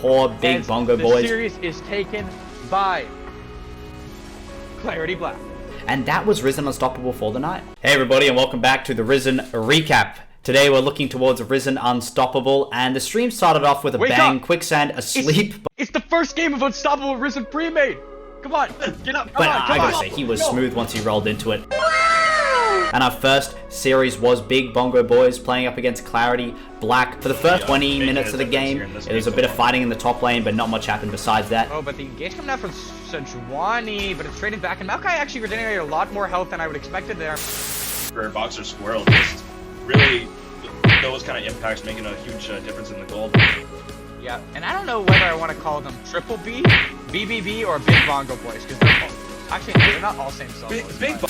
poor Big Bongo The Boys. series is taken by Clarity Black. And that was Risen Unstoppable for the night. Hey everybody, and welcome back to the Risen Recap. Today we're looking towards Risen Unstoppable, and the stream started off with a bang, Quicksand asleep. It's the first game of Unstoppable Risen Premade. Come on, get up, But I gotta say, he was smooth once he rolled into it. And our first series was Big Bongo Boys playing up against Clarity Black. For the first 20 minutes of the game, it was a bit of fighting in the top lane, but not much happened besides that. Oh, but the engage coming out from Sejuani, but it's trading back, and Maokai actually regenerated a lot more health than I would expected there. For Boxer Squirrel, just really those kind of impacts making a huge difference in the gold. Yeah, and I don't know whether I want to call them Triple B, BBB, or Big Bongo Boys, because they're not all same solos.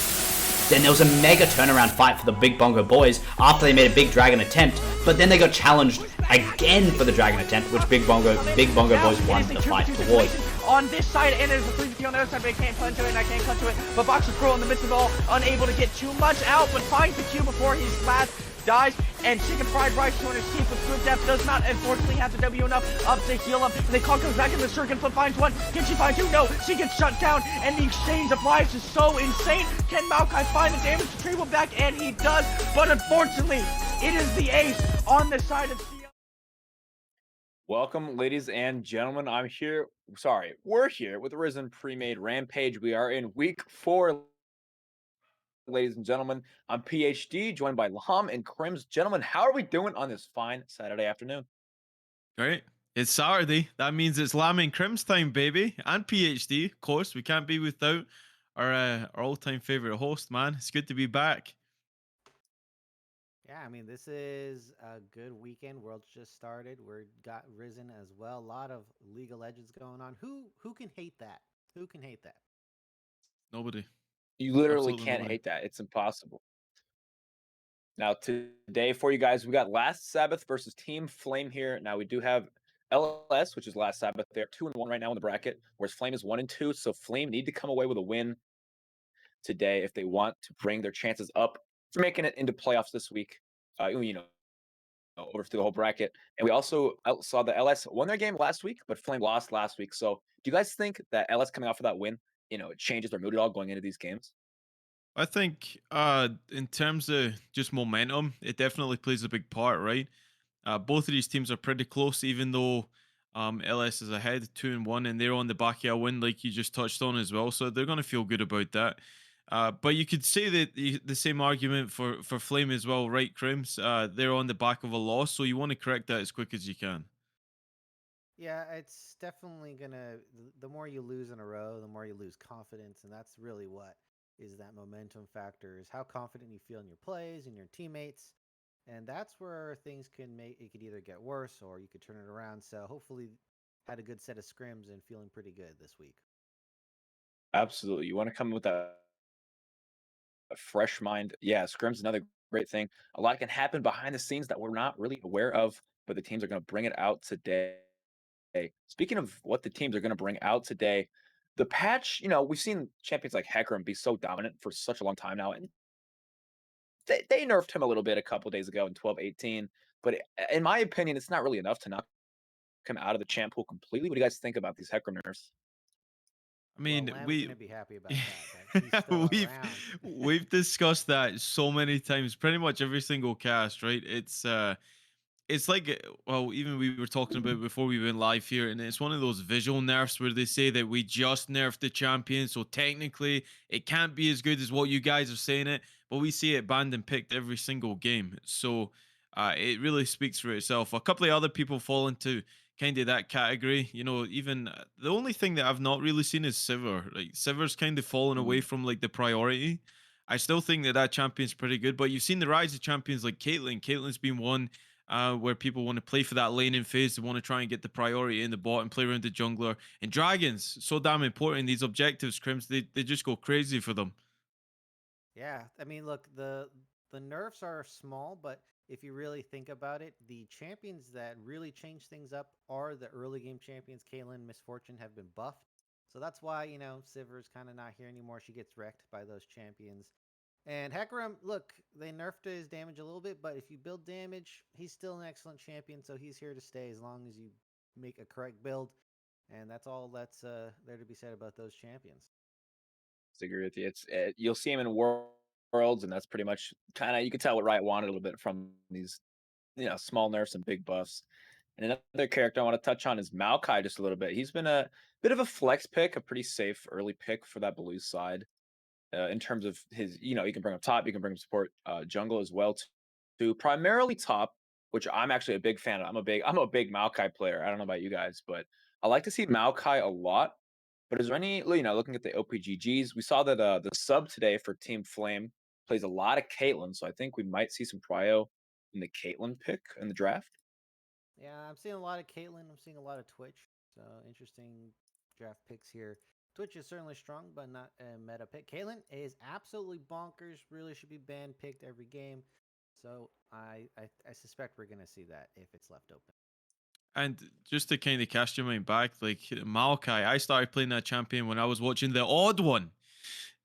Then there was a mega turnaround fight for the Big Bongo Boys after they made a big dragon attempt, but then they got challenged again for the dragon attempt, which Big Bongo Boys won the fight towards. On this side, and there's a 3v3 on the other side, but I can't punch to it, and I can't cut to it. But Boxer Squirrel in the midst of it all, unable to get too much out, but finds the Q before his last dies, and Chicken Fried Rice 200 teeth with good depth does not unfortunately have the W enough up to heal him. And they call comes back in the circuit, flip finds one. Can she find two? No, she gets shut down, and the exchange of lives is so insane. Can Maokai find the damage to Treble back? And he does, but unfortunately, it is the ace on the side of CL. Welcome, ladies and gentlemen. We're here with Risen Premade Rampage. We are in week 4. Ladies and gentlemen, I'm PhD, joined by Laham and Crims. Gentlemen, how are we doing on this fine Saturday afternoon? Right. It's Saturday. That means it's Lamb and Crims time, baby. And PhD, of course. We can't be without our all-time favorite host, man. It's good to be back. Yeah, I mean, this is a good weekend. World's just started. We're got Risen as well. A lot of League of Legends going on. Who can hate that? Who can hate that? Nobody. You literally Absolutely can't nobody. hate that. It's impossible. Now, today for you guys, we got Last Sabbath versus Team Flame here. Now, we do have LS, which is Last Sabbath. They're 2-1 right now in the bracket, whereas Flame is 1-2. So Flame need to come away with a win today if they want to bring their chances up for making it into playoffs this week. Over through the whole bracket. And we also saw the LS won their game last week, but Flame lost last week. So do you guys think that LS coming off of that win, it changes their mood at all going into these games? I think in terms of just momentum, it definitely plays a big part, right? Both of these teams are pretty close, even though LS is ahead 2-1, and they're on the back of a win, like you just touched on as well. So they're going to feel good about that. But you could say that the same argument for Flame as well, right, Crims? They're on the back of a loss, so you want to correct that as quick as you can. Yeah, it's definitely gonna. The more you lose in a row, the more you lose confidence, and that's really what is that momentum factor. Is how confident you feel in your plays and your teammates, and that's where things can make it could either get worse or you could turn it around. So hopefully, had a good set of scrims and feeling pretty good this week. Absolutely. You want to come with a fresh mind. Yeah, scrim's another great thing. A lot can happen behind the scenes that we're not really aware of, but the teams are going to bring it out today. Speaking of what the teams are going to bring out today, the patch, we've seen champions like Hecarim be so dominant for such a long time now, and they nerfed him a little bit a couple days ago in 12-18. But in my opinion, it's not really enough to knock him out of the champ pool completely. What do you guys think about these Hecarim nerfs? I mean, Lamb's gonna be happy about that. He's still we've around. we've discussed that so many times, pretty much every single cast, right? It's like well, even we were talking about it before we went live here, and it's one of those visual nerfs where they say that we just nerfed the champion, so technically it can't be as good as what you guys are saying it, but we see it banned and picked every single game. So it really speaks for itself. A couple of other people fall into kind of that category. Even the only thing that I've not really seen is Sivir. Like Sivir's kind of fallen away from like the priority. I still think that champion's pretty good, but you've seen the rise of champions like Caitlyn. Caitlyn's been one where people want to play for that laning phase. They want to try and get the priority in the bot and play around the jungler. And dragons, so damn important. These objectives, Crims, they just go crazy for them. Yeah, I mean, look, the nerfs are small, but if you really think about it, the champions that really change things up are the early game champions. Caitlyn, Misfortune have been buffed, so that's why Sivir's kind of not here anymore. She gets wrecked by those champions. And Hecarim, look, they nerfed his damage a little bit, but if you build damage, he's still an excellent champion, so he's here to stay as long as you make a correct build, and that's all that's there to be said about those champions. I agree with you. It's you'll see him in worlds, and that's pretty much kind of you can tell what Riot wanted a little bit from these small nerfs and big buffs. And another character I want to touch on is Maokai just a little bit. He's been a bit of a flex pick, a pretty safe early pick for that blue side in terms of his, you can bring him top, you can bring him support jungle as well too. Primarily top, which I'm actually a big fan of. I'm a big Maokai player. I don't know about you guys, but I like to see Maokai a lot. But is there any, looking at the OPGGs, we saw that the sub today for Team Flame plays a lot of Caitlyn, so I think we might see some prio in the Caitlyn pick in the draft. Yeah, I'm seeing a lot of Caitlyn. I'm seeing a lot of Twitch. So interesting draft picks here. Twitch is certainly strong, but not a meta pick. Caitlyn is absolutely bonkers. Really should be banned picked every game. So I suspect we're gonna see that if it's left open. And just to kind of cast your mind back, like Maokai, I started playing that champion when I was watching the odd one.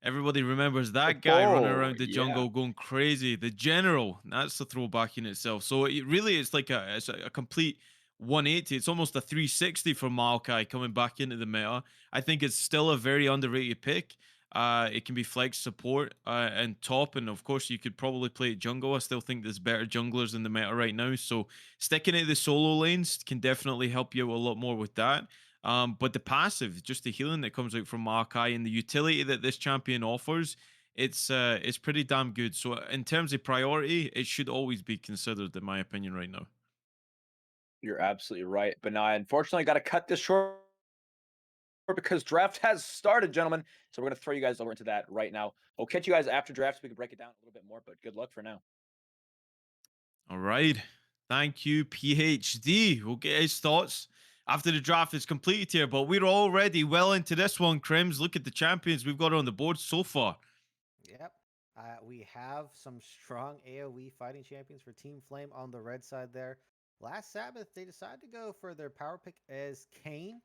Everybody remembers that guy running Oh, around the yeah. jungle going crazy. The general, that's the throwback in itself. So it really is like a complete 180. It's almost a 360 for Maokai coming back into the meta. I think it's still a very underrated pick. It can be flex support and top, and of course you could probably play it jungle. I still think there's better junglers in the meta right now. So sticking to the solo lanes can definitely help you out a lot more with that. But the passive, just the healing that comes out from Maokai and the utility that this champion offers, it's pretty damn good. So in terms of priority, it should always be considered, in my opinion, right now. You're absolutely right. But now I unfortunately got to cut this short because draft has started, gentlemen. So we're going to throw you guys over into that right now. We'll catch you guys after draft so we can break it down a little bit more, but good luck for now. All right. Thank you, PhD. We'll get his thoughts after the draft is completed here, but we're already well into this one, Crims. Look at the champions we've got on the board so far. Yep. We have some strong AoE fighting champions for Team Flame on the red side there. Last Sabbath, they decided to go for their power pick as Kane.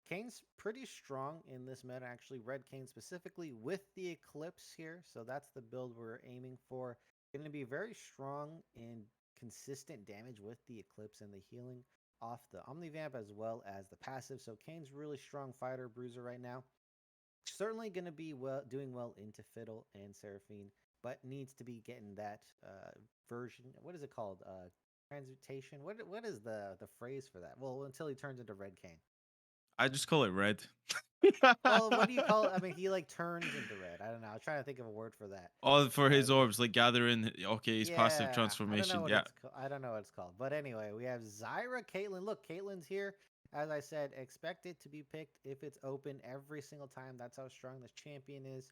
Kane's pretty strong in this meta, actually. Red Kane specifically with the Eclipse here. So that's the build we're aiming for. Going to be very strong in consistent damage with the Eclipse and the healing off the Omnivamp as well as the passive. So Kane's really strong fighter bruiser right now. Certainly going to be doing well into Fiddle and Seraphine, but needs to be getting that version. What is it called? Transmutation. What is the phrase for that? Well, until he turns into Red Cane. I just call it red. Well, what do you call it? I mean, he like turns into red. I don't know. I was trying to think of a word for that. Oh, for his Yeah, orbs, like gathering. Okay, his passive yeah, I don't know transformation. what Yeah. it's called. I don't know what it's called. But anyway, we have Zyra, Caitlyn. Look, Caitlyn's here. As I said, expect it to be picked if it's open every single time. That's how strong this champion is.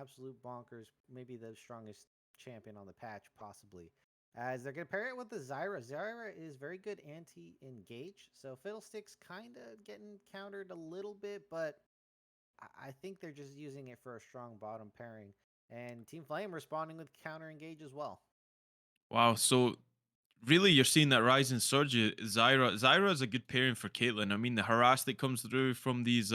Absolute bonkers. Maybe the strongest champion on the patch, possibly. As they're going to pair it with the Zyra. Zyra is very good anti-engage. So Fiddlestick's kind of getting countered a little bit, but I think they're just using it for a strong bottom pairing. And Team Flame responding with counter engage as well. Wow. So really, you're seeing that rise in surge. Zyra is a good pairing for Caitlyn. I mean, the harass that comes through from these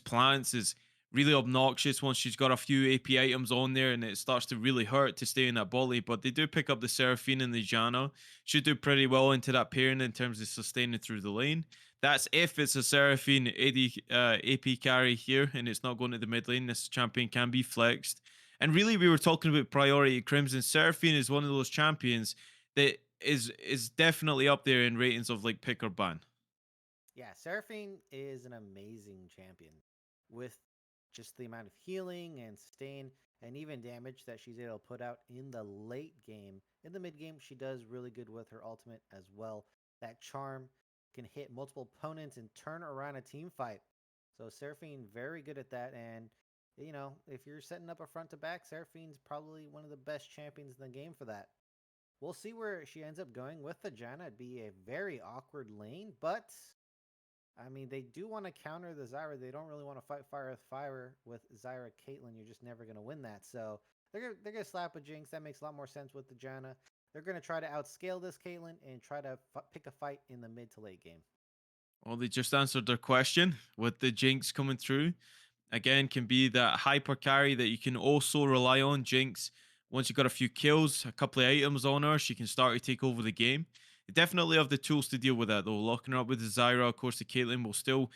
plants is really obnoxious once she's got a few AP items on there, and it starts to really hurt to stay in that body. But they do pick up the Seraphine and the Janna. Should do pretty well into that pairing in terms of sustaining through the lane. That's if it's a Seraphine AP carry here, and it's not going to the mid lane. This champion can be flexed. And really, we were talking about priority. Crimson Seraphine is one of those champions that is definitely up there in ratings of like pick or ban. Yeah, Seraphine is an amazing champion with just the amount of healing and sustain and even damage that she's able to put out in the late game. In the mid game, she does really good with her ultimate as well. That charm can hit multiple opponents and turn around a team fight. So Seraphine very good at that. And if you're setting up a front to back, Seraphine's probably one of the best champions in the game for that. We'll see where she ends up going with the Janna. It'd be a very awkward lane, but I mean, they do want to counter the Zyra. They don't really want to fight fire with fire with Zyra Caitlyn. You're just never going to win that. So they're gonna slap a Jinx. That makes a lot more sense with the Janna. They're going to try to outscale this Caitlyn and try to pick a fight in the mid to late game. Well, they just answered their question with the Jinx coming through. Again, can be that hyper carry that you can also rely on. Jinx, once you got a few kills, a couple of items on her, she can start to take over the game. definitely have the tools to deal with that though. Locking her up with the Zyra, of course, the Caitlyn will still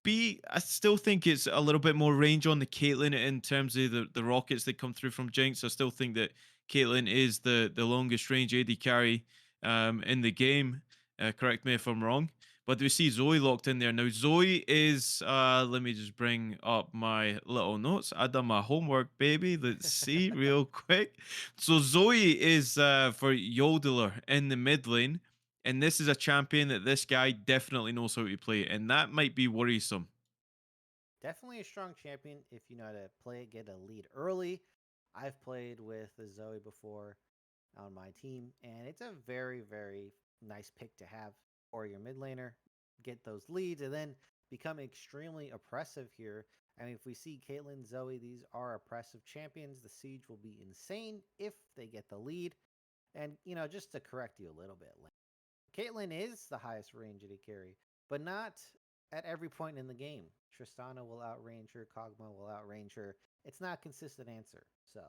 be. I still think it's a little bit more range on the Caitlyn in terms of the rockets that come through from Jinx. I still think that Caitlyn is the longest range AD carry in the game. Correct me if I'm wrong. But we see Zoe locked in there. Now, Zoe is, let me just bring up my little notes. I done my homework, baby. Let's see real quick. So, Zoe is for Yodeler in the mid lane. And this is a champion that this guy definitely knows how to play. And that might be worrisome. Definitely a strong champion if you know how to play, get a lead early. I've played with Zoe before on my team, and it's a very, very nice pick to have for your mid laner. Get those leads and then become extremely oppressive here. I mean, if we see Caitlyn, Zoe, these are oppressive champions. The siege will be insane if they get the lead. And, just to correct you a little bit, Caitlyn is the highest range AD carry, but not at every point in the game. Tristana will outrange her, Kog'Maw will outrange her. It's not a consistent answer. So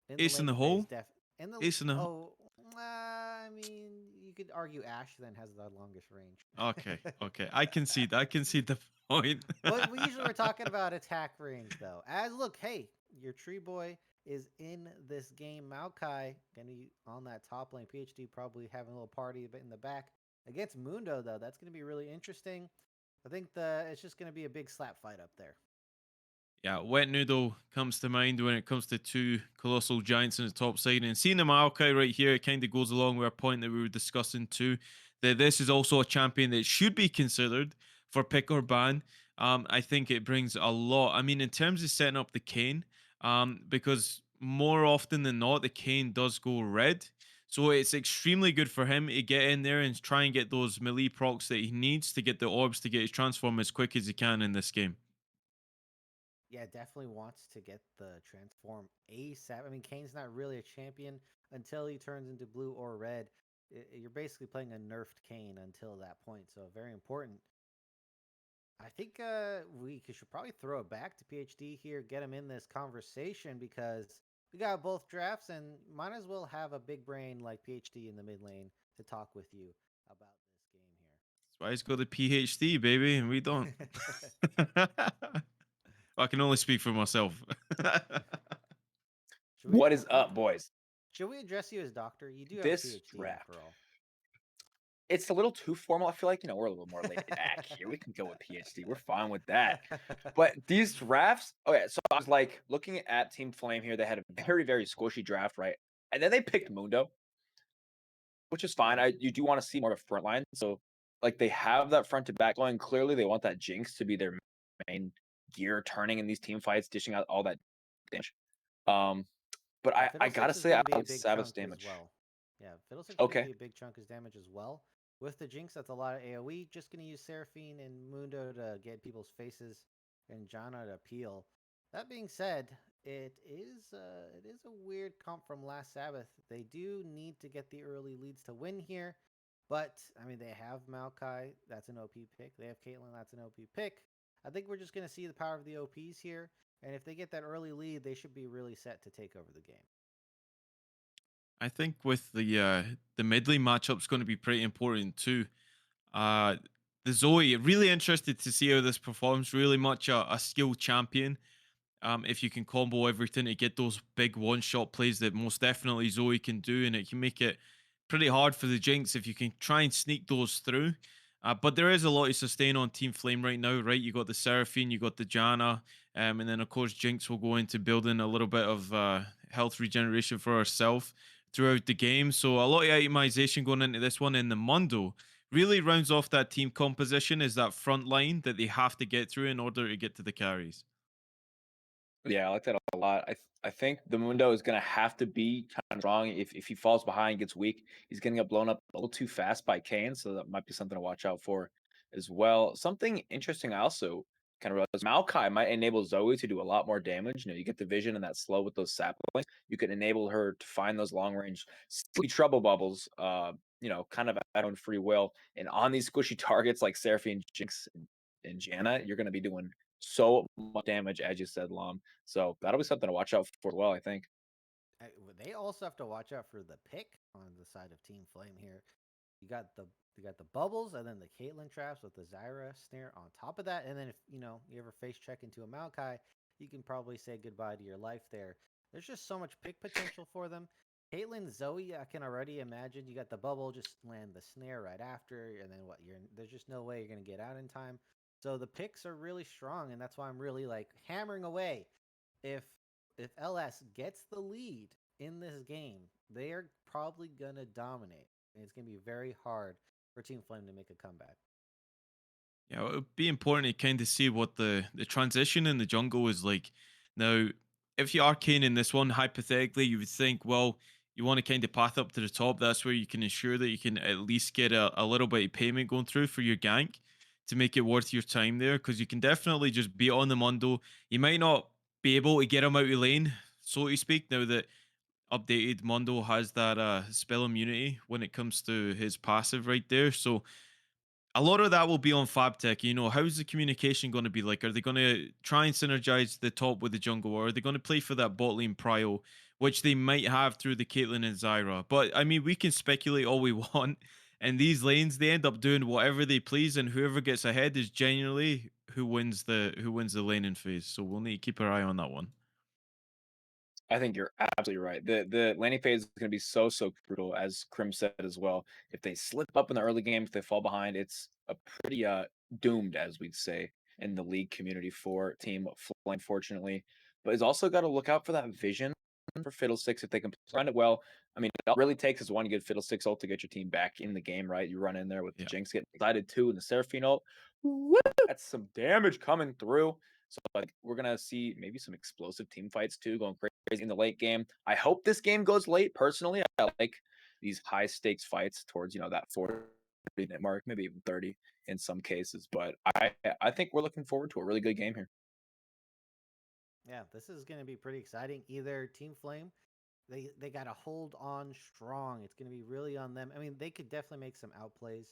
in the Ace in the laning phase, hole. Ace in the hole. I mean, you could argue Ash then has the longest range. Okay. Okay. I can see that. I can see the point. But we usually we're talking about attack range though. As look, hey, your tree boy is in this game. Maokai gonna be on that top lane. PhD probably having a little party a bit in the back against Mundo though. That's gonna be really interesting. I think it's just gonna be a big slap fight up there. Yeah, Wet Noodle comes to mind when it comes to two colossal giants in the top side. And seeing the Maokai right here, it kind of goes along with our point that we were discussing too, that this is also a champion that should be considered for pick or ban. I think it brings a lot. I mean, in terms of setting up the Kane, because more often than not, the Kane does go red. So it's extremely good for him to get in there and try and get those melee procs that he needs to get the orbs to get his transform as quick as he can in this game. Yeah, definitely wants to get the transform ASAP. I mean, Kane's not really a champion until he turns into blue or red. You're basically playing a nerfed Kane until that point, so very important. I think we should probably throw it back to PhD here, get him in this conversation because we got both drafts and might as well have a big brain like PhD in the mid lane to talk with you about this game That's why he's got a PhD, baby, and we don't. here. I can only speak for myself. should we What is up, boys? should we address you as doctor? You do have a This PhD draft. after all. It's a little too formal. I feel like, we're a little more laid back here. We can go with PhD. We're fine with that. But these drafts, okay, so I was like looking at Team Flame here. They had a very, very squishy draft, right? And then they picked Mundo, which is fine. You do want to see more of a front line. So, like, they have that front to back line. Clearly, they want that Jinx to be their main gear turning in these team fights, dishing out all that damage. But Yeah, I gotta Fiddlesticks is say, I going to be a like big Sabbath's chunk as damage. well. Yeah, Fiddlesticks is going to Okay. be a big chunk as damage as well. With the Jinx, that's a lot of AoE. Just going to use Seraphine and Mundo to get people's faces and Janna to peel. That being said, it is a weird comp from last Sabbath. They do need to get the early leads to win here. But, I mean, they have Maokai. That's an OP pick. They have Caitlyn. That's an OP pick. I think we're just going to see the power of the OPs here. And if they get that early lead, they should be really set to take over the game. I think with the mid lane matchup's going to be pretty important too. Uh, the Zoe, really interested to see how this performs. Really much a skilled champion. If you can combo everything to get those big one shot plays that most definitely Zoe can do, and it can make it pretty hard for the Jinx if you can try and sneak those through. But there is a lot to sustain on Team Flame right now, right? You got the Seraphine, you got the Janna, and then of course Jinx will go into building a little bit of health regeneration for herself throughout the game. So a lot of itemization going into this one. In the Mundo really rounds off that team composition is that front line that they have to get through in order to get to the carries. Yeah, I like that a lot. I think the Mundo is gonna have to be kind of strong. If he falls behind, gets weak, he's gonna get blown up a little too fast by Kane. So that might be something to watch out for as well. Something interesting I also kind of realized Maokai might enable Zoe to do a lot more damage. You get the vision and that slow with those saplings. You can enable her to find those long range trouble bubbles. Kind of at her own free will. And on these squishy targets like Seraphine, Jinx, and Janna, you're gonna be doing so much damage, as you said, Lom. So that'll be something to watch out for as well, I think. They also have to watch out for the pick on the side of Team Flame here. you got the bubbles, and then the Caitlyn traps with the Zyra snare on top of that. And then if you ever face check into a Maokai, you can probably say goodbye to your life there. There's just so much pick potential for them. Caitlyn, Zoe, I can already imagine. You got the bubble, just land the snare right after, and then there's just no way you're gonna get out in time. So the picks are really strong, and that's why I'm really like hammering away. If LS gets the lead in this game, they are probably gonna dominate, and it's gonna be very hard for Team Flame to make a comeback. Yeah, it would be important to kind of see what the transition in the jungle is like. Now, if you are Kane in this one, hypothetically, you would think, well, you want to kind of path up to the top. That's where you can ensure that you can at least get a little bit of payment going through for your gank to make it worth your time there. Because you can definitely just beat on the Mundo. You might not be able to get him out of lane, so to speak, now that updated Mundo has that spell immunity when it comes to his passive right there. So a lot of that will be on FabTech. How's the communication going to be like? Are they going to try and synergize the top with the jungle, or are they going to play for that bot lane prio, which they might have through the Caitlyn and Zyra? But I mean, we can speculate all we want. And these lanes, they end up doing whatever they please, and whoever gets ahead is genuinely who wins the laning phase. So we'll need to keep our eye on that one. I think you're absolutely right. The laning phase is going to be so brutal, as Krim said as well. If they slip up in the early game, if they fall behind, it's a pretty doomed, as we'd say in the league community, for Team Flame, unfortunately. But it's also got to look out for that vision for Fiddlesticks if they can run it well. I mean, all it really takes is one good Fiddlesticks ult to get your team back in the game, right? You run in there with the Jinx getting excited too, and the Seraphine ult. Woo! That's some damage coming through. So like we're gonna see maybe some explosive team fights too, going crazy in the late game. I hope this game goes late. Personally, I like these high stakes fights towards that 40-minute mark, maybe even 30 in some cases. But I think we're looking forward to a really good game here. Yeah, this is going to be pretty exciting. Either Team Flame, they got to hold on strong. It's going to be really on them. I mean, they could definitely make some outplays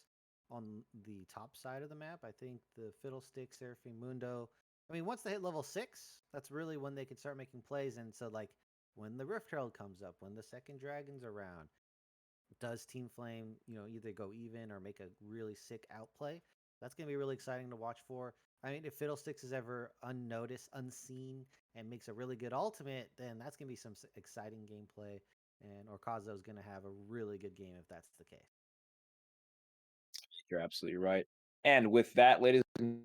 on the top side of the map. I think the Fiddlesticks, Seraphine, Mundo. I mean, once they hit level 6, that's really when they can start making plays. And so, like, when the Rift Herald comes up, when the second Dragon's around, does Team Flame, either go even or make a really sick outplay? That's going to be really exciting to watch for. I mean, if Fiddlesticks is ever unnoticed, unseen, and makes a really good ultimate, then that's going to be some exciting gameplay. And Orkazo is going to have a really good game if that's the case. You're absolutely right. And with that, ladies and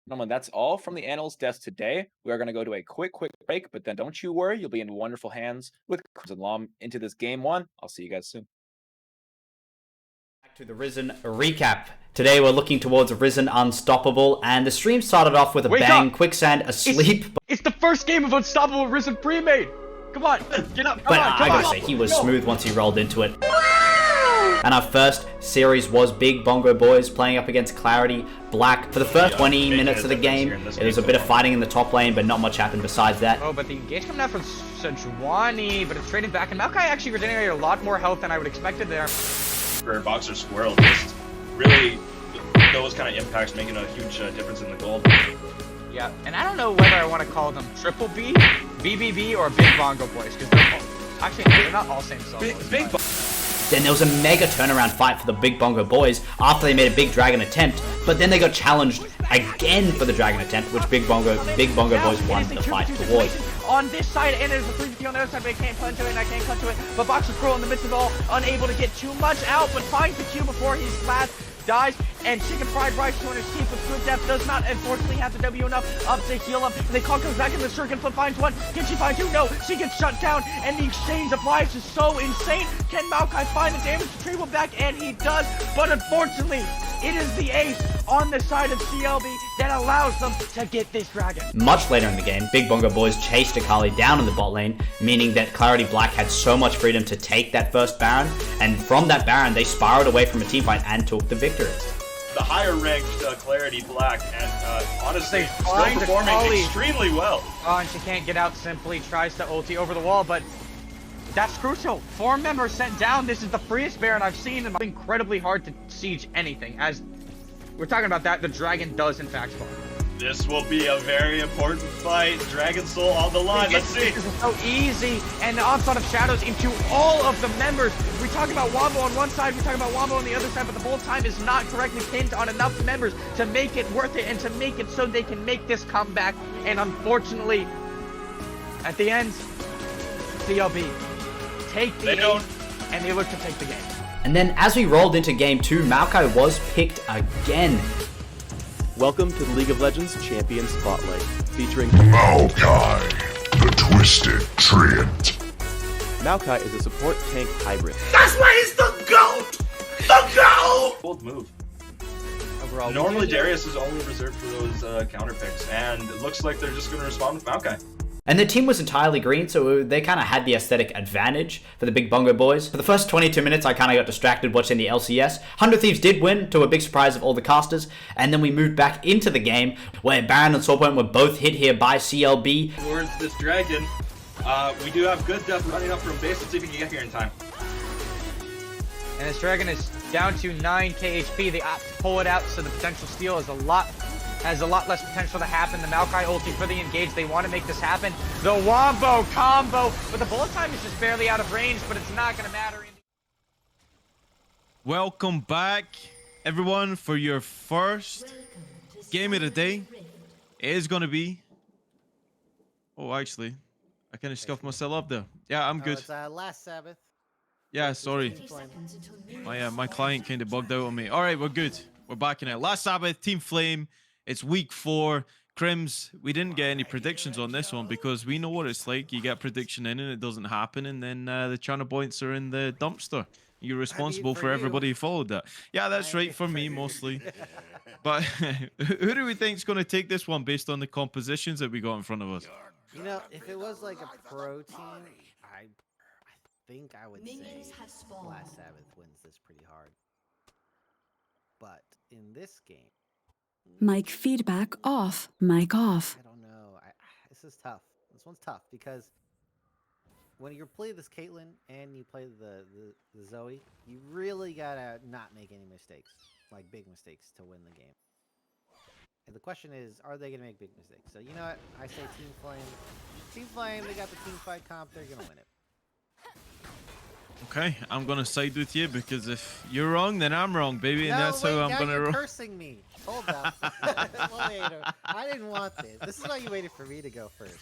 gentlemen, that's all from the Analyst Desk today. We are going to go to a quick break, but then don't you worry, you'll be in wonderful hands with Chris and Lom into this game 1. I'll see you guys soon. To the Risen recap. Today we're looking towards Risen Unstoppable, and the stream started off with a bang. Quicksand asleep. It's the first game of Unstoppable Risen Premade. Come on, get up. But I gotta say, he was smooth once he rolled into it. And our first series was Big Bongo Boys playing up against Clarity Black. For the first 20 minutes of the game, it was a bit of fighting in the top lane, but not much happened besides that. Oh, but the engage coming out from Sejuani, but it's trading back, and Maokai actually regenerated a lot more health than I would expected there. For Boxer Squirrel, just really those kind of impacts making a huge difference in the gold. Yeah, and I don't know whether I want to call them Triple B, BBB, or Big Bongo Boys, because they're not all same solos. Then there was a mega turnaround fight for the Big Bongo Boys after they made a big dragon attempt, but then they got challenged again for the dragon attempt, which Big Bongo Boys won the fight towards. On this side, and there's a 3 on the other side, but I can't punch to it, and I can't cut to it. But Boxer Squirrel in the midst of it all, unable to get too much out, but finds the Q before his last dies. And Chicken Fried Rice 200 team with Swift Depth does not unfortunately have the W enough up to heal him. And they call comes back in the circuit, but finds one. Can she find 2? No, she gets shut down, and the exchange of lives is so insane. Can Maokai find the damage to Treble back? And he does, but unfortunately, it is the ace on the side of CLB that allows them to get this dragon. Much later in the game, Big Bongo Boys chased Akali down in the bot lane, meaning that Clarity Black had so much freedom to take that first Baron, and from that Baron, they spiraled away from a teamfight and took the victory. The higher ranked Clarity Black, and honestly, still performing extremely well. Oh, and she can't get out simply, tries to ulti over the wall, but that's crucial. 4 members sent down. This is the freest Baron I've seen, and it's incredibly hard to siege anything. As we're talking about that, the dragon does in fact spawn. This will be a very important fight. Dragon Soul on the line. Let's see. This is so easy, and the onslaught of shadows into all of the members. We talk about Wombo on one side, we talk about Wombo on the other side, but the bolt time is not correctly pinned on enough members to make it worth it and to make it so they can make this comeback. And unfortunately, at the end, CLB take the eight, and they look to take the game. And then as we rolled into game 2, Maokai was picked again. Welcome to the League of Legends Champion Spotlight, featuring Maokai, the Twisted Treant. Maokai is a support tank hybrid. That's why he's the GOAT! The GOAT! Bold move. Overall, Normally Darius is only reserved for those counter picks, and it looks like they're just going to respond with Maokai. And the team was entirely green, so they kind of had the aesthetic advantage for the Big Bongo Boys. For the first 22 minutes, I kind of got distracted watching the LCS. 100 Thieves did win, to a big surprise of all the casters. And then we moved back into the game, where Baron and Soulpoint were both hit here by CLB. Towards this dragon, we do have good death running up from base. Let's see if we can get here in time. And this dragon is down to 9k HP. They opt to pull it out, so the potential steal is has a lot less potential to happen. The Maokai ulti for the engage. They want to make this happen. The Wombo combo, but the bullet time is just barely out of range, but it's not going to matter. Welcome back, everyone, for your first game of the day. It is going to be... Oh, actually, I kind of scuffed myself up there. Yeah, I'm good. It's last Sabbath. Yeah, sorry. My client kind of bugged out on me. All right, we're good. We're back in it. Last Sabbath, Team Flame. It's week 4. Crims, we didn't get any predictions on this one because we know what it's like. You get a prediction in and it doesn't happen, and then the channel points are in the dumpster. You're responsible for everybody who followed that. Yeah, that's right, for me mostly. But who do we think is going to take this one based on the compositions that we got in front of us? You know, if it was like a pro team, I think I would say Last Sabbath wins this pretty hard. But in this game, Mic feedback off. Mic off. I don't know. This is tough. This one's tough because when you play this Caitlyn and you play the Zoe, you really gotta not make any mistakes, like big mistakes, to win the game. And the question is, are they gonna make big mistakes? So you know what? I say Team Flame. Team Flame, they got the team fight comp. They're gonna win it. Okay, I'm gonna side with you because if you're wrong, then I'm wrong, baby, and that's how I'm gonna roll. Cursing me. Hold up. I didn't want this. This is why you waited for me to go first.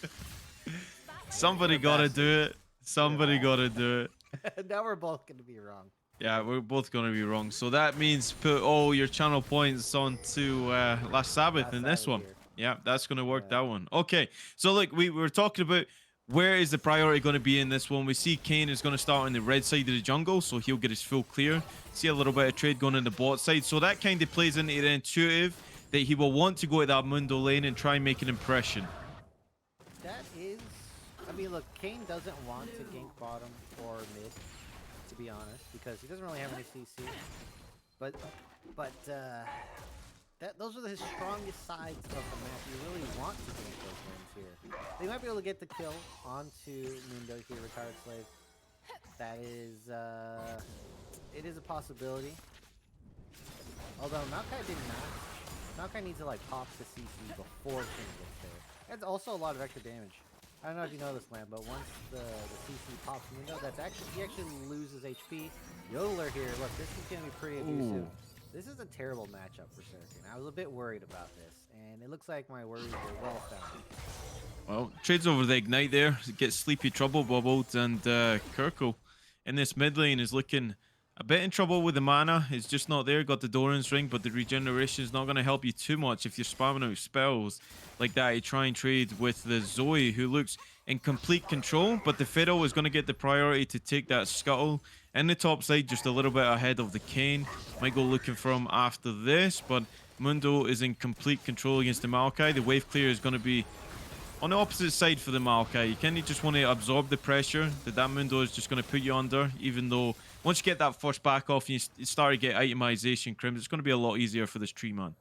Somebody gotta do it. Somebody gotta do it. Now we're both gonna be wrong. Yeah, we're both gonna be wrong. So that means put all your channel points onto Last Sabbath in this one. Here. Yeah, that's gonna work that one. Okay, so look, we were talking about where is the priority going to be in this one. We see Kane is going to start on the red side of the jungle, so he'll get his full clear. See a little bit of trade going in the bot side. So that kind of plays into the intuitive that he will want to go to that Mundo lane and try and make an impression. That is... I mean, look, Kane doesn't want to gank bottom or mid, to be honest, because he doesn't really have any CC. But those are his strongest sides of the map. You really want to gank those lanes here. They might be able to get the kill onto Mundo here, Retired Slave. That is, it is a possibility. Although Maokai did not. Maokai needs to like pop the CC before King gets there. That's also a lot of extra damage. I don't know if you know this, Lamb, but once the CC pops Mundo, he actually loses HP. Yodeler here, look, this is gonna be pretty abusive. This is a terrible matchup for Seraphine. I was a bit worried about this, and it looks like my worries were well founded. Well, trades over the Ignite there. Gets Sleepy Trouble bubbled, and Kirko in this mid lane is looking a bit in trouble with the mana. It's just not there. Got the Doran's Ring, but the regeneration is not going to help you too much if you're spamming out spells like that. You try and trade with the Zoe, who looks in complete control, but the Fiddle is going to get the priority to take that Scuttle in the top side, just a little bit ahead of the Kane. Might go looking for him after this, but Mundo is in complete control against the Maokai. The wave clear is going to be on the opposite side for the Maokai. You kind of just want to absorb the pressure that Mundo is just going to put you under, even though once you get that first back off and you start to get itemization, Crims, it's going to be a lot easier for this tree man.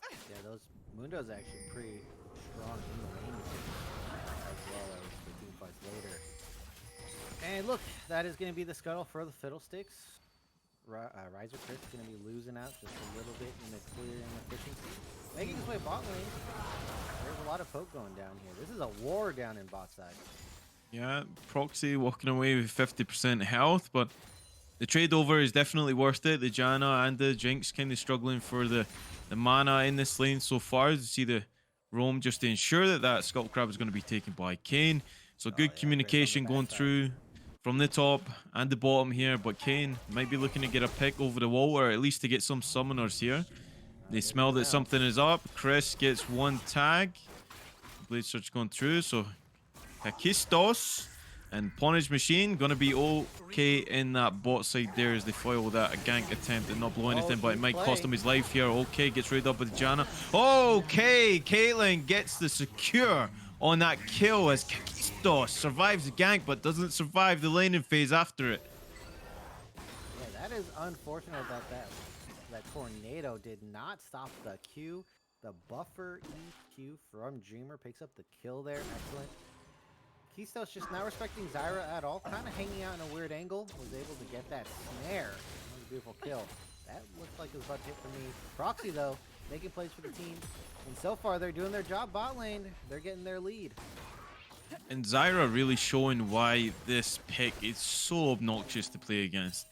Yeah, those Mundo's actually pretty strong in the lane as well as the team fights later. And look, that is going to be the scuttle for the Fiddlesticks. Riser Chris going to be losing out just a little bit in the clearing efficiency. Making his way bot lane. There's a lot of poke going down here. This is a war down in bot side. Yeah, Proxy walking away with 50% health, but the trade over is definitely worth it. The Janna and the Jinx kind of struggling for the mana in this lane so far. You see the roam just to ensure that that Skull Crab is going to be taken by Kane. So good communication going through from the top and the bottom here, but Kane might be looking to get a pick over the wall, or at least to get some summoners here. They smell that something is up. Chris gets one tag. Blade Search going through, so Kakistos and Punish Machine gonna be okay in that bot side there as they foil that gank attempt and not blow anything, but it might cost him his life here. Okay, gets raided up with Janna. Okay, Caitlyn gets the secure on that kill as Kakistos survives the gank but doesn't survive the laning phase after it. Yeah, that is unfortunate that that tornado did not stop the Q. The buffer EQ from Dreamer picks up the kill there. Excellent. Kistos just not respecting Zyra at all. Kind of hanging out in a weird angle. Was able to get that snare. That was a beautiful kill. That looked like it was about to hit for me. Proxy, though, making plays for the team. And so far, they're doing their job bot lane. They're getting their lead. And Zyra really showing why this pick is so obnoxious to play against.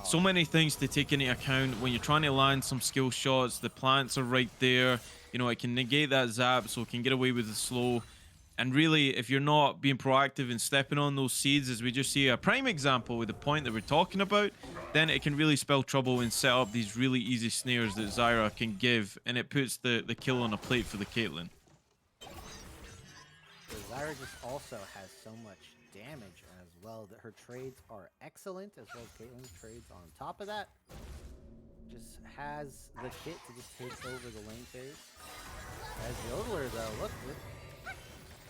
So many things to take into account when you're trying to land some skill shots. The plants are right there. You know, it can negate that zap, so it can get away with the slow. And really, if you're not being proactive and stepping on those seeds, as we just see a prime example with the point that we're talking about, then it can really spell trouble and set up these really easy snares that Zyra can give, and it puts the kill on a plate for the Caitlyn. So Zyra just also has so much damage as well that her trades are excellent, as well as Caitlyn's trades on top of that. Just has the kit to just take over the lane phase. As Yodeler, though, look,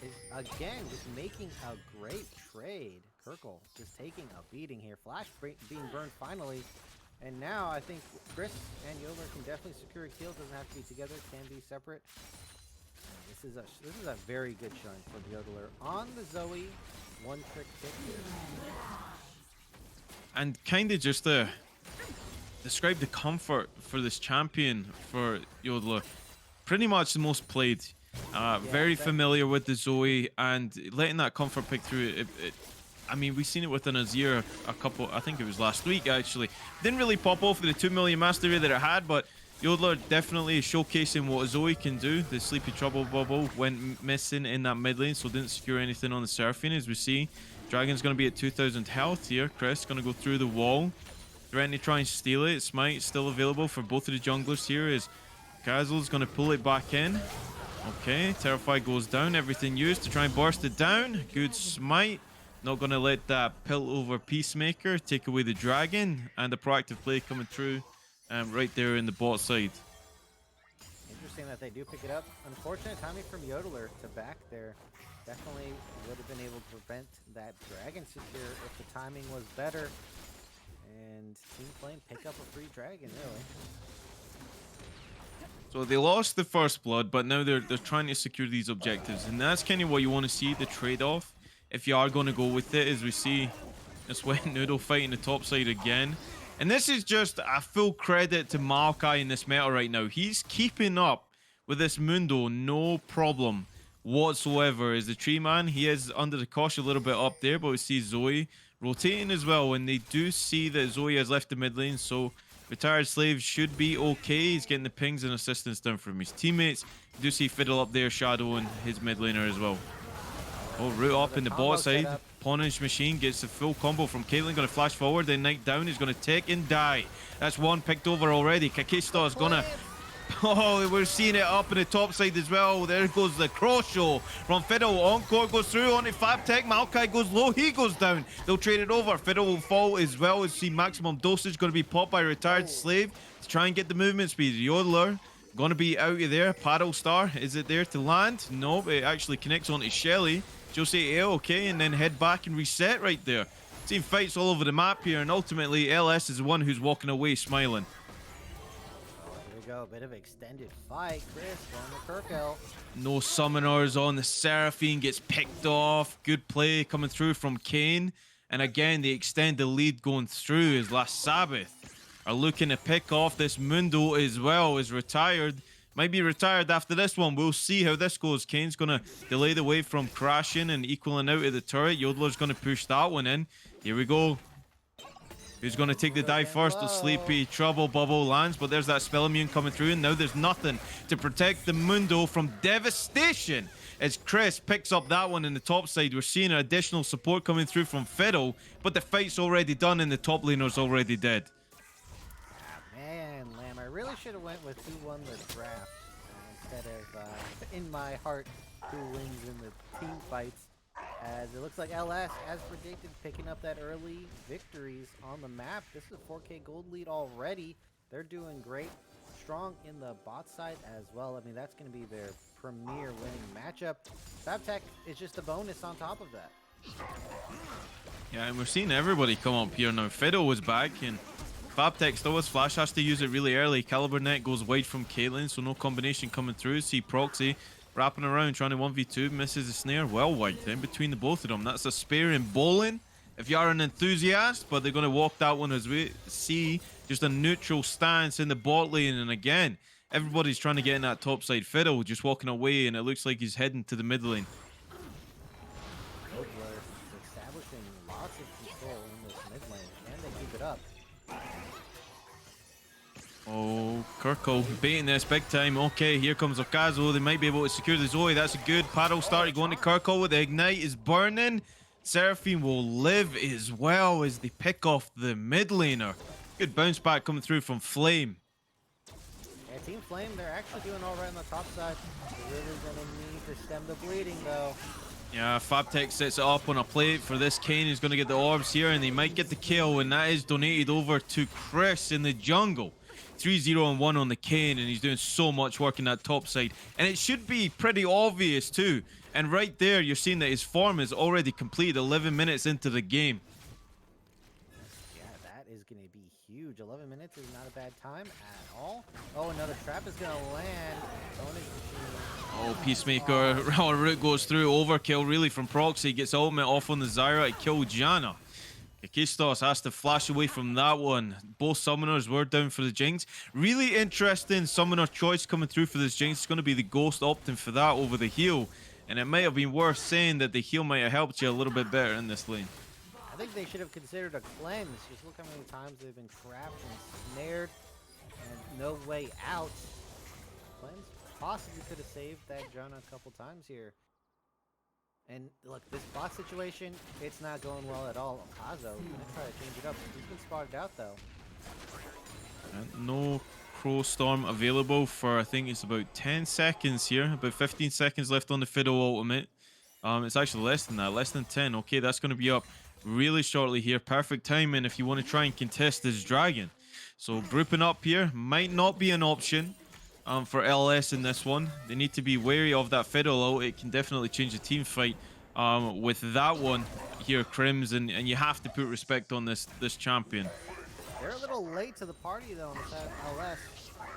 is again just making a great trade. Kirkle just taking a beating here. Flash being burned finally. And now I think Chris and Yodeler can definitely secure a kill. Doesn't have to be together, can be separate. This is a very good showing for the Yodeler on the Zoe. One trick pick here. And kind of just to describe the comfort for this champion for Yodeler. Pretty much the most played. Very familiar with the Zoe, and letting that comfort pick through it. I mean, we've seen it with an Azir a couple, I think it was last week actually. Didn't really pop off with the 2 million mastery that it had, but Yodeler definitely showcasing what Zoe can do. The Sleepy Trouble bubble went missing in that mid lane, so didn't secure anything on the Seraphine. As we see, Dragon's going to be at 2,000 health here. Chris going to go through the wall, threatening to try and steal it. Smite still available for both of the junglers here as Kazel's going to pull it back in. Okay, Terrify goes down. Everything used to try and burst it down. Good smite. Not going to let that pill over Peacemaker take away the dragon. And the proactive play coming through right there in the bot side. Interesting that they do pick it up. Unfortunate timing from Yodeler to back there. Definitely would have been able to prevent that dragon secure if the timing was better. And Team Flame pick up a free dragon, really. So they lost the first blood, but now they're trying to secure these objectives, and that's kind of what you want to see, the trade-off, if you are going to go with it, as we see this Wet Noodle fighting the top side again. And this is just a full credit to Maokai in this meta right now. He's keeping up with this Mundo, no problem whatsoever. As the tree man, he is under the cosh a little bit up there, but we see Zoe rotating as well, and they do see that Zoe has left the mid lane, so Retired Slave should be okay. He's getting the pings and assistance down from his teammates. You do see Fiddle up there shadowing his mid laner as well. Oh, root up in the bot side. Punish Machine gets the full combo from Caitlyn. Going to flash forward, then Knight down. He's going to take and die. That's one picked over already. Kakisto is going to... Oh, we're seeing it up in the top side as well. There goes the cross show from Fiddle. Encore goes through onto Fabtech. Maokai goes low. He goes down. They'll trade it over. Fiddle will fall as well. As see maximum dosage going to be popped by Retired Slave to try and get the movement speed. Yodeler going to be out of there. Paddle Star, is it there to land? No, it actually connects onto Shelly. Josie okay, and then head back and reset right there. Team fights all over the map here, and ultimately LS is the one who's walking away smiling. Go, a bit of extended fight. Chris going to Kirkle. No summoners on the Seraphine, gets picked off. Good play coming through from Kane. And again, they extend the lead going through his last Sabbath. are looking to pick off. This Mundo as well is retired. Might be retired after this one. We'll see how this goes. Kane's going to delay the wave from crashing and equaling out of the turret. Yodeler's going to push that one in. Here we go. Who's going to take the dive first? The Sleepy Trouble Bubble lands, but there's that spell immune coming through, and now there's nothing to protect the Mundo from devastation. As Chris picks up that one in the top side, we're seeing additional support coming through from Fiddle, but the fight's already done and the top laner's already dead. Man, Lamb, I really should have went with who won the draft instead of, in my heart, who wins in the team fights. As it looks like LS, as predicted, picking up that early victories on the map. This is a 4K gold lead already. They're doing great. Strong in the bot side as well. I mean, that's going to be their premier winning matchup. Fabtech is just a bonus on top of that. Yeah, and we're seeing everybody come up here now. Fiddle was back, and Fabtech still has flash, has to use it really early. Caliber Net goes wide from Caitlyn, so no combination coming through. See Proxy wrapping around, trying to 1v2, misses the snare. Well wide in between the both of them. That's a spear in bowling if you are an enthusiast, but they're going to walk that one as we see just a neutral stance in the bot lane. And again, everybody's trying to get in that top side. Fiddle just walking away, and it looks like he's heading to the mid lane. Odler establishing lots of control in this mid lane. Can they keep it up? Oh, Kirko baiting this big time. Okay, here comes Okazo. They might be able to secure the Zoe. That's a good paddle start. Going to Kirko. The Ignite is burning. Seraphine will live as well as they pick off the mid laner. Good bounce back coming through from Flame. Yeah, Team Flame, they're actually doing all right on the top side. They're really going to need to stem the bleeding, though. Yeah, Fabtech sets it up on a plate for this Kane. Who's going to get the orbs here, and they might get the kill, and that is donated over to Chris in the jungle. 3-0-1 on the Kane, and he's doing so much work in that top side. And it should be pretty obvious too. And right there, you're seeing that his form is already complete 11 minutes into the game. Yeah, that is going to be huge. 11 minutes is not a bad time at all. Oh, another trap is going to land. Oh, Peacemaker. Root goes through. Overkill really from Proxy. Gets ultimate off on the Zyra to kill Janna. Kistos has to flash away from that one. Both summoners were down for the Jinx. Really interesting summoner choice coming through for this Jinx. It's going to be the Ghost opting for that over the heal. And it might have been worth saying that the heal might have helped you a little bit better in this lane. I think they should have considered a cleanse. Just look how many times they've been trapped and snared and no way out. Cleanse possibly could have saved that Janna a couple times here. And look, this bot situation, it's not going well at all. Okazo gonna try to change it up. He's been spotted out though. No Crow Storm available for, I think it's about 10 seconds here. About 15 seconds left on the Fiddle ultimate. It's actually less than that, less than 10. Okay, that's going to be up really shortly here. Perfect timing if you want to try and contest this dragon. So grouping up here might not be an option for LS in this one. They need to be wary of that Fiddle ult. It can definitely change the team fight with that one here, Crims, and you have to put respect on this champion. They're a little late to the party though on the side of LS.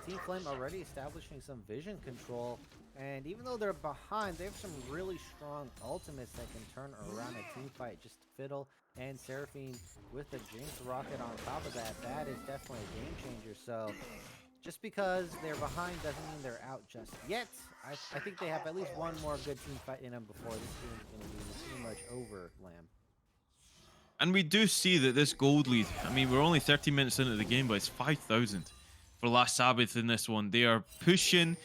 Team Flame already establishing some vision control, and even though they're behind, they have some really strong ultimates that can turn around a team fight. Just Fiddle and Seraphine with the Jinx rocket on top of that. That is definitely a game changer. So just because they're behind doesn't mean they're out just yet. I think they have at least one more good team fight in them before this game is going to be pretty much over, Lamb. And we do see that this gold lead, I mean, we're only 30 minutes into the game, but it's 5,000 for last Sabbath in this one. They are pushing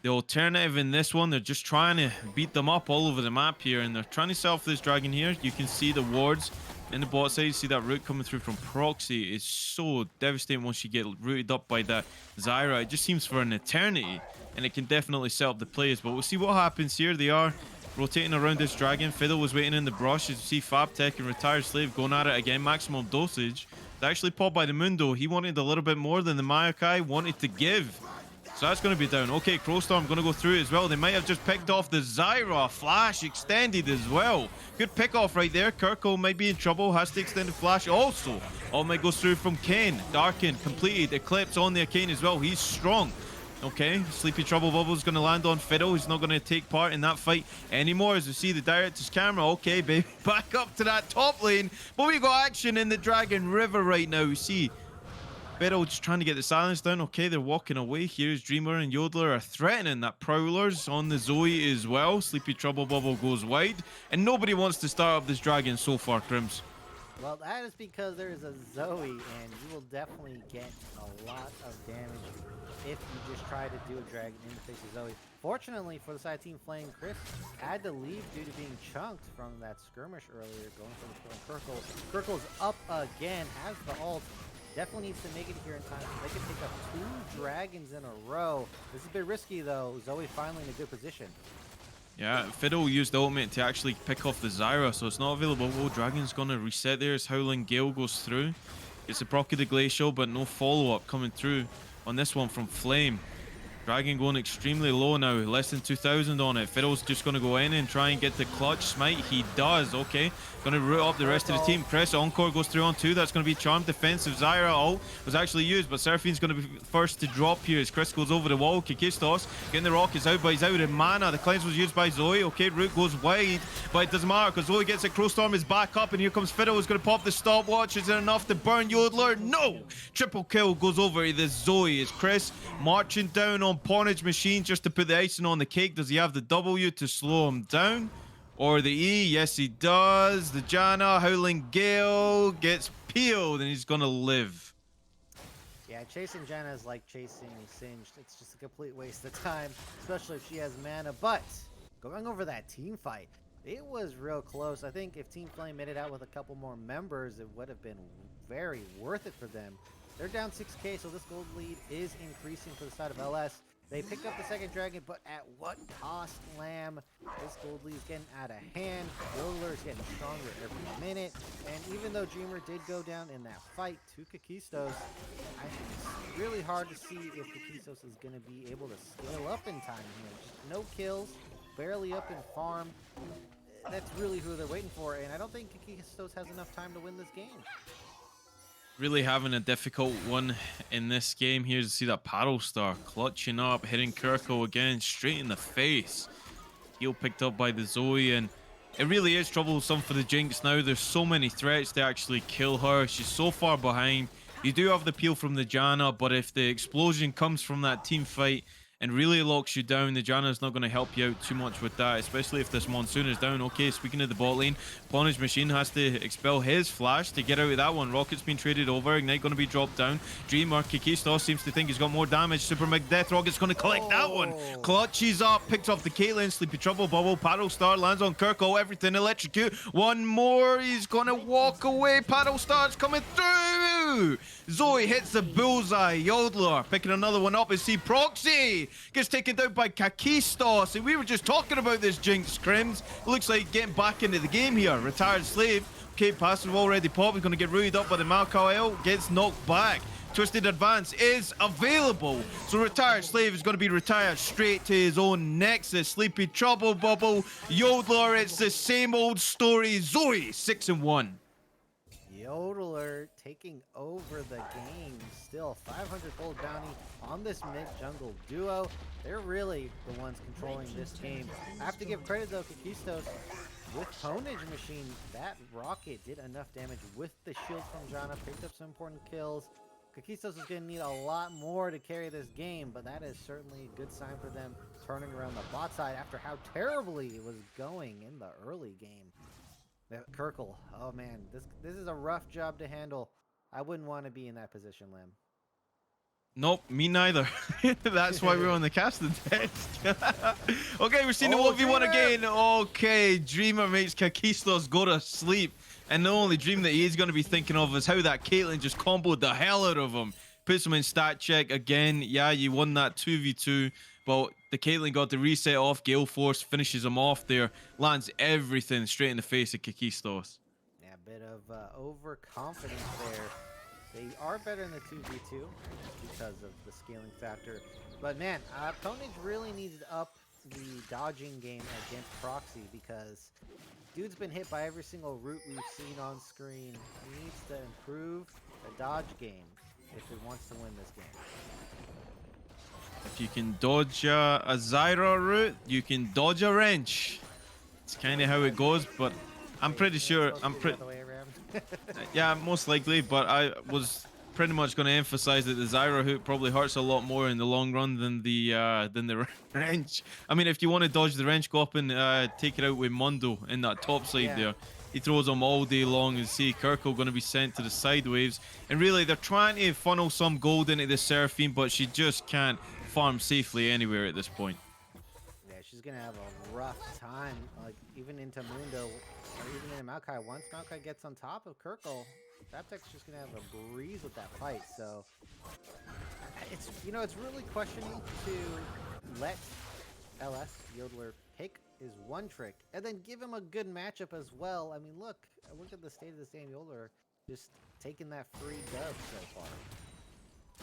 the alternative in this one. They're just trying to beat them up all over the map here, and they're trying to sell for this dragon here. You can see the wards in the bot side. You see that root coming through from Proxy. It's so devastating once you get rooted up by that Zyra. It just seems for an eternity, and it can definitely set up the plays. But we'll see what happens here. They are rotating around this dragon. Fiddle was waiting in the brush. As you see Fabtech and Retired Slave going at it again. Maximum dosage. It's actually popped by the Mundo. He wanted a little bit more than the Maokai wanted to give. So that's going to be down. Okay, Crowstorm going to go through it as well. They might have just picked off the Zyra. Flash extended as well. Good pick off right there. Kirko might be in trouble. Has to extend the flash also. All might go through from Kane. Darken completed. Eclipse on there. Kane as well. He's strong. Okay, Sleepy Trouble Bubble is going to land on Fiddle. He's not going to take part in that fight anymore. As we see the director's camera. Okay, baby, back up to that top lane. But we got action in the Dragon River right now. We see Fiddle just trying to get the silence down. Okay, they're walking away. Here's Dreamer and Yodeler are threatening that Prowler's on the Zoe as well. Sleepy Trouble Bubble goes wide. And nobody wants to start up this dragon so far, Crims. Well, that is because there is a Zoe, and you will definitely get a lot of damage if you just try to do a dragon in the face of Zoe. Fortunately for the side Team Flame, Chris had to leave due to being chunked from that skirmish earlier, going for the kill on Kirkle. Kirkle's up again, has the ult. Definitely needs to make it here in time so they can pick up 2 dragons in a row. This is a bit risky though. Zoe finally in a good position. Yeah, Fiddle used the ultimate to actually pick off the Zyra, so it's not available. Oh, Dragon's gonna reset there as Howling Gale goes through. It's a proc of the Glacial, but no follow-up coming through on this one from Flame. Dragon going extremely low now, less than 2,000 on it. Fiddle's just going to go in and try and get the clutch smite. He does, okay. Going to root up the rest of the team. Chris, Encore goes through on 2. That's going to be charmed defensive. Zyra ult was actually used, but Seraphine's going to be first to drop here as Chris goes over the wall. Kikistos getting the rockets out, but he's out of mana. The cleanse was used by Zoe. Okay, root goes wide, but it doesn't matter because Zoe gets it. Crowstorm is back up, and here comes Fiddle. Is going to pop the stopwatch. Is it enough to burn Yodeler? No! Triple kill goes over to the Zoe as Chris marching down on Pawnage Machine just to put the icing on the cake. Does he have the W to slow him down? Or the E? Yes, he does. The Janna, Howling Gale gets peeled and he's going to live. Yeah, chasing Janna is like chasing Singed. It's just a complete waste of time, especially if she has mana. But going over that team fight, it was real close. I think if Team Flame made it out with a couple more members, it would have been very worth it for them. They're down 6k, so this gold lead is increasing for the side of LS. They picked up the second dragon, but at what cost, Lamb? This gold lead is getting out of hand. Yodeler is getting stronger every minute. And even though Dreamer did go down in that fight to Kikistos, I think it's really hard to see if Kikistos is going to be able to scale up in time here. Just no kills, barely up in farm. That's really who they're waiting for, and I don't think Kikistos has enough time to win this game. Really having a difficult one in this game here to see that Paddle Star clutching up, hitting Kirko again straight in the face. Heal picked up by the Zoe, and it really is troublesome for the Jinx now. There's so many threats to actually kill her. She's so far behind. You do have the peel from the Janna, but if the explosion comes from that team fight and really locks you down, the Janna's not going to help you out too much with that, especially if this Monsoon is down. Okay, speaking of the bot lane, Pawnage Machine has to expel his flash to get out of that one. Rocket's been traded over, Ignite going to be dropped down. Dreamer, Kikistos seems to think he's got more damage. Super Meg Death Rocket's going to collect that one. Clutches up, picks off the Caitlyn, Sleepy Trouble Bubble, Paddle Star lands on Kirko, everything electrocute. One more, he's going to walk away. Paddle Star's coming through. Zoe hits the bullseye. Yodeler picking another one up. See Proxy gets taken down by Kakistos, and we were just talking about this Jinx, Crims. Looks like getting back into the game here. Retired Slave. Okay, passive already popped. He's going to get rooted up by the Malkael. Gets knocked back. Twisted Advance is available. So Retired Slave is going to be retired straight to his own Nexus. Sleepy Trouble Bubble. Yodeler, it's the same old story. Zoe, 6-1. Yodeler taking over the game. Still 500 gold bounty on this mid-jungle duo. They're really the ones controlling this game. I have to give credit though, Kikistos with Pawnage Machine. That rocket did enough damage with the shield from Janna, picked up some important kills. Kikistos is going to need a lot more to carry this game, but that is certainly a good sign for them turning around the bot side after how terribly it was going in the early game. Kirkle, oh man, this is a rough job to handle. I wouldn't want to be in that position, Lim. Nope, me neither. That's why we're on the casting desk. Okay, we're seeing the 1v1 again. Okay, Dreamer makes Kakistos go to sleep. And the only dream that he's going to be thinking of is how that Caitlyn just comboed the hell out of him. Puts him in stat check again. Yeah, you won that 2v2. But the Caitlyn got the reset off. Gale Force finishes him off there. Lands everything straight in the face of Kikistos. Yeah, a bit of overconfidence there. They are better in the 2v2 because of the scaling factor. But man, Pawnage really needs to up the dodging game against Proxy because dude's been hit by every single route we've seen on screen. He needs to improve the dodge game if he wants to win this game. If you can dodge a Zyra route, you can dodge a wrench. It's kind of how it goes, but I'm pretty sure. Yeah, most likely, but I was pretty much going to emphasize that the Zyra hook probably hurts a lot more in the long run than the wrench. I mean, if you want to dodge the wrench, go up and take it out with Mundo in that top side there. He throws them all day long, and see Kirkle going to be sent to the side waves. And really, they're trying to funnel some gold into the Seraphine, but she just can't farm safely anywhere at this point. Yeah, she's gonna have a rough time, like even into Mundo or even into Maokai. Once Maokai gets on top of Kirkle, Fabtek's just gonna have a breeze with that fight. So it's it's really questioning to let LS Yodeler pick his one trick and then give him a good matchup as well. I mean, look at the state of this game. Yodeler just taking that free dub so far.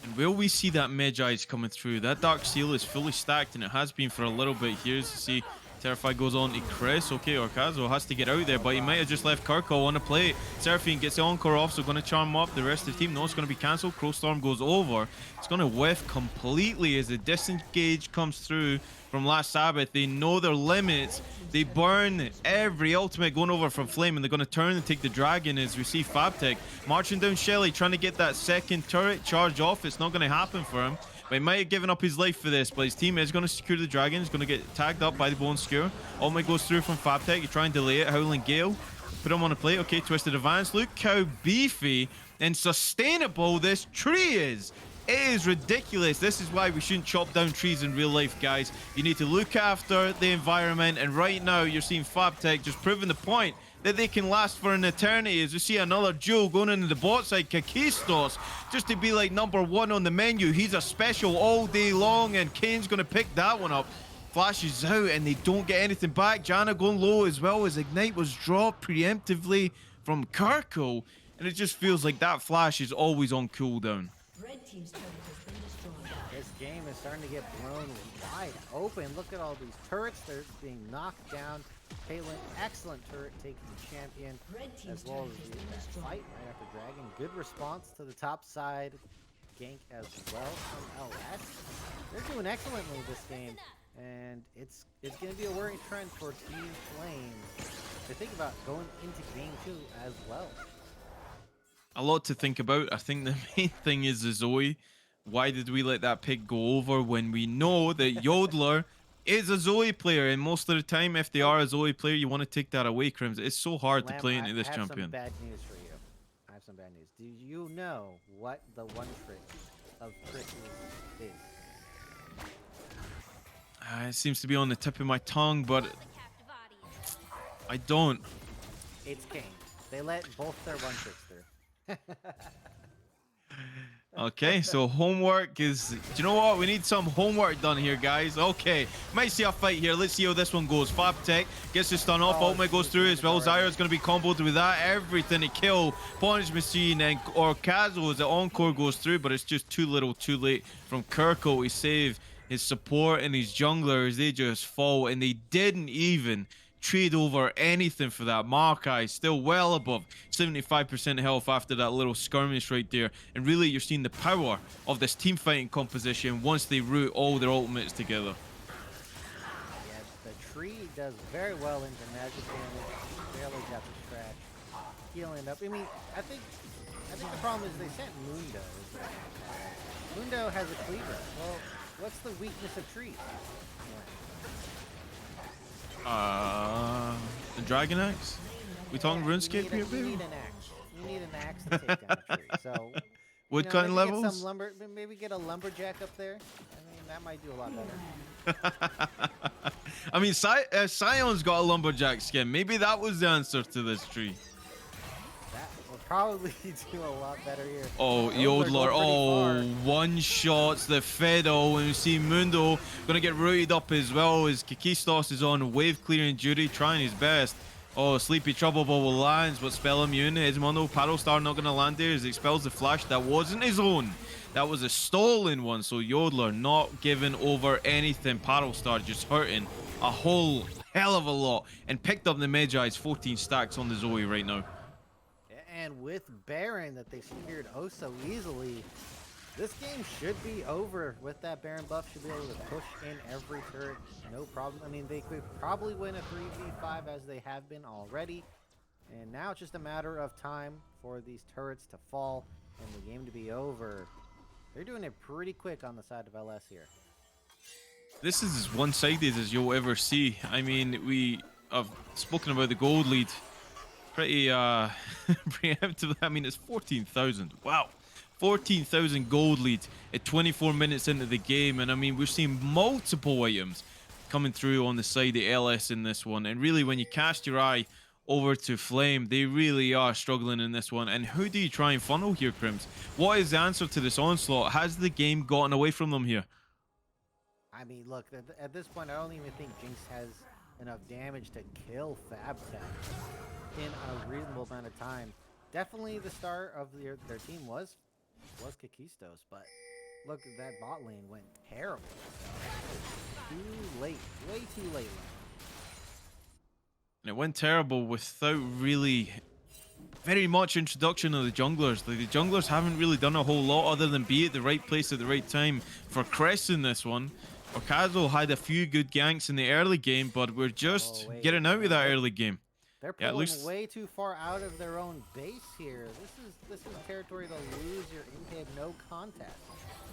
And will we see that Medjai's coming through? That Dark Seal is fully stacked, and it has been for a little bit here. As you see, Terrify goes on to Chris. Okay, Orkazo has to get out there, but he might have just left Kirko on the plate. Seraphine gets the Encore off, so going to charm up the rest of the team. No, it's going to be cancelled. Crowstorm goes over. It's going to whiff completely as the disengage comes through from last Sabbath. They know their limits. They burn every ultimate going over from Flame, and they're going to turn and take the Dragon as we see Fabtek marching down Shelly, trying to get that second turret charge off. It's not going to happen for him. But he might have given up his life for this, but his team is going to secure the Dragon. He's going to get tagged up by the Bone Skewer. Ultimate goes through from Fabtek. You try and delay it. Howling Gale. Put him on the plate. Okay, Twisted Advance. Look how beefy and sustainable this tree is. It is ridiculous. This is why we shouldn't chop down trees in real life, guys. You need to look after the environment, and right now you're seeing Fabtek just proving the point that they can last for an eternity. As we see another duel going into the bot side, Kakistos, just to be like #1 on the menu. He's a special all day long, and Kane's going to pick that one up. Flashes out, and they don't get anything back. Janna going low as well, as Ignite was dropped preemptively from Kirko, and it just feels like that flash is always on cooldown. Red team's turret has been destroyed. This game is starting to get blown wide open. Look at all these turrets. They're being knocked down. Caitlyn, excellent turret taking the champion, as well as the fight right after Dragon. Good response to the top side gank as well from LS. They're doing excellently this game, and it's going to be a worrying trend for Team Flame to think about going into game 2 as well. A lot to think about. I think the main thing is the Zoe. Why did we let that pick go over when we know that Yodeler is a Zoe player? And most of the time, if they are a Zoe player, you want to take that away, Crims. It's so hard to play into this champion. I have some bad news for you. I have some bad news. Do you know what the one trick of Chris's is? It seems to be on the tip of my tongue, but I don't. It's Kane. They let both their one tricks through. Okay, so homework is... Do you know what? We need some homework done here, guys. Okay, might see a fight here. Let's see how this one goes. Fabtek gets the stun off. Ultimate goes through as well. Zyra's going to be comboed with that. Everything to kill. Punish Machine and Orkazo as the Encore goes through, but it's just too little too late from Kirko to save his support and his junglers. They just fall, and they didn't even trade over anything for that. Maokai still well above 75% health after that little skirmish right there, and really you're seeing the power of this team fighting composition once they root all their ultimates together. Yeah, the tree does very well into magic damage. Barely got the scratch. Healing up. I mean, I think the problem is they sent Mundo. Mundo has a cleaver. Well, what's the weakness of tree? The Dragon Axe? We talking RuneScape here, baby? You need an axe. You need an axe to take down a tree. So wood cutting levels? Maybe get a lumberjack up there. I mean, that might do a lot better. I mean, Sion's got a lumberjack skin. Maybe that was the answer to this tree. That will probably do a lot better here. Oh, Yodeler. Oh, one shots the Fiddle. And we see Mundo going to get rooted up as well as Kakistos is on wave clearing duty, trying his best. Oh, Sleepy Trouble Bubble lands, but spell immune. Edmondo, Paddle Star not going to land there as he expels the flash. That wasn't his own. That was a stolen one. So Yodeler not giving over anything. Paddle Star just hurting a whole hell of a lot. And picked up the Medjai's 14 stacks on the Zoe right now. And with Baron that they secured oh so easily, this game should be over with that Baron buff. Should be able to push in every turret, no problem. I mean, they could probably win a 3v5 as they have been already. And now it's just a matter of time for these turrets to fall and the game to be over. They're doing it pretty quick on the side of LS here. This is as one-sided as you'll ever see. I mean, we have spoken about the gold lead pretty preemptively. I mean, it's 14,000. Wow. 14,000 gold lead at 24 minutes into the game. And I mean, we're seeing multiple items coming through on the side of LS in this one. And really, when you cast your eye over to Flame, they really are struggling in this one. And who do you try and funnel here, Crims? What is the answer to this onslaught? Has the game gotten away from them here? I mean, look, at this point, I don't even think Jinx has enough damage to kill FabTech in a reasonable amount of time. Definitely the star of their team was Kakistos, but look, that bot lane went terrible. Too late, way too late. And it went terrible without really very much introduction of the junglers. Like, the junglers haven't really done a whole lot other than be at the right place at the right time. For Crest in this one, Okazo had a few good ganks in the early game, but we're just getting out of that early game. They're pulling way too far out of their own base here. This is territory to lose your inhib no contest.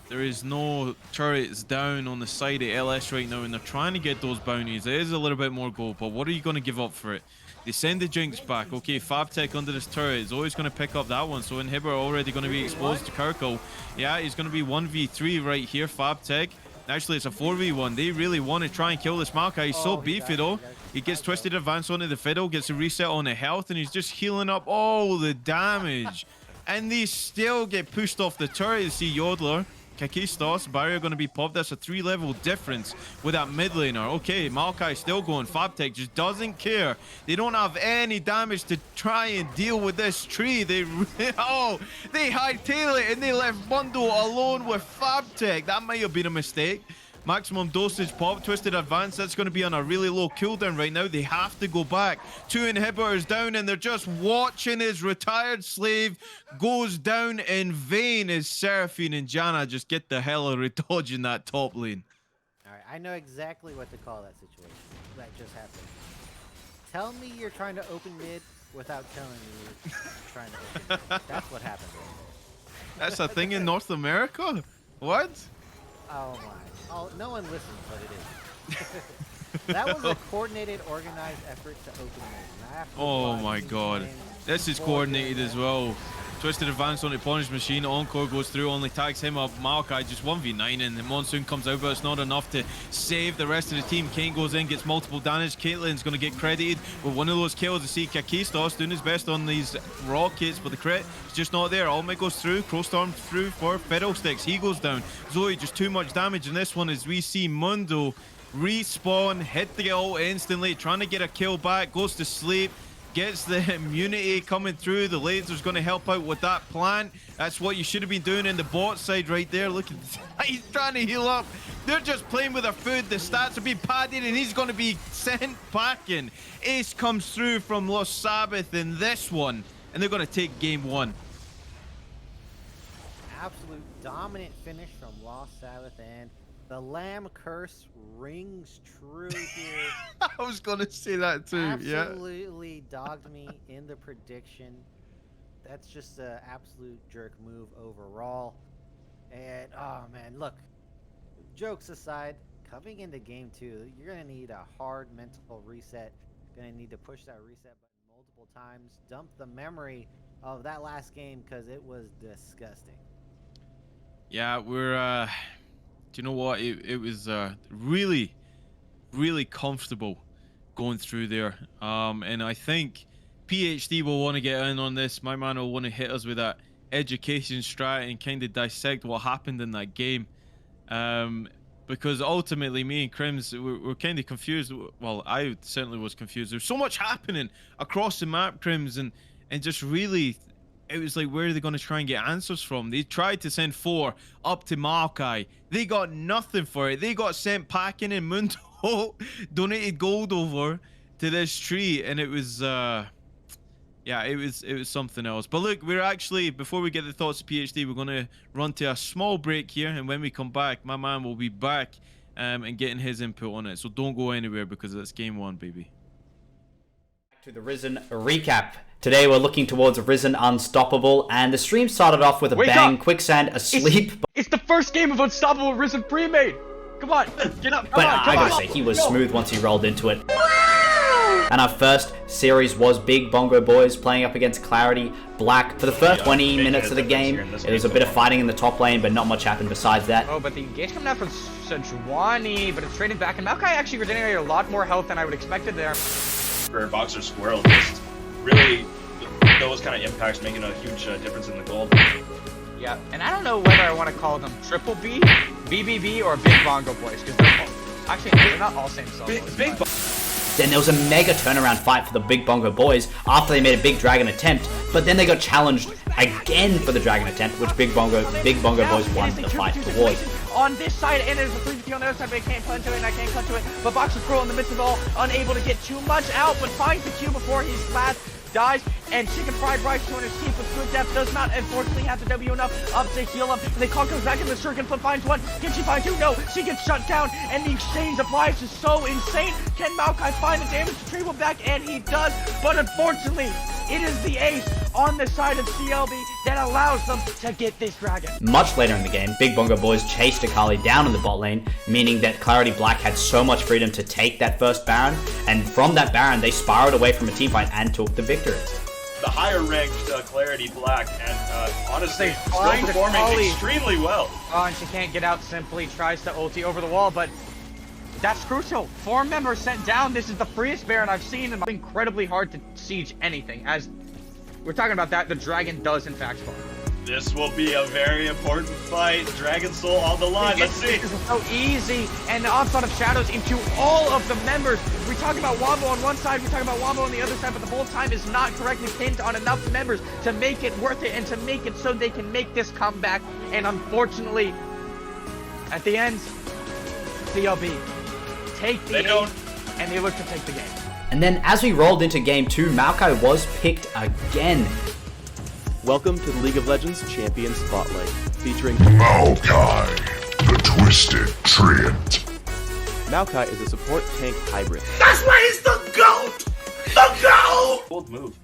There is no turrets down on the side of LS right now, and they're trying to get those bounties. It is a little bit more gold, but what are you going to give up for it? They send the Jinx back. Okay, FabTech under this turret is always going to pick up that one, so Inhibitor already going to be exposed to Kirkle. Yeah, he's going to be 1v3 right here, FabTech. Actually, it's a 4v1. They really want to try and kill this Maokai. He's so beefy, though. He gets Twisted Advance onto the Fiddle, gets a reset on the health, and he's just healing up all the damage. And they still get pushed off the turret. You see Yodeler, Kakistos, barrier going to be popped. That's a 3-level difference with that mid laner. Okay, Maokai still going. FabTech just doesn't care. They don't have any damage to try and deal with this tree. They hightail it and they left Bundle alone with FabTech. That might have been a mistake. Maximum dosage pop, Twisted Advance. That's going to be on a really low cooldown right now. They have to go back. 2 inhibitors down, and they're just watching his retired slave goes down in vain as Seraphine and Janna just get the hell out of Dodge in that top lane. All right, I know exactly what to call that situation. That just happened. Tell me you're trying to open mid without telling me you're trying to open mid. That's what happened. That's a thing in North America? What? Oh my. Oh, no one listens, but it is. That was a coordinated, organized effort to open mid. Oh my god. This is coordinated as well. Twisted Advance on the Punish Machine. Encore goes through, only tags him up. Maokai just 1v9, and the Monsoon comes out, but it's not enough to save the rest of the team. Kane goes in, gets multiple damage. Caitlyn's going to get credited with one of those kills. To see Kakistos doing his best on these rockets, but the crit is just not there. Ultimate goes through, Crowstorm through for Fiddlesticks. He goes down. Zoe just too much damage in this one as we see Mundo respawn, hit the ult instantly, trying to get a kill back, goes to sleep. Gets the immunity coming through. The laser's going to help out with that plant. That's what you should have been doing in the bot side right there. Look at he's trying to heal up. They're just playing with their food. The stats are being padded, and he's going to be sent packing. Ace comes through from Lost Sabbath in this one, and they're going to take game 1. Absolute dominant finish from Lost Sabbath, and the Lamb curse rings true here. I was going to say that too. Absolutely dogged me in the prediction. That's just an absolute jerk move overall. And, oh man, look, jokes aside, coming into game 2, you're going to need a hard mental reset. You're going to need to push that reset button multiple times. Dump the memory of that last game because it was disgusting. Yeah, we're... do you know what? It was really, really comfortable going through there. And I think PhD will want to get in on this. My man will want to hit us with that education strat and kind of dissect what happened in that game. Because ultimately, me and Crims were kind of confused. Well, I certainly was confused. There's so much happening across the map, Crims, and just really... It was like, where are they going to try and get answers from? They tried to send 4 up to Maokai. They got nothing for it. They got sent packing, and Mundo donated gold over to this tree, and it was, yeah, it was something else. But look, we're actually, before we get the thoughts of PhD, we're going to run to a small break here, and when we come back, my man will be back and getting his input on it. So don't go anywhere because that's game 1, baby. To the Risen recap. Today we're looking towards Risen Unstoppable, and the stream started off with a Wake bang, up! Quicksand asleep. It's the first game of Unstoppable Risen Premade! Come on, get up, But I gotta say, he was smooth once he rolled into it. And our first series was Big Bongo Boys playing up against Clarity Black. For the first 20 minutes of the game, it was a bit of fighting in the top lane, but not much happened besides that. Oh, but the engage coming out from Sejuani, but it's trading back, and Maokai actually regenerated a lot more health than I would expected there. For Boxer Squirrel, just really those kind of impacts making a huge difference in the gold. Yeah, and I don't know whether I want to call them Triple B, BBB, or Big Bongo Boys, because they're not all same solos. Then there was a mega turnaround fight for the Big Bongo Boys after they made a big dragon attempt, but then they got challenged again for the dragon attempt, which Big Bongo Boys won the fight towards. On this side, and there's a 3v2 on the other side, but I can't punch to it, and I can't cut to it. But Boxer Squirrel in the midst of it all, unable to get too much out, but finds the Q before his last dies, and Chicken Fried Rice 200 Chief with good depth does not unfortunately have the W enough up to heal him, and they call comes back in the circuit, flip finds one, can she find two? No, she gets shut down, and the exchange of lives is so insane. Can Maokai find the damage to Treble back? And he does, but unfortunately, it is the ace on the side of CLB that allows them to get this dragon. Much later in the game, Big Bongo Boys chased Akali down in the bot lane, meaning that Clarity Black had so much freedom to take that first Baron, and from that Baron, they spiraled away from a teamfight and took the victory. The higher ranked Clarity Black, and honestly, still find performing Akali extremely well. Oh, and she can't get out, simply tries to ulti over the wall, but that's crucial. 4 members sent down. This is the freest Baron I've seen, and it's incredibly hard to siege anything. As we're talking about that, the dragon does in fact fall. This will be a very important fight. Dragon Soul on the line. Let's see. This is so easy, and the onslaught of shadows into all of the members. We talk about Wombo on one side, we talk about Wombo on the other side, but the whole time is not correctly pinned on enough members to make it worth it and to make it so they can make this comeback. And unfortunately, at the end, CLB take the lead, and they look to take the game. And then as we rolled into game 2, Maokai was picked again. Welcome to the League of Legends Champion Spotlight, featuring Maokai, the Twisted Treant. Maokai is a support tank hybrid. That's why he's the GOAT! The GOAT! Bold move.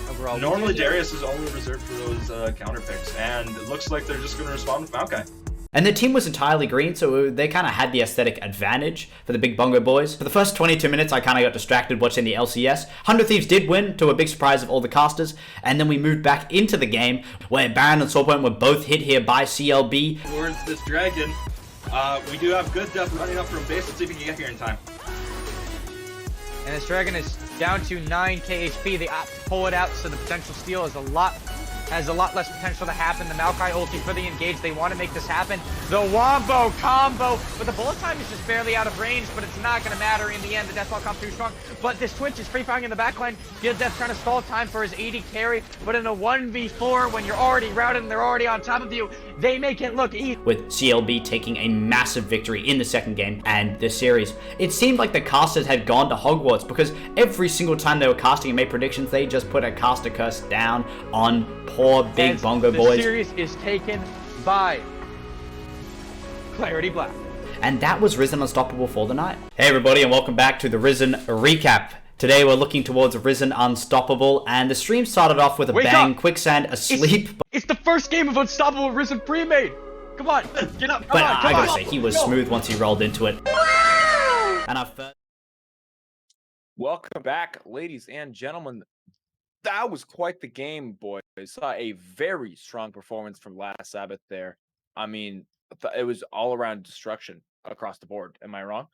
Overall, Normally Darius is only reserved for those counter picks, and it looks like they're just going to respond with Maokai. And the team was entirely green, so they kind of had the aesthetic advantage for the Big Bongo Boys. For the first 22 minutes, I kind of got distracted watching the LCS. 100 Thieves did win, to a big surprise of all the casters. And then we moved back into the game, where Baron and Soulpoint were both hit here by CLB. Towards this dragon, we do have good depth running up from base. Let's see if we can get here in time. And this dragon is down to 9k HP. They opt to pull it out, so the potential steal is has a lot less potential to happen. The Maokai ulti for the engage. They want to make this happen. The Wombo combo, but the bullet time is just barely out of range, but it's not going to matter in the end. The Deathball comes too strong, but this Twitch is free firing in the backline. Good Death trying to stall time for his 80 carry, but in a 1v4, when you're already routed and they're already on top of you, they make it look easy. With CLB taking a massive victory in the second game and this series. It seemed like the casters had gone to Hogwarts, because every single time they were casting and made predictions, they just put a caster curse down on poor Big Bongo Boys. The series is taken by Clarity Black. And that was Risen Unstoppable for the night. Hey everybody, and welcome back to the Risen recap. Today we're looking towards Risen Unstoppable, and the stream started off with a bang, Quicksand asleep. It's the first game of Unstoppable Risen Premade. Come on, get up. But I gotta say, he was smooth once he rolled into it. And our first... Welcome back, ladies and gentlemen. That was quite the game, boys. Saw a very strong performance from last Sabbath there. I mean, it was all around destruction across the board. Am I wrong?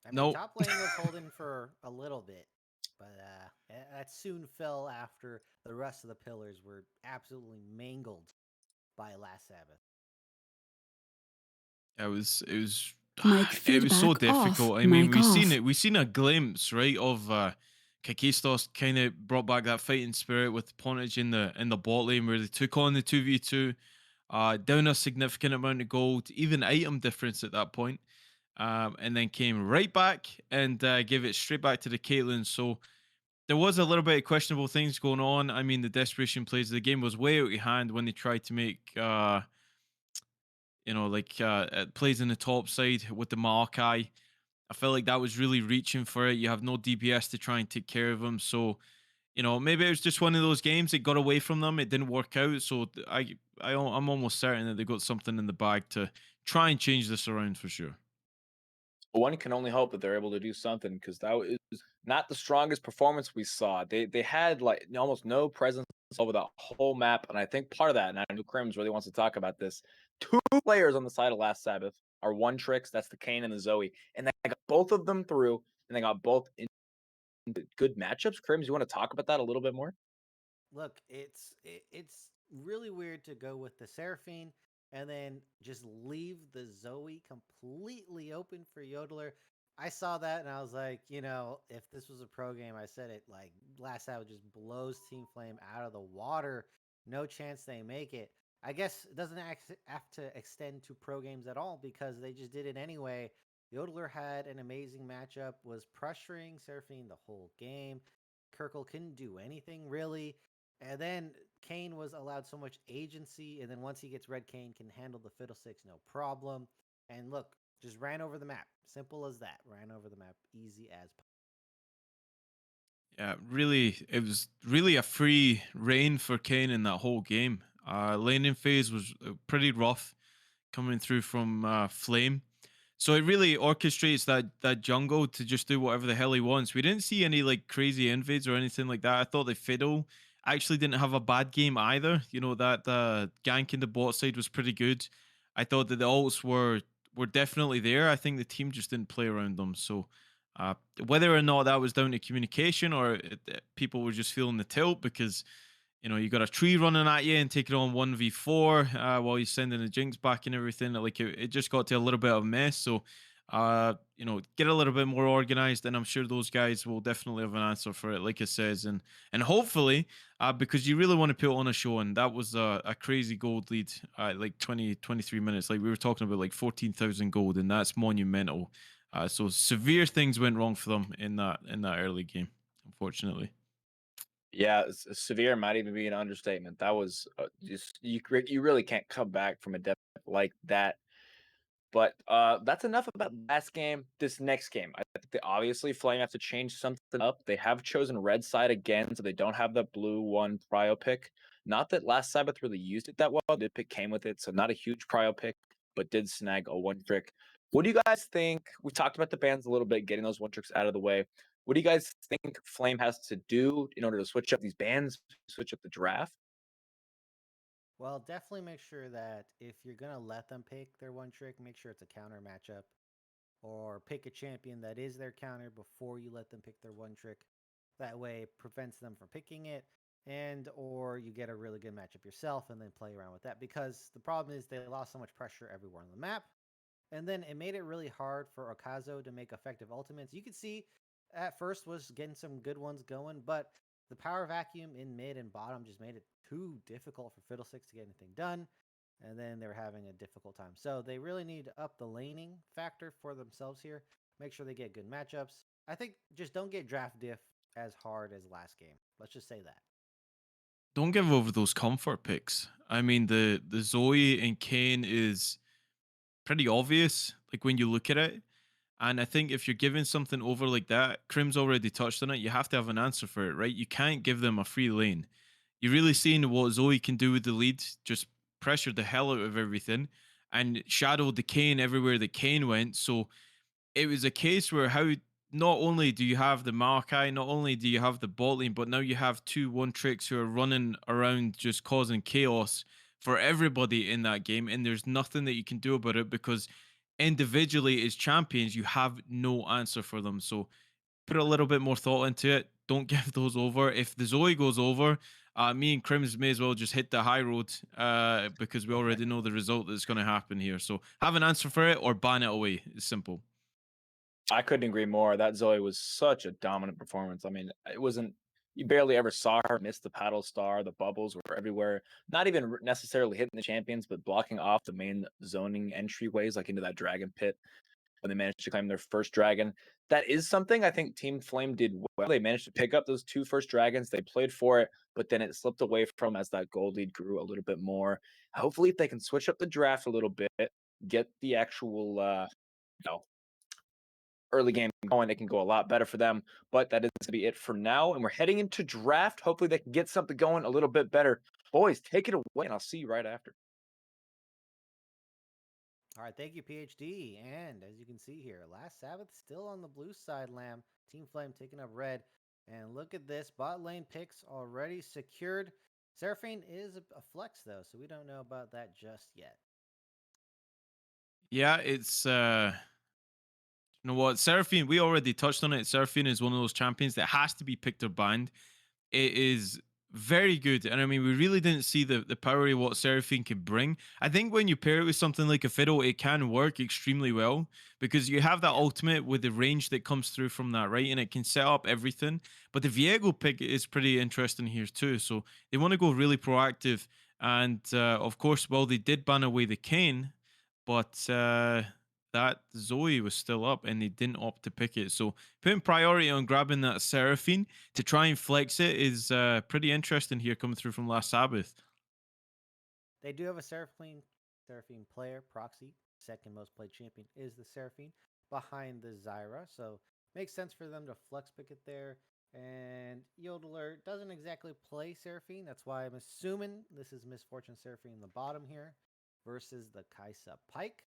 I mean, Nope. top lane was holding for a little bit, but that soon fell after the rest of the pillars were absolutely mangled by last Sabbath. It was Mic it was so feedback off, difficult. I mean, mic off. we seen a glimpse, right, of Kakistos kind of brought back that fighting spirit with Pontage in the bot lane, where they took on the 2v2, down a significant amount of gold, even item difference at that point, and then came right back and gave it straight back to the Caitlyn. So there was a little bit of questionable things going on. I mean, the desperation plays of the game was way out of hand when they tried to make plays in the top side with the Maokai. I felt like that was really reaching for it. You have no DPS to try and take care of them. So, maybe it was just one of those games. It got away from them. It didn't work out. So I'm almost certain that they got something in the bag to try and change this around for sure. One can only hope that they're able to do something because that was not the strongest performance we saw. They had like almost no presence over the whole map, and I think part of that, and I know Crims really wants to talk about this. Two players on the side of Last Sabbath are one tricks. That's the Kane and the Zoe, and they got both of them through, and they got both in good matchups. Crims, you want to talk about that a little bit more? Look, it's really weird to go with the Seraphine and then just leave the Zoe completely open for Yodeler. I saw that and I was like, if this was a pro game, I said it like last out just blows Team Flame out of the water. No chance they make it. I guess it doesn't have to extend to pro games at all because they just did it anyway. Yodeler had an amazing matchup, was pressuring Seraphine the whole game. Kirkle couldn't do anything really. And then Kane was allowed so much agency, and then once he gets red, Kane can handle the Fiddlesticks no problem. And look, just ran over the map. Simple as that. Ran over the map, easy as. Yeah, really, it was really a free reign for Kane in that whole game. Laning phase was pretty rough coming through from Flame. So it really orchestrates that jungle to just do whatever the hell he wants. We didn't see any like crazy invades or anything like that. I thought the Fiddle actually didn't have a bad game either. That gank in the bot side was pretty good. I thought that the ults were definitely there. I think the team just didn't play around them. So whether or not that was down to communication or people were just feeling the tilt because you got a tree running at you and taking on 1v4 while you're sending the jinx back and everything. Like it just got to a little bit of a mess. So, get a little bit more organized, and I'm sure those guys will definitely have an answer for it, like it says, and hopefully, because you really want to put on a show, and that was a crazy gold lead, like 23 minutes. Like we were talking about, like 14,000 gold, and that's monumental. So severe things went wrong for them in that early game, unfortunately. Yeah, severe might even be an understatement. That was just you really can't come back from a depth like that. But that's enough about last game. This next game, I think they obviously Flame have to change something up. They have chosen red side again, so they don't have the blue one prio pick. Not that last Sabbath really used it that well. They pick came with it, so not a huge prio pick, but did snag a one trick. What do you guys think? We talked about the bans a little bit, getting those one tricks out of the way. What do you guys think Flame has to do in order to switch up these bans, switch up the draft? Well, definitely make sure that if you're going to let them pick their one trick, make sure it's a counter matchup or pick a champion that is their counter before you let them pick their one trick. That way it prevents them from picking it and or you get a really good matchup yourself and then play around with that because the problem is they lost so much pressure everywhere on the map. And then it made it really hard for Okazo to make effective ultimates. You could see at first was getting some good ones going, but the power vacuum in mid and bottom just made it too difficult for Fiddlesticks to get anything done. And then they were having a difficult time. So they really need to up the laning factor for themselves here. Make sure they get good matchups. I think just don't get draft diff as hard as last game. Let's just say that. Don't give over those comfort picks. I mean, the Zoe and Kane is pretty obvious, like when you look at it. And I think if you're giving something over like that, Crim's already touched on it. You have to have an answer for it, right? You can't give them a free lane. You're really seeing what Zoe can do with the lead, just pressure the hell out of everything and shadow the Kane everywhere that Kane went. So it was a case where how not only do you have the Markai, not only do you have the bot lane, but now you have two one tricks who are running around just causing chaos for everybody in that game, and there's nothing that you can do about it because individually as champions you have no answer for them. So put a little bit more thought into it. Don't give those over. If the Zoe goes over, me and Crims may as well just hit the high road because we already know the result that's going to happen here. So have an answer for it or ban it away. It's simple. I couldn't agree more. That Zoe was such a dominant performance. I mean, it wasn't, you barely ever saw her miss the paddle star. The bubbles were everywhere. Not even necessarily hitting the champions, but blocking off the main zoning entryways, like into that dragon pit when they managed to claim their first dragon. That is something I think Team Flame did well. They managed to pick up those two first dragons. They played for it, but then it slipped away from as that gold lead grew a little bit more. Hopefully, if they can switch up the draft a little bit, get the actual, you know, early game going, it can go a lot better for them. But that is going to be it for now. And we're heading into draft. Hopefully they can get something going a little bit better. Boys, take it away, and I'll see you right after. All right, thank you, PhD. And as you can see here, last Sabbath still on the blue side, Lamb. Team Flame taking up red. And look at this, bot lane picks already secured. Seraphine is a flex though, so we don't know about that just yet. Yeah, it's you know what, Seraphine, we already touched on it. Seraphine is one of those champions that has to be picked or banned. It is very good. And I mean, we really didn't see the power of what Seraphine could bring. I think when you pair it with something like a Fiddle, it can work extremely well because you have that ultimate with the range that comes through from that, right? And it can set up everything. But the Viego pick is pretty interesting here too. So they want to go really proactive. And of course, well, they did ban away the Kane, but that Zoe was still up and they didn't opt to pick it. So putting priority on grabbing that Seraphine to try and flex it is pretty interesting here coming through from last Sabbath. They do have a Seraphine player, Proxy. Second most played champion is the Seraphine behind the Zyra. So makes sense for them to flex pick it there. And Yodeler doesn't exactly play Seraphine. That's why I'm assuming this is Misfortune Seraphine in the bottom here versus the Kaisa Pike.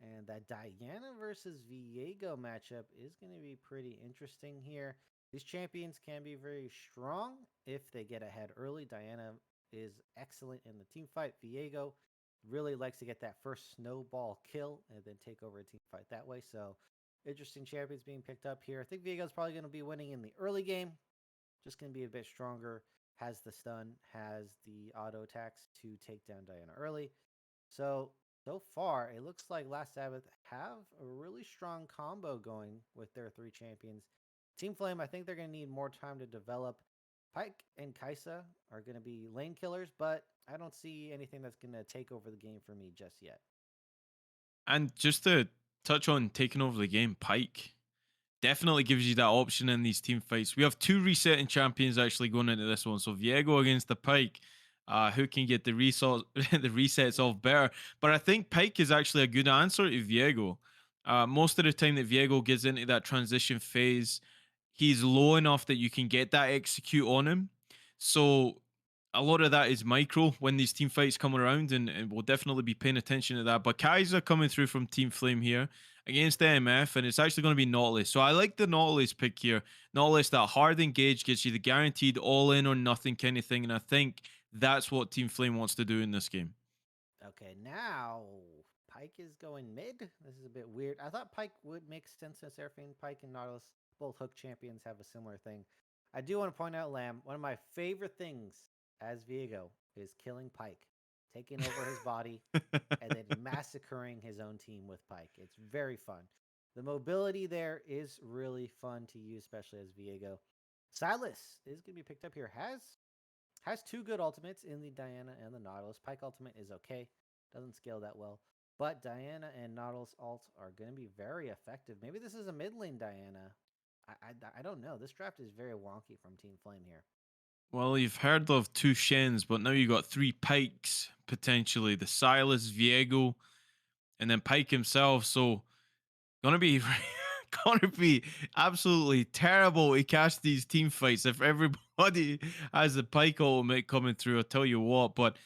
And that Diana versus Viego matchup is going to be pretty interesting here. These champions can be very strong if they get ahead early. Diana is excellent in the team fight. Viego really likes to get that first snowball kill and then take over a team fight that way. So interesting champions being picked up here. I think Viego's probably going to be winning in the early game. Just going to be a bit stronger. Has the stun, has the auto attacks to take down Diana early. So far, it looks like Last Sabbath have a really strong combo going with their three champions. Team Flame, I think they're going to need more time to develop. Pike and Kaisa are going to be lane killers, but I don't see anything that's going to take over the game for me just yet. And just to touch on taking over the game, Pike definitely gives you that option in these team fights. We have two resetting champions actually going into this one. So Viego against the Pike. Who can get the the resets off better? But I think Pike is actually a good answer to Viego. Most of the time that Viego gets into that transition phase, he's low enough that you can get that execute on him. So a lot of that is micro when these team fights come around, and we'll definitely be paying attention to that. But Kaiser coming through from Team Flame here against MF, and it's actually going to be Nautilus. So I like the Nautilus pick here. Nautilus, that hard engage gets you the guaranteed all in or nothing kind of thing, and I think that's what Team Flame wants to do in this game. Okay, now Pike is going mid. This is a bit weird. I thought Pike would make sense as Seraphine. Pike and Nautilus, both hook champions, have a similar thing. I do want to point out, Lamb, one of my favorite things as Viego is killing Pike, taking over his body, and then massacring his own team with Pike. It's very fun. The mobility there is really fun to use, especially as Viego. Silas is going to be picked up here. Has two good ultimates in the Diana and the Nautilus. Pike ultimate is okay. Doesn't scale that well. But Diana and Nautilus ult are going to be very effective. Maybe this is a mid lane Diana. I don't know. This draft is very wonky from Team Flame here. Well, you've heard of two Shens, but now you've got three Pikes potentially. The Silas, Viego, and then Pike himself. So gonna be gonna be absolutely terrible to catch these team fights if everybody has the Pike ultimate coming through. I'll tell you what, but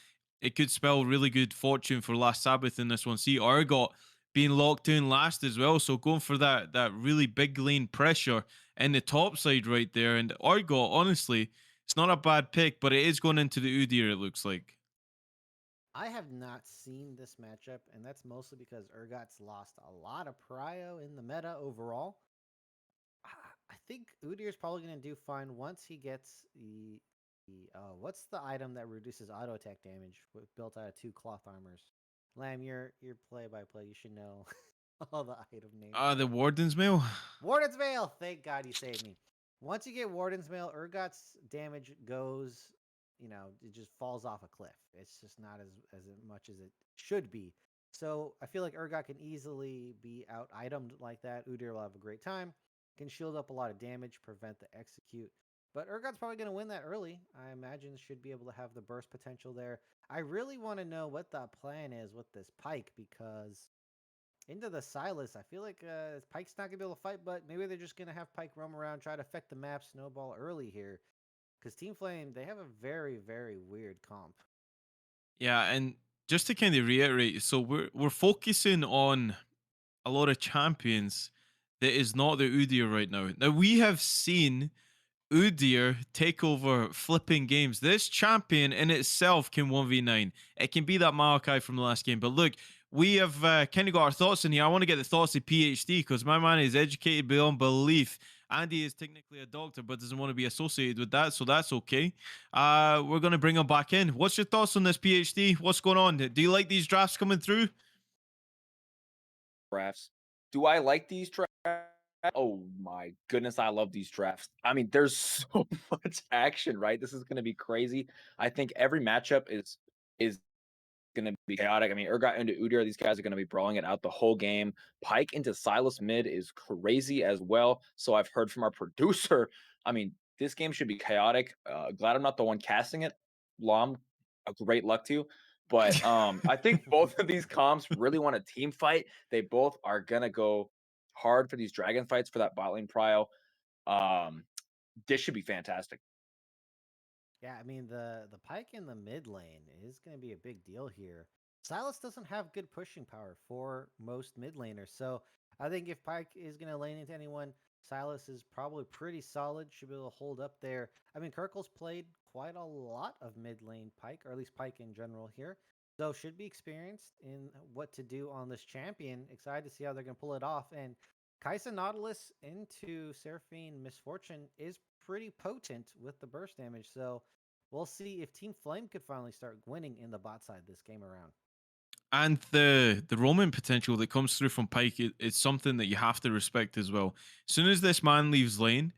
it could spell really good fortune for Last Sabbath in this one. See, Argot being locked in last as well, so going for that really big lane pressure in the top side right there. And Argot, honestly, it's not a bad pick, but it is going into the Udyr, it looks like. I have not seen this matchup, and that's mostly because Urgot's lost a lot of prio in the meta overall. I think Udyr is probably going to do fine once he gets the what's the item that reduces auto attack damage built out of two cloth armors? Lamb, you're play by play. You should know all the item names. The Warden's Mail. Warden's Mail. Thank God you saved me. Once you get Warden's Mail, Urgot's damage goes, it just falls off a cliff. It's just not as much as it should be. So I feel like Urgot can easily be out itemed like that. Udyr will have a great time. Can shield up a lot of damage, prevent the execute. But Urgot's probably going to win that early. I imagine should be able to have the burst potential there. I really want to know what the plan is with this Pike because into the Silas. I feel like Pike's not gonna be able to fight, but maybe they're just gonna have Pike roam around, try to affect the map, snowball early here. Because Team Flame, they have a very, very weird comp. Yeah, and just to kind of reiterate, so we're focusing on a lot of champions that is not the Udyr right now. Now we have seen Udyr take over flipping games. This champion in itself can 1v9. It can be that Maokai from the last game. But look, we have kind of got our thoughts in here. I want to get the thoughts of PhD because my man is educated beyond belief. Andy is technically a doctor but doesn't want to be associated with that, so that's okay. We're going to bring him back in. What's your thoughts on this, PhD? What's going on? Do you like these drafts coming through? Drafts. Do I like these drafts? Oh my goodness, I love these drafts. I mean, there's so much action, right? This is going to be crazy. I think every matchup is going to be chaotic. I mean, Urgot into Udyr, these guys are going to be brawling it out the whole game. Pike into Silas mid is crazy as well. So I've heard from our producer. I mean, this game should be chaotic. Glad I'm not the one casting it. Lom, a great luck to you. But I think both of these comps really want a team fight. They both are gonna go hard for these dragon fights for that bot lane prio. Um, this should be fantastic. Yeah, I mean the Pike in the mid lane is going to be a big deal here. Silas doesn't have good pushing power for most mid laners, so I think if Pike is going to lane into anyone, Silas is probably pretty solid. Should be able to hold up there. I mean, Kirkle's played quite a lot of mid lane Pike, or at least Pike in general here, so should be experienced in what to do on this champion. Excited to see how they're going to pull it off. And Kaisa Nautilus into Seraphine Misfortune is pretty potent with the burst damage, so we'll see if Team Flame could finally start winning in the bot side this game around. And the roaming potential that comes through from Pike is something that you have to respect as well. As soon as this man leaves lane,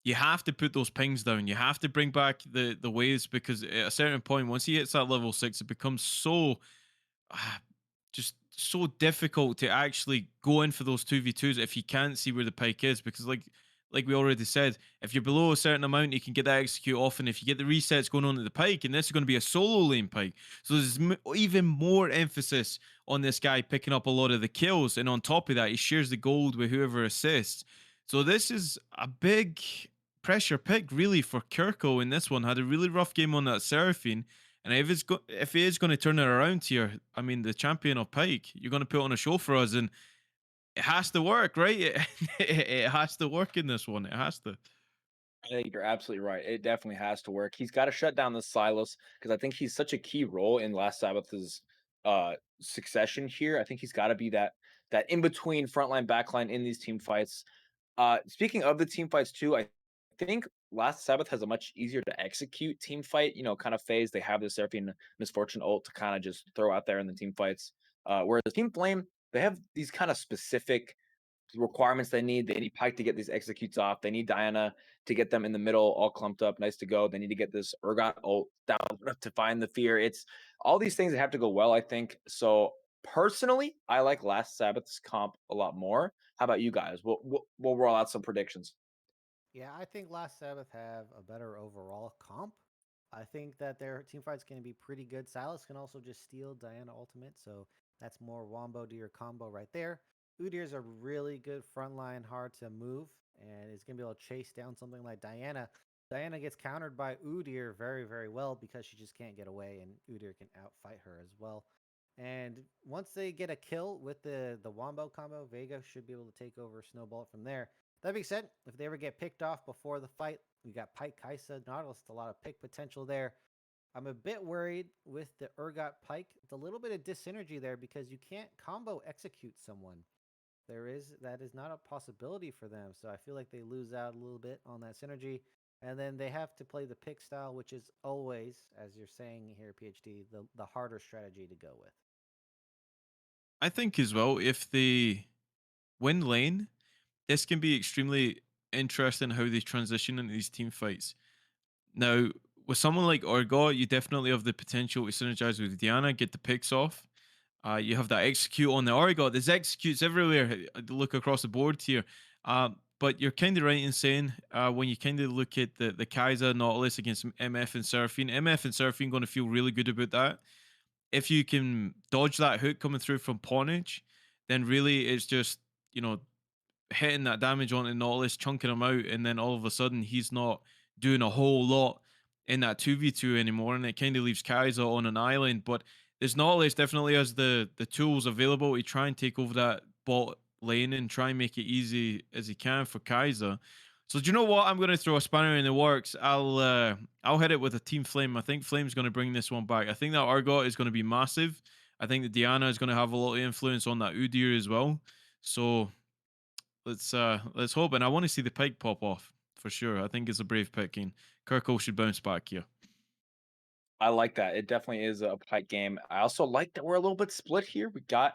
you have to put those pings down. You have to bring back the waves because at a certain point, once he hits that level 6, it becomes so just so difficult to actually go in for those 2v2s if you can't see where the pike is, because like we already said, if you're below a certain amount you can get that execute off, and if you get the resets going on at the pike, and this is going to be a solo lane pike, so there's even more emphasis on this guy picking up a lot of the kills, and on top of that he shares the gold with whoever assists. So this is a big pressure pick really for Kirko in this one. Had a really rough game on that Seraphine, and if he is going to turn it around here, I mean, the champion of Pike, you're going to put on a show for us, and it has to work, right? It has to work in this one. It has to. I think you're absolutely right. It definitely has to work. He's got to shut down the Silas because I think he's such a key role in Last Sabbath's succession here. I think he's got to be that in between frontline backline in these team fights. Speaking of the team fights too, I think Last Sabbath has a much easier to execute team fight, kind of phase. They have the Seraphine Misfortune ult to kind of just throw out there in the team fights. Whereas Team Flame, they have these kind of specific requirements they need. They need Pike to get these executes off. They need Diana to get them in the middle, all clumped up, nice to go. They need to get this Urgot ult down to find the fear. It's all these things that have to go well, I think. So personally, I like Last Sabbath's comp a lot more. How about you guys? We'll roll out some predictions. Yeah, I think Last Sabbath have a better overall comp. I think that their team fight's going to be pretty good. Silas can also just steal Diana ultimate, so that's more wombo to your combo right there. Udyr's a really good frontline, hard to move, and is going to be able to chase down something like Diana. Diana gets countered by Udyr very, very well because she just can't get away, and Udyr can outfight her as well. And once they get a kill with the wombo combo, Vega should be able to take over Snowball from there. That being said, if they ever get picked off before the fight, we got Pike, Kaisa, Nautilus, a lot of pick potential there. I'm a bit worried with the Urgot Pike. It's a little bit of dysynergy there because you can't combo execute someone. That is not a possibility for them. So I feel like they lose out a little bit on that synergy. And then they have to play the pick style, which is always, as you're saying here, PhD, the harder strategy to go with. I think as well, if they win lane, this can be extremely interesting how they transition into these team fights. Now, with someone like Orgot, you definitely have the potential to synergize with Diana, get the picks off. You have that execute on the Orgot. There's executes everywhere. Look across the board here. But you're kind of right in saying when you kind of look at the Kaiser Nautilus against MF and Seraphine, MF and Seraphine going to feel really good about that. If you can dodge that hook coming through from Ponage, then really it's just, hitting that damage onto Nautilus, chunking him out, and then all of a sudden he's not doing a whole lot in that 2v2 anymore, and it kind of leaves Kaiser on an island. But this Nautilus definitely has the tools available to try and take over that bot lane and try and make it easy as he can for Kaiser. So do you know what? I'm going to throw a spanner in the works. I'll hit it with a Team Flame. I think Flame's going to bring this one back. I think that Argot is going to be massive. I think that Diana is going to have a lot of influence on that Udyr as well. So let's hope. And I want to see the Pike pop off for sure. I think it's a brave picking. Kirkle should bounce back here. I like that. It definitely is a Pike game. I also like that we're a little bit split here. We got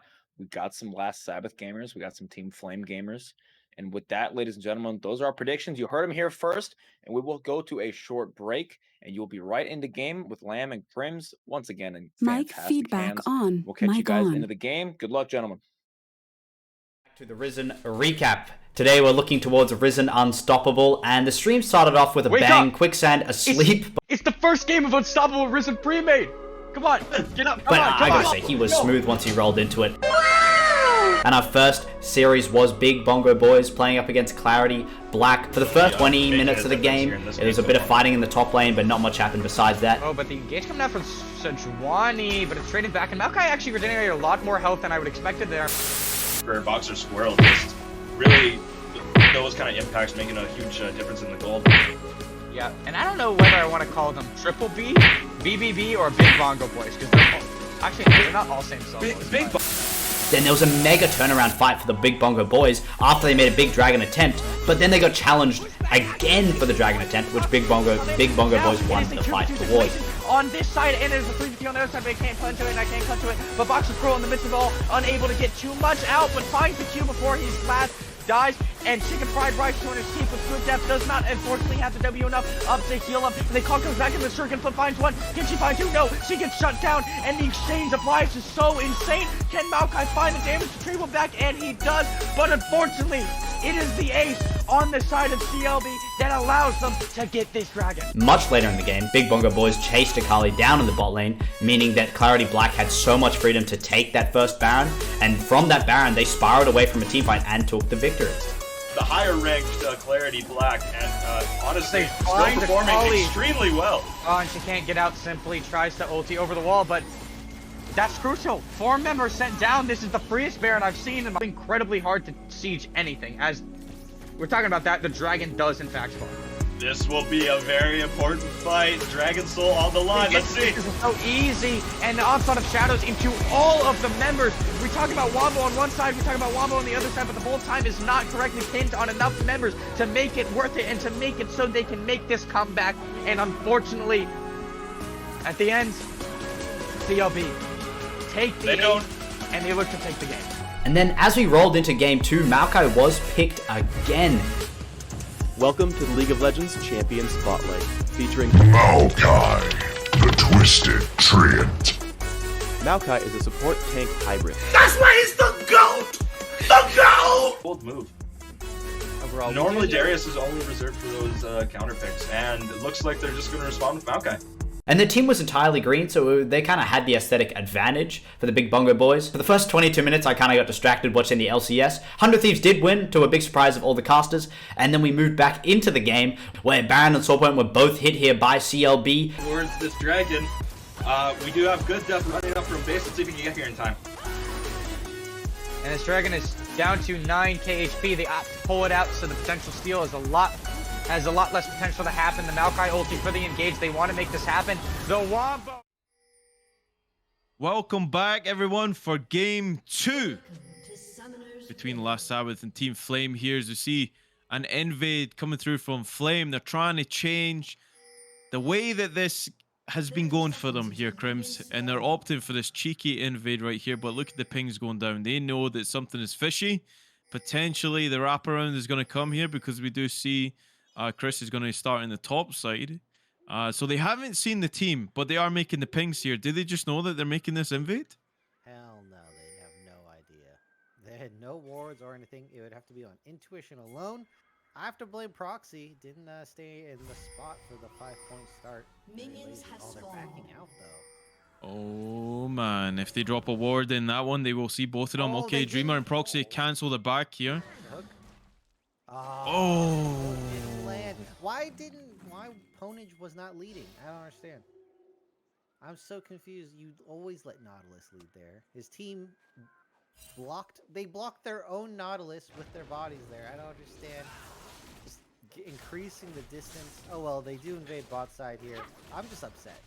some Last Sabbath gamers. We got some Team Flame gamers. And with that, ladies and gentlemen, those are our predictions. You heard them here first, and we will go to a short break, and you'll be right into game with Lamb and Crims once again in Mic fantastic feedback hands. on. We'll catch you Mic guys on. into the game. Good luck, gentlemen. To the Risen recap. Today we're looking towards Risen Unstoppable, and the stream started off with a Wake bang. up! Quicksand asleep. It's the first game of Unstoppable Risen Premade. Come on, get up. But I gotta say, he was smooth once he rolled into it. And our first series was Big Bongo Boys playing up against Clarity Black. For the first 20 minutes of the game, it was a bit of fighting in the top lane, but not much happened besides that. Oh, but the engage coming out from Sejuani, but it's trading back, and Maokai actually regenerated a lot more health than I would expected there. For Boxer Squirrel, just really those kind of impacts making a huge difference in the gold. Yeah, and I don't know whether I want to call them Triple B, BBB, or Big Bongo Boys, because they're not all same solos. Then there was a mega turnaround fight for the Big Bongo Boys after they made a big dragon attempt, but then they got challenged again for the dragon attempt, which Big Bongo Boys won the fight towards. On this side, and there's a 3v3 on the other side, but I can't punch to it, and I can't cut to it. But Boxer Pro in the midst of it all, unable to get too much out, but finds the Q before he's last. Dies, and Chicken Fried Rice to escape with good depth does not unfortunately have the W enough up to heal him, and the call comes back in the circuit, but finds one. Can she find two? No, she gets shut down, and the exchange of lives is so insane. Can Maokai find the damage to retrieval back? And he does, but unfortunately, it is the ace on the side of CLB that allows them to get this dragon. Much later in the game, Big Bongo Boys chased Akali down in the bot lane, meaning that Clarity Black had so much freedom to take that first Baron, and from that Baron, they spiraled away from a teamfight and took the victory. The higher ranked Clarity Black, and honestly, still find performing Akali. extremely well. Oh, and she can't get out, simply tries to ulti over the wall, but that's crucial. 4 members sent down. This is the freest Baron I've seen, and it's incredibly hard to siege anything. As we're talking about that, the dragon does in fact spawn. This will be a very important fight. Dragon Soul on the line. Let's see. This is so easy, and the onslaught of shadows into all of the members. We talk about Wombo on one side, we talk about Wombo on the other side, but the whole time is not correctly pinned on enough members to make it worth it and to make it so they can make this comeback. And unfortunately, at the end, CLB take the lead, and they look to take the game. And then as we rolled into game 2, Maokai was picked again. Welcome to the League of Legends Champion Spotlight, featuring Maokai, the Twisted Treant. Maokai is a support tank hybrid. That's why he's the GOAT! The GOAT! Bold move. Overall, Normally Darius is only reserved for those counter picks, and it looks like they're just going to respond with Maokai. And the team was entirely green, so they kind of had the aesthetic advantage for the Big Bongo Boys. For the first 22 minutes, I kind of got distracted watching the LCS. 100 Thieves did win, to a big surprise of all the casters, and then we moved back into the game, where Baron and Soulpoint were both hit here by CLB. Towards this dragon, we do have good depth running up from base. Let's see if we can get here in time. And this dragon is down to 9k HP. They opt to pull it out, so the potential steal is has a lot less potential to happen. The Maokai ulti for the engage. They want to make this happen. The Wombo. Welcome back, everyone, for game 2 between Last Sabbath and Team Flame. Here as we see an invade coming through from Flame. They're trying to change the way that this has been going for them here, Crims, and they're opting for this cheeky invade right here. But look at the pings going down. They know that something is fishy. Potentially the wraparound is going to come here, because we do see Chris is going to start in the top side. So they haven't seen the team, but they are making the pings here. Did they just know that they're making this invade? Hell no, they have no idea. They had no wards or anything. It would have to be on intuition alone. I have to blame Proxy. Didn't stay in the spot for the 5-point start. Minions have they're spawned. backing out though. Oh man, if they drop a ward in that one, they will see both of them. Oh, Okay, they Dreamer and didn't. Proxy cancel the back here. Hook. Oh. It didn't land. Why Ponage was not leading? I don't understand. I'm so confused. You always let Nautilus lead there. His team they blocked their own Nautilus with their bodies there. I don't understand. Just increasing the distance. Oh well, they do invade bot side here. I'm just upset.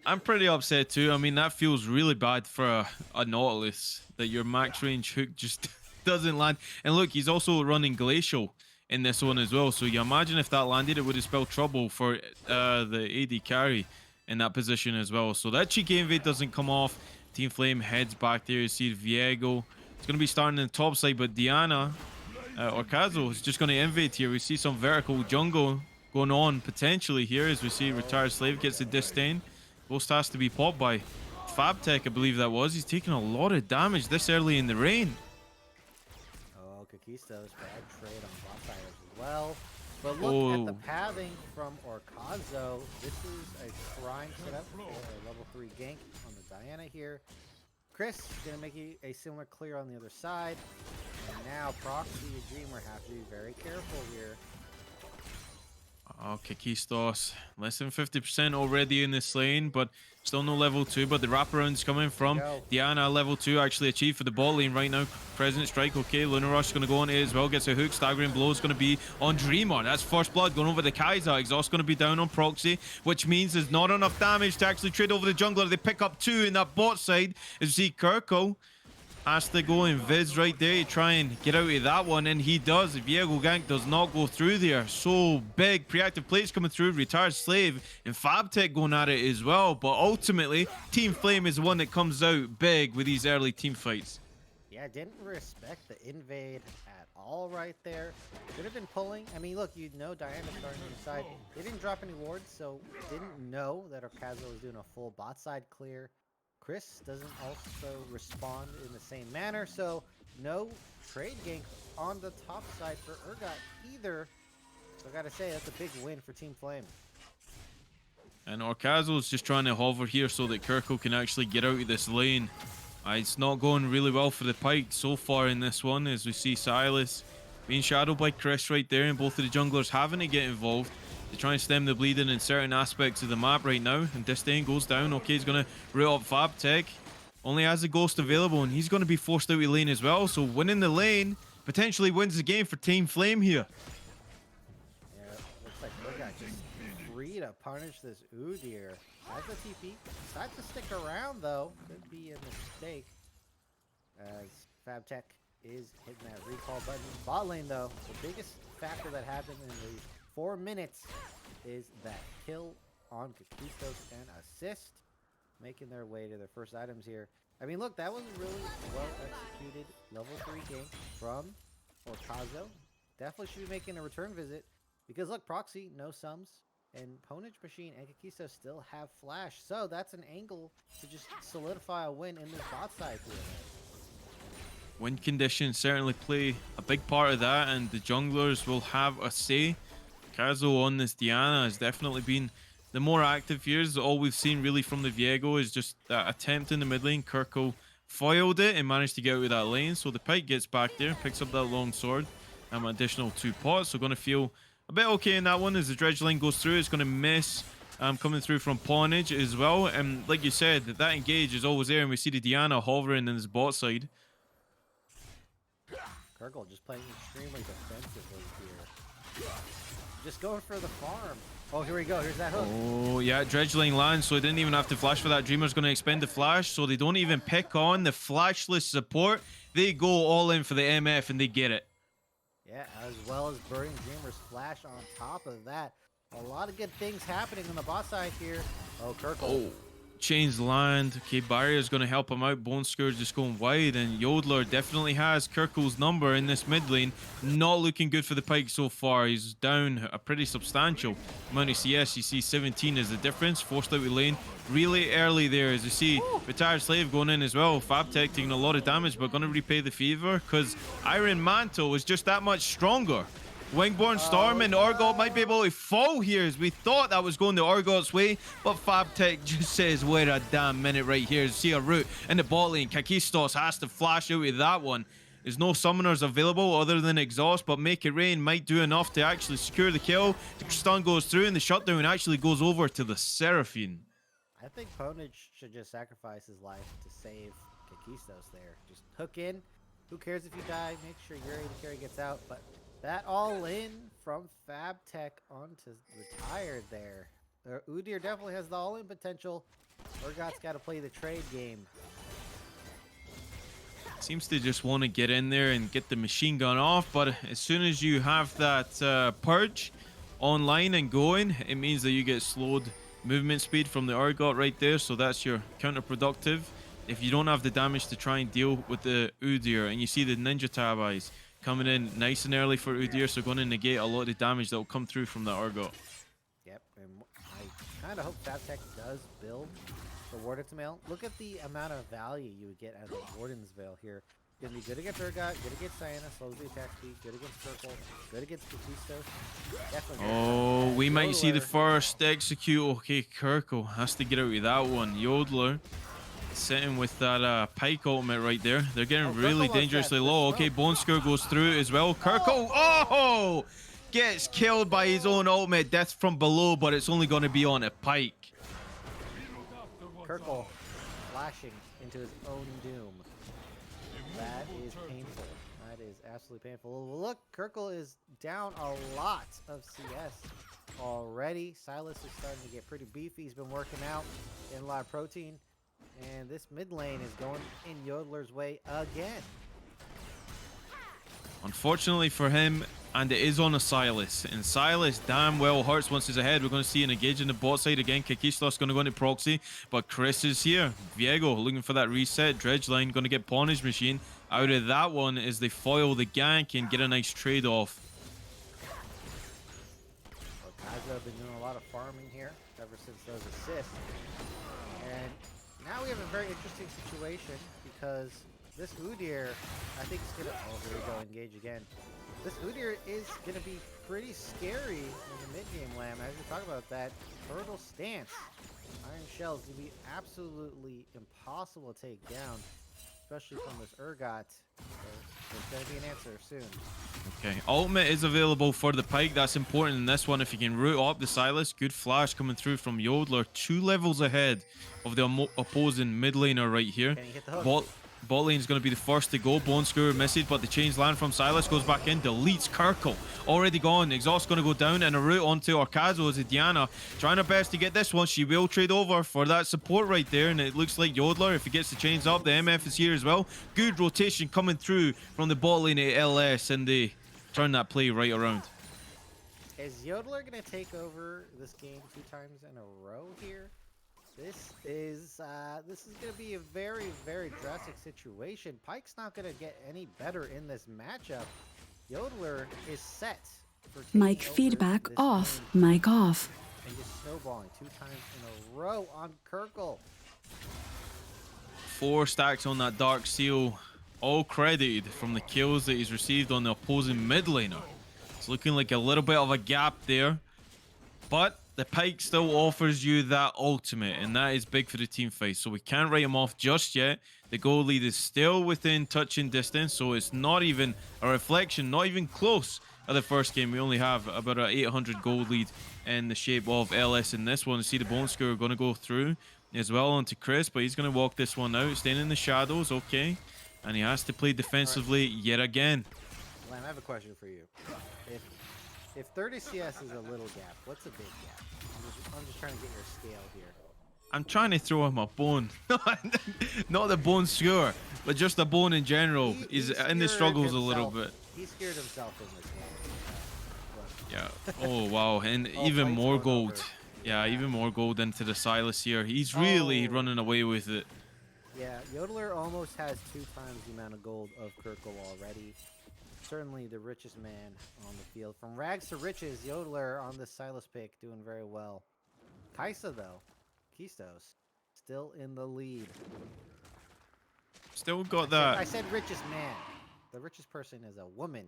I'm pretty upset too. I mean, that feels really bad for a Nautilus, that your max range hook just doesn't land. And look, he's also running Glacial in this one as well. So you imagine if that landed, it would have spelled trouble for the AD carry in that position as well. So that cheeky invade doesn't come off. Team Flame heads back there. You see Viego. It's going to be starting in the top side, but Diana or Kazo is just going to invade here. We see some vertical jungle going on potentially here as we see Retired Slave gets the disdain. Ghost has to be popped by Fabtech, I believe that was. He's taking a lot of damage this early in the rain. Oh, Kakisto's bad trade on bot side as well. But look at the pathing from Orkazo. This is a prime setup for a level 3 gank on the Diana here. Chris is going to make a similar clear on the other side. And now Proxy and Dreamer have to be very careful here. Oh, Kakistos, less than 50% already in this lane, but still no level 2. But the wraparound's coming from Diana, level 2 actually achieved for the bot lane right now. Present Strike, okay, Lunar Rush is going to go on it as well, gets a hook, staggering blow is going to be on Dreamer. That's first blood going over the Kaiser. Exhaust going to be down on Proxy, which means there's not enough damage to actually trade over the jungler. They pick up 2 in that bot side. As you see Kirko has to go in Viz right there to try and get out of that one, and he does. The Viego gank does not go through there. So big. Preactive plates coming through. Retired Slave and Fabtech going at it as well. But ultimately, Team Flame is the one that comes out big with these early team fights. Yeah, didn't respect the invade at all right there. Should have been pulling. I mean, look, you know Diana's starting on the side. They didn't drop any wards, so didn't know that Orkazo was doing a full bot side clear. Chris doesn't also respond in the same manner, so no trade gank on the top side for Urgot either. So I gotta say, that's a big win for Team Flame. And Orkazo is just trying to hover here so that Kirko can actually get out of this lane. It's not going really well for the Pyke so far in this one, as we see Silas being shadowed by Chris right there, and both of the junglers having to get involved to try and stem the bleeding in certain aspects of the map right now. And Disdain goes down. Okay, he's going to root up Fabtech. Only has a Ghost available, and he's going to be forced out of lane as well. So winning the lane potentially wins the game for Team Flame here. Yeah, looks like Urgot just free to punish this Udyr. Has the TP. Decides to stick around, though. Could be a mistake, as Fabtech is hitting that recall button. Bot lane, though, the biggest factor that happened in the 4 minutes is that kill on Kakistos and assist, making their way to their first items here. I mean, look, that was really well executed level 3 gank from Orkazo. Definitely should be making a return visit, because look, Proxy, no sums, and Ponage Machine and Kakistos still have flash, so that's an angle to just solidify a win in this bot side here. Wind conditions certainly play a big part of that, and the junglers will have a say. Kazo on this Diana has definitely been the more active here. All we've seen really from the Viego is just that attempt in the mid lane. Kirko foiled it and managed to get out of that lane. So the Pyke gets back there, picks up that long sword, and an additional 2 pots. So going to feel a bit okay in that one as the dredge line goes through. It's going to miss coming through from Pawnage as well. And like you said, that engage is always there, and we see the Diana hovering in this bot side. Kirkle just playing extremely defensively here. Just going for the farm. Oh, here we go. Here's that hook. Oh, yeah. Dredge line lands, so he didn't even have to flash for that. Dreamer's going to expend the flash, so they don't even pick on the flashless support. They go all in for the MF, and they get it. Yeah, as well as Burning Dreamer's flash on top of that. A lot of good things happening on the bot side here. Oh, Kirkle. Oh, chains land. Okay, Barrier's going to help him out. Bone Scourge just going wide, and Yodeler definitely has Kirkle's number in this mid lane. Not looking good for the Pyke so far. He's down a pretty substantial amount of CS. You see 17 is the difference. Forced out of lane really early there, as you see Retired Slave going in as well. Fabtech taking a lot of damage, but going to repay the favor because Iron Mantle is just that much stronger. Wingborn Storm and Urgot might be able to fall here, as we thought that was going the Urgot's way, but FabTech just says, wait a damn minute right here. See a root in the bot lane. Kakistos has to flash out with that one. There's no summoners available other than Exhaust, but Make It Rain might do enough to actually secure the kill. The stun goes through and the shutdown actually goes over to the Seraphine. I think Ponage should just sacrifice his life to save Kakistos there. Just hook in. Who cares if you die? Make sure Yuri the carry gets out. But that all in from FabTech onto retired there. Udyr definitely has the all-in potential. Urgot's got to play the trade game. Seems to just want to get in there and get the machine gun off, but as soon as you have that purge online and going, it means that you get slowed movement speed from the Urgot right there, so that's your counterproductive. If you don't have the damage to try and deal with the Udyr, and you see the Ninja Tab eyes coming in nice and early for Udyr, so going to negate a lot of the damage that will come through from the Urgot. Yep, and I kind of hope FabTech does build the Warden's Mail. Look at the amount of value you would get out of the Warden's Veil here. Gonna be good against Urgot, good against Diana, slows the attack speed, good against Circle, good against Kakistos. Definitely. Oh, we might see the first execute. Okay, Kirkle has to get out with that one. Yodeler sitting with that Pike ultimate right there. They're getting really dangerously low. Okay, Bone Scour goes through as well. Kirkle, oh! Gets killed by his own ultimate. Death from below, but it's only going to be on a Pike. Kirkle flashing into his own doom. That is painful. That is absolutely painful. Look, Kirkle is down a lot of CS already. Silas is starting to get pretty beefy. He's been working out, getting a lot of protein. And this mid lane is going in Yodeler's way again. Unfortunately for him, and it is on a Silas. And Silas damn well hurts once he's ahead. We're going to see an engage in the bot side again. Kakistos going to go into proxy, but Chris is here. Viego looking for that reset. Dredge line going to get Ponage Machine out of that one as they foil the gank and get a nice trade off. Well, Kaza have been doing a lot of farming here ever since those assists. And now we have a very interesting situation because this Udyr, I think, is going to... Oh, here we go, engage again. This Udyr is going to be pretty scary in the mid-game, Lamb. As we talk about that turtle stance, Iron Shell is going to be absolutely impossible to take down, especially from this Urgot. So there's going to be an answer soon. Okay, ultimate is available for the Pike. That's important in this one. If you can root up the Silas, good flash coming through from Yodeler. 2 levels ahead of the opposing mid laner right here. Can he hit the hook? Bot lane is going to be the first to go. Bone Scour misses, but the chains land from Silas. Goes back in, deletes Kirkle. Already gone. Exhaust going to go down and a route onto Arcazo as Diana trying her best to get this one. She will trade over for that support right there, and it looks like Yodeler, if he gets the chains up, the MF is here as well. Good rotation coming through from the bot lane at LS, and they turn that play right around. Is Yodeler going to take over this game 2 times in a row here? This is going to be a very, very drastic situation. Pike's not going to get any better in this matchup. Yodeler is set for taking Mic over feedback this off. game Mic off. and just snowballing 2 times in a row on Kirkle. 4 stacks on that Dark Seal, all credited from the kills that he's received on the opposing mid laner. It's looking like a little bit of a gap there, but the Pike still offers you that ultimate, and that is big for the team fight, so we can't write him off just yet. The goal lead is still within touching distance, so it's not even a reflection, not even close of the first game. We only have about an 800 gold lead in the shape of LS in this one. See the Bone Scour going to go through as well onto Chris, but he's going to walk this one out, staying in the shadows, okay. And he has to play defensively yet again. Lamb, I have a question for you. If 30 CS is a little gap, what's a big gap? I'm just trying to get your scale here. I'm trying to throw him a bone. Not the Bone Scour, but just a bone in general. He's in the struggles a little bit. He scared himself in this game. Yeah. Oh, wow. And even more gold. Over. Yeah, even more gold into the Silas here. He's really running away with it. Yeah, Yodeler almost has 2 times the amount of gold of Kirkle already. Certainly the richest man on the field. From rags to riches, Yodeler on this Silas pick doing very well. Kaisa, though, Kistos, still in the lead. Still got that. I said richest man. The richest person is a woman.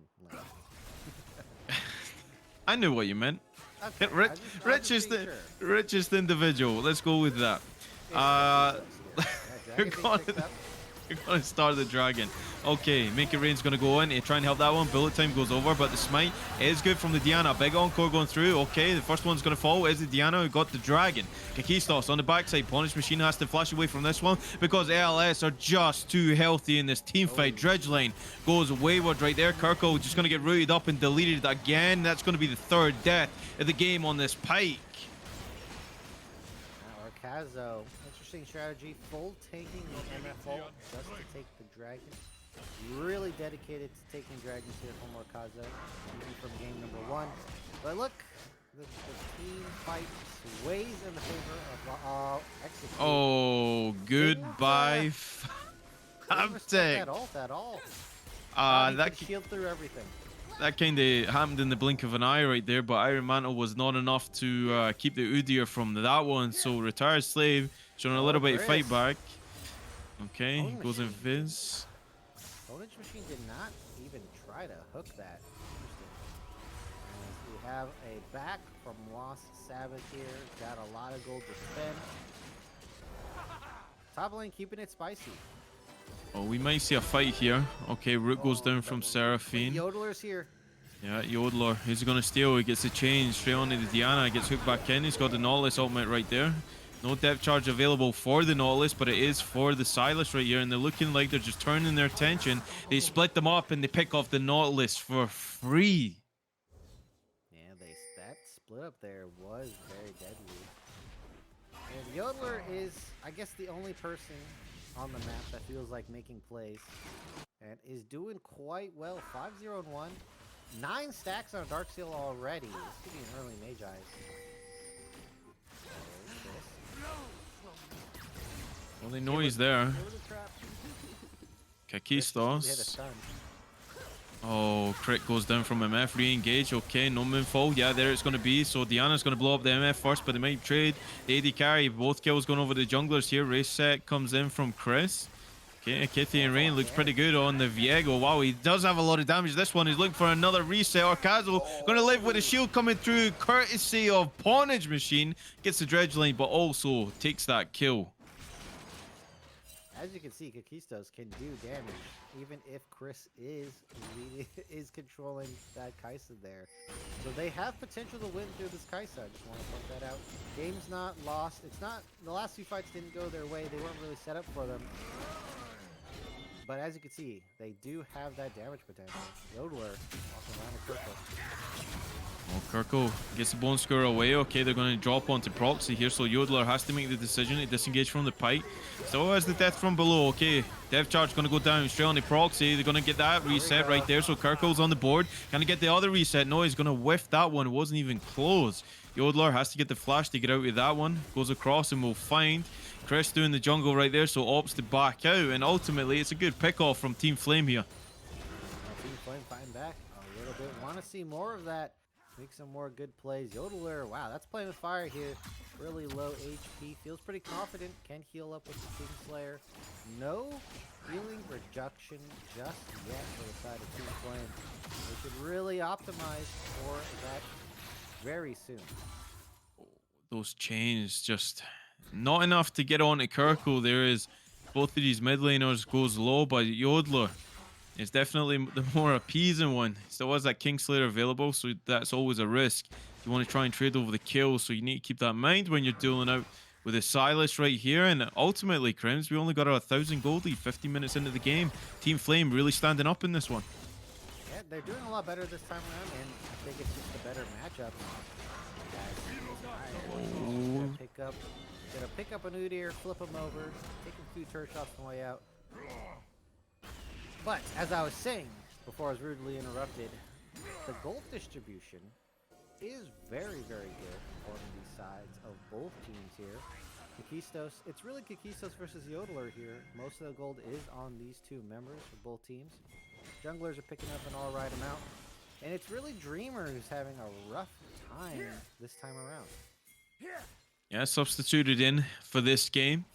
I knew what you meant. Okay, Richest individual. Let's go with that. You're gonna start the dragon. Okay, Make It Rain's gonna go in. Try and help that one. Bullet time goes over, but the smite is good from the Diana. Big encore going through. Okay, the first one's gonna fall. Is the Diana who got the dragon? Kakistos on the backside. Punish Machine has to flash away from this one because ALS are just too healthy in this team fight. Dredgeline goes wayward right there. Kirkle just gonna get rooted up and deleted again. That's gonna be the third death of the game on this Pike. Kazo, interesting strategy, full taking the MFO just to take the dragon. Really dedicated to taking dragons here from Kazo, even from game number 1. But look, the team fight sways in the favor of Execute. Oh, goodbye. That ult at all. That could shield through everything. That kind of happened in the blink of an eye right there, but Iron Mantle was not enough to keep the Udyr from that one. So Retired Slave showing a little bit of fight back. Okay, goes in Fizz. Ownage Machine did not even try to hook that. As we have a back from Lost Sabbath here. Got a lot of gold to spend. Top lane keeping it spicy. Oh, we might see a fight here. Okay, Root goes down from Seraphine. Yodeler's here. Yeah, Yodeler. Who's he going to steal? He gets the change straight onto the Diana. Gets hooked back in. He's got the Nautilus ultimate right there. No depth charge available for the Nautilus, but it is for the Silas right here. And they're looking like they're just turning their attention. They split them up and they pick off the Nautilus for free. Yeah, that split up there was very deadly. And Yodeler is, I guess, the only person on the map that feels like making plays and is doing quite well. 5-0-1, 9 stacks on a Dark Seal already. This could be an early Mage Eyes. Well, they know he's there. Kakistos. Oh, crit goes down from MF. Re-engage. Okay, no moonfall. Yeah, there it's going to be. So Diana's going to blow up the MF first, but they might trade. The AD carry. Both kills going over the junglers here. Race set comes in from Chris. Okay, Kitty and Rain looks pretty good on the Viego. Wow, he does have a lot of damage. This one is looking for another reset. Orcazo going to live with a shield coming through, courtesy of Pawnage Machine. Gets the Dredgeline, but also takes that kill. As you can see, Kakistos can do damage, even if Chris is controlling that Kai'Sa there. So they have potential to win through this Kai'Sa. I just want to point that out. Game's not lost. It's not, the last 2 fights didn't go their way. They weren't really set up for them. But as you can see, they do have that damage potential. Yodeler walking around the circle. Oh, Kirkle gets the Bone Skewer away. Okay, they're going to drop onto Proxy here, so Yodeler has to make the decision to disengage from the Pike. Still has the death from below. Okay, Death Charge going to go down straight on the Proxy. They're going to get that reset right there, so Kirkle's on the board. Can he get the other reset? No, he's going to whiff that one. It wasn't even close. Yodeler has to get the flash to get out of that one. Goes across and we'll find Chris doing the jungle right there, so opts to back out. And ultimately, it's a good pick off from Team Flame here. Team Flame fighting back a little bit. Want to see more of that. Make some more good plays. Yodeler, wow, that's playing with fire here. Really low HP. Feels pretty confident. Can heal up with the Kingslayer. No healing reduction just yet for the side of Team Flame. They should really optimize for that very soon. Those chains just not enough to get onto Kirkle. There is both of these mid laners goes low, but Yodeler is definitely the more appeasing one. Still has that Kingslayer available, so that's always a risk. You want to try and trade over the kill, so you need to keep that in mind when you're dueling out with a Silas right here. And ultimately, Crims, we only got a 1,000 gold lead 50 minutes into the game. Team Flame really standing up in this one. Yeah, they're doing a lot better this time around, and I think it's just a better matchup. Gonna pick up an Udyr, flip him over, take a few turret shots on the way out. But as I was saying before I was rudely interrupted, the gold distribution is very, very good on the sides of both teams here. Kakistos, it's really Kakistos versus Yodeler here. Most of the gold is on these 2 members for both teams. Junglers are picking up an alright amount. And it's really Dreamer who's having a rough time this time around. Yeah, substituted in for this game.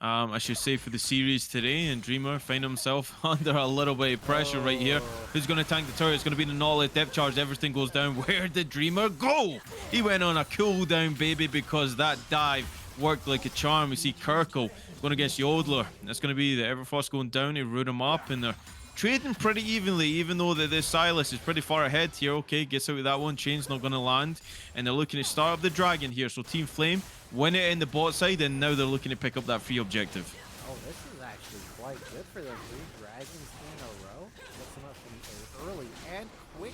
I should say, for the series today, and Dreamer find himself under a little bit of pressure right here. Who's going to tank the turret? It's going to be the knowledge depth charge. Everything goes down. Where did Dreamer go? He went on a cooldown, baby, because that dive worked like a charm. We see Kirkle going against Yodeler. That's going to be the Everfrost going down to root him up, and they're trading pretty evenly, even though this Silas is pretty far ahead here. Okay, gets out with that one. Chain's not going to land, and they're looking to start up the dragon here. So Team Flame win it in the bot side, and now they're looking to pick up that free objective. Oh, this is actually quite good for them. 3 dragons in a row. Gets them up from early and quick.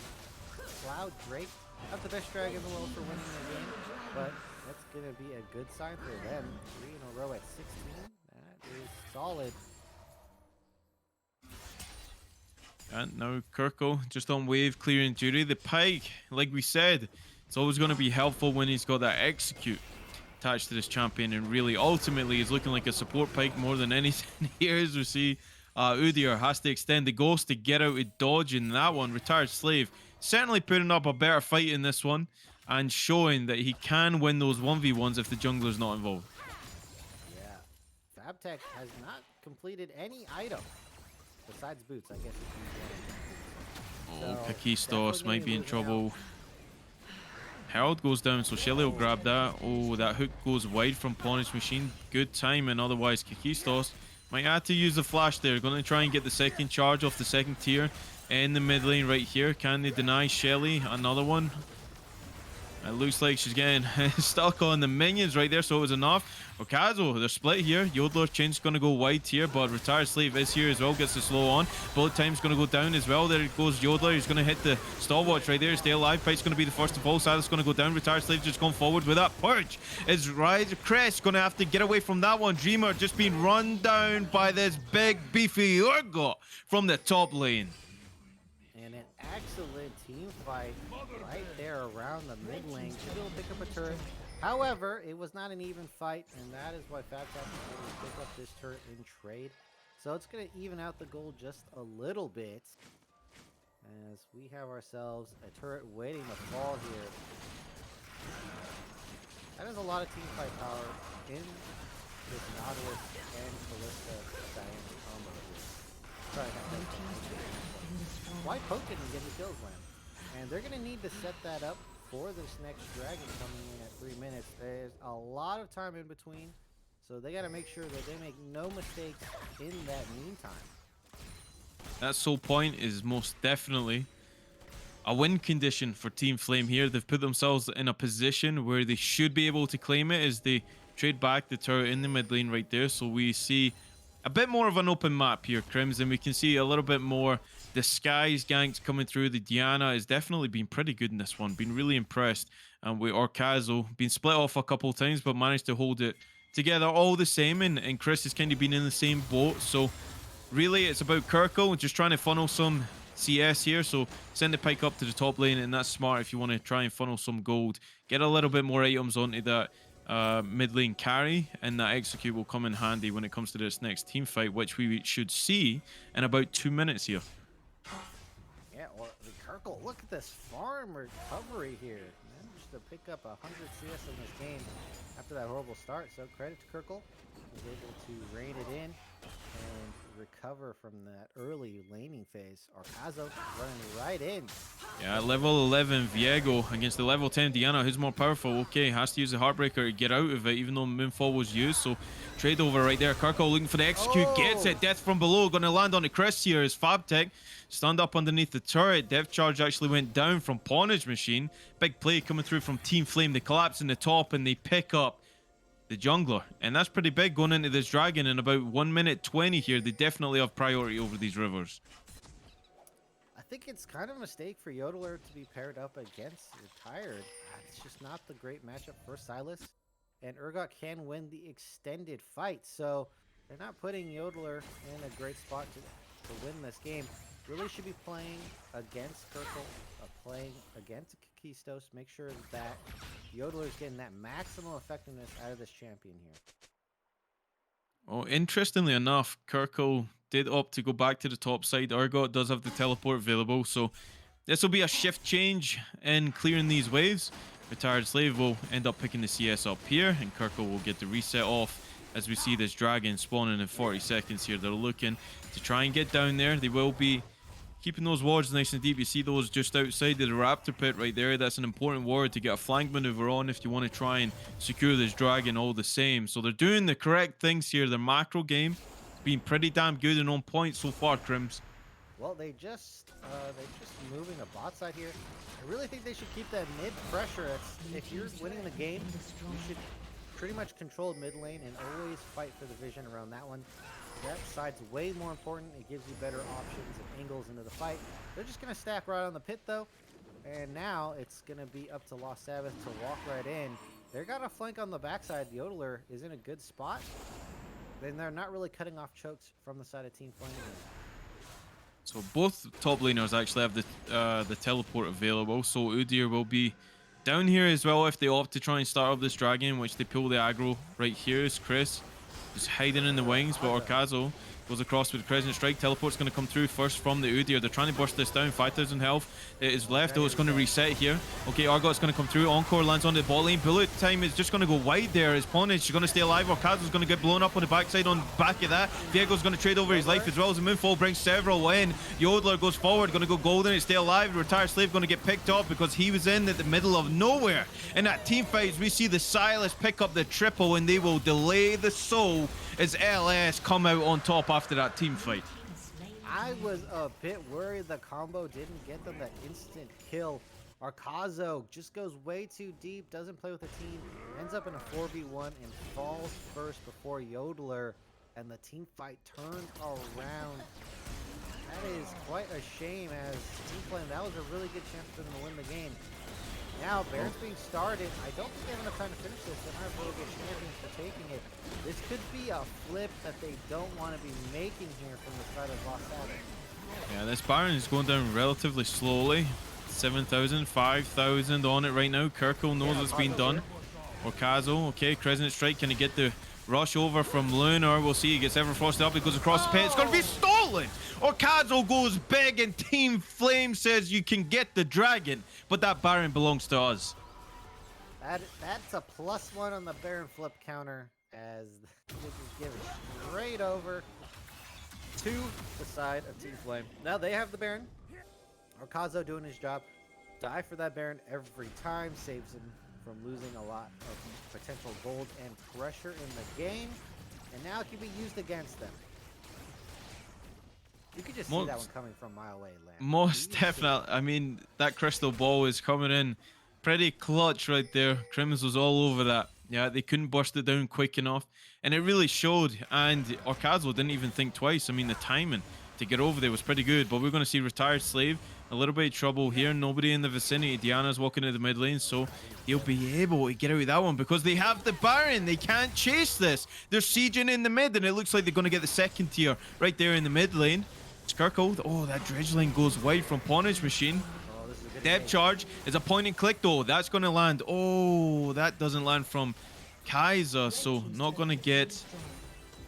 Cloud Drake, not the best dragon in the world for winning the game, but that's going to be a good sign for them. 3 in a row at 16. That is solid. And now Kirkle just on wave clearing duty. The pike, like we said, it's always going to be helpful when he's got that execute attached to this champion, and really ultimately he's looking like a support pike more than anything here. As we see Udyr has to extend the ghost to get out of dodge in that one. Retired Slave certainly putting up a better fight in this one and showing that he can win those 1v1s if the jungler's not involved. Yeah, Fabtech has not completed any item besides boots, I guess. Oh, Kakistos might be in trouble. Herald goes down, so Shelly will grab that. Oh, that hook goes wide from Punish Machine. Good timing, otherwise Kakistos might have to use the flash there. Going to try and get the second charge off the second tier in the mid lane right here. Can they deny Shelly? Another one. It looks like she's getting stuck on the minions right there, so it was enough. Okazo, they're split here. Yodeler Chain's going to go wide here, but Retired Slave is here as well, gets the slow on. Bullet time's going to go down as well. There goes Yodeler. He's going to hit the stopwatch right there. Stay alive. Pike's going to be the first to fall. Silas going to go down. Retired Slave just going forward with that purge. It's right. Crest going to have to get away from that one. Dreamer just being run down by this big beefy Urgot from the top lane. And an excellent team fight right there around the mid lane. Should be able to pick up a turret. However, it was not an even fight, and that is why Fabtech was able to pick up this turret in trade. So it's going to even out the goal just a little bit, as we have ourselves a turret waiting to fall here. That is a lot of team fight power in this Nautilus and Callista Diana combo here. Sorry, quite potent in getting kills, land. And they're going to need to set that up for this next dragon coming in at 3 minutes. There's a lot of time in between, so they got to make sure that they make no mistakes in that meantime. That sole point is most definitely a win condition for Team Flame here. They've put themselves in a position where they should be able to claim it as they trade back the turret in the mid lane right there. So we see a bit more of an open map here, Crimson. We can see a little bit more disguised ganks coming through. The Diana has definitely been pretty good in this one. Been really impressed with Orcazo. Been split off a couple of times, but managed to hold it together all the same. And Chris has kind of been in the same boat. So really, it's about Kirkle just trying to funnel some CS here. So send the pike up to the top lane, and that's smart if you want to try and funnel some gold. Get a little bit more items onto that mid lane carry, and that execute will come in handy when it comes to this next team fight, which we should see in about 2 minutes here. Yeah, or the Kirkle, look at this farm recovery here. Managed to pick up 100 CS in this game after that horrible start. So credit to Kirkle. Was able to rein it in and recover from that early laning phase. Orcazo running right in. Yeah, level 11 Viego against the level 10 Diana. Who's more powerful? Okay, has to use the Heartbreaker to get out of it, even though Moonfall was used. So trade over right there. Kirkle looking for the execute. Gets it. Death from below. Going to land on the Chris here as Fabtech stunned up underneath the turret. Death charge actually went down from Pwnage Machine. Big play coming through from Team Flame. They collapse in the top and they pick up the jungler, and that's pretty big going into this dragon in about 1 minute 20 here. They definitely have priority over these rivers. I think it's kind of a mistake for Yodeler to be paired up against Retired. It's just not the great matchup for Silas, and Urgot can win the extended fight, so they're not putting Yodeler in a great spot to win this game. Really should be playing against Kirkle, playing against Kakistos. Make sure that Yodeler's getting that maximum effectiveness out of this champion here. Oh, interestingly enough, Kirkle did opt to go back to the top side. Urgot does have the teleport available, so this will be a shift change in clearing these waves. Retired Slave will end up picking the CS up here, and Kirkle will get the reset off as we see this dragon spawning in 40 seconds here. They're looking to try and get down there. They will be keeping those wards nice and deep. You see those just outside of the raptor pit right there. That's an important ward to get a flank maneuver on if you want to try and secure this dragon all the same. So they're doing the correct things here. Their macro game has been pretty damn good and on point so far, Crims. Well, they're just moving the bot side here. I really think they should keep that mid pressure. If you're winning the game, you should pretty much control mid lane and always fight for the vision around that one. That side's way more important. It gives you better options and angles into the fight. They're just going to stack right on the pit, though. And now it's going to be up to Lost Sabbath to walk right in. They're got a flank on the backside. The Yodeler is in a good spot. Then they're not really cutting off chokes from the side of Team Flame. So both top laners actually have the teleport available. So Udyr will be down here as well if they opt to try and start up this dragon, which they pull the aggro. Right here is Chris. Just hiding in the wings, but Orkazo goes across with the Crescent Strike. Teleport's going to come through first from the Udyr. They're trying to burst this down. 5,000 health. It is left, though. It's going to reset here. Okay, Argot's going to come through. Encore lands on the bot lane. Bullet time is just going to go wide there. His Ponage is going to stay alive. Orkazo's going to get blown up on the backside on back of that. Viego's going to trade over his life as well as the Moonfall brings several in. Yodeler goes forward, going to go golden and stay alive. Retired Slave going to get picked off because he was in at the middle of nowhere. In that team fight, we see the Silas pick up the triple and they will delay the soul as LS come out on top after that team fight. I was a bit worried the combo didn't get them that instant kill. Orkazo just goes way too deep, doesn't play with the team, ends up in a 4v1 and falls first before Yodeler, and the team fight turns around. That is quite a shame as Team Flame, that was a really good chance for them to win the game. Now, Baron's being started. I don't think they have enough time to finish this. They might have really good champions for taking it. This could be a flip that they don't want to be making here from the side of Lost Sabbath. Yeah, this Baron is going down relatively slowly. 7,000, 5,000 on it right now. Kirkle knows what's been done. Orkazo, okay, Crescent Strike. Can he get the rush over from Lunar? We'll see. He gets Everfrosted up. He goes across the pit. It's going to be stolen! Orkazo goes big and Team Flame says you can get the dragon, but that Baron belongs to us. That's a +1 on the Baron flip counter as this is given straight over to the side of Team Flame. Now they have the Baron. Orkazo doing his job. Die for that Baron every time. Saves him from losing a lot of potential gold and pressure in the game. And now it can be used against them. You could just see that one coming from a mile away, Lamb. Most definitely. I mean, that crystal ball is coming in pretty clutch right there. Crims was all over that. Yeah, they couldn't burst it down quick enough. And it really showed. And Orkazo didn't even think twice. I mean, the timing to get over there was pretty good. But we're going to see Retired Slave. A little bit of trouble here. Nobody in the vicinity. Diana's walking into the mid lane. So he'll be able to get out of that one because they have the Baron. They can't chase this. They're sieging in the mid. And it looks like they're going to get the second tier right there in the mid lane. Skirkle. Oh, that dredge lane goes wide from Ponage Machine. Depth charge is a point and click though. That's going to land. Oh, that doesn't land from Kaiser. So not going to get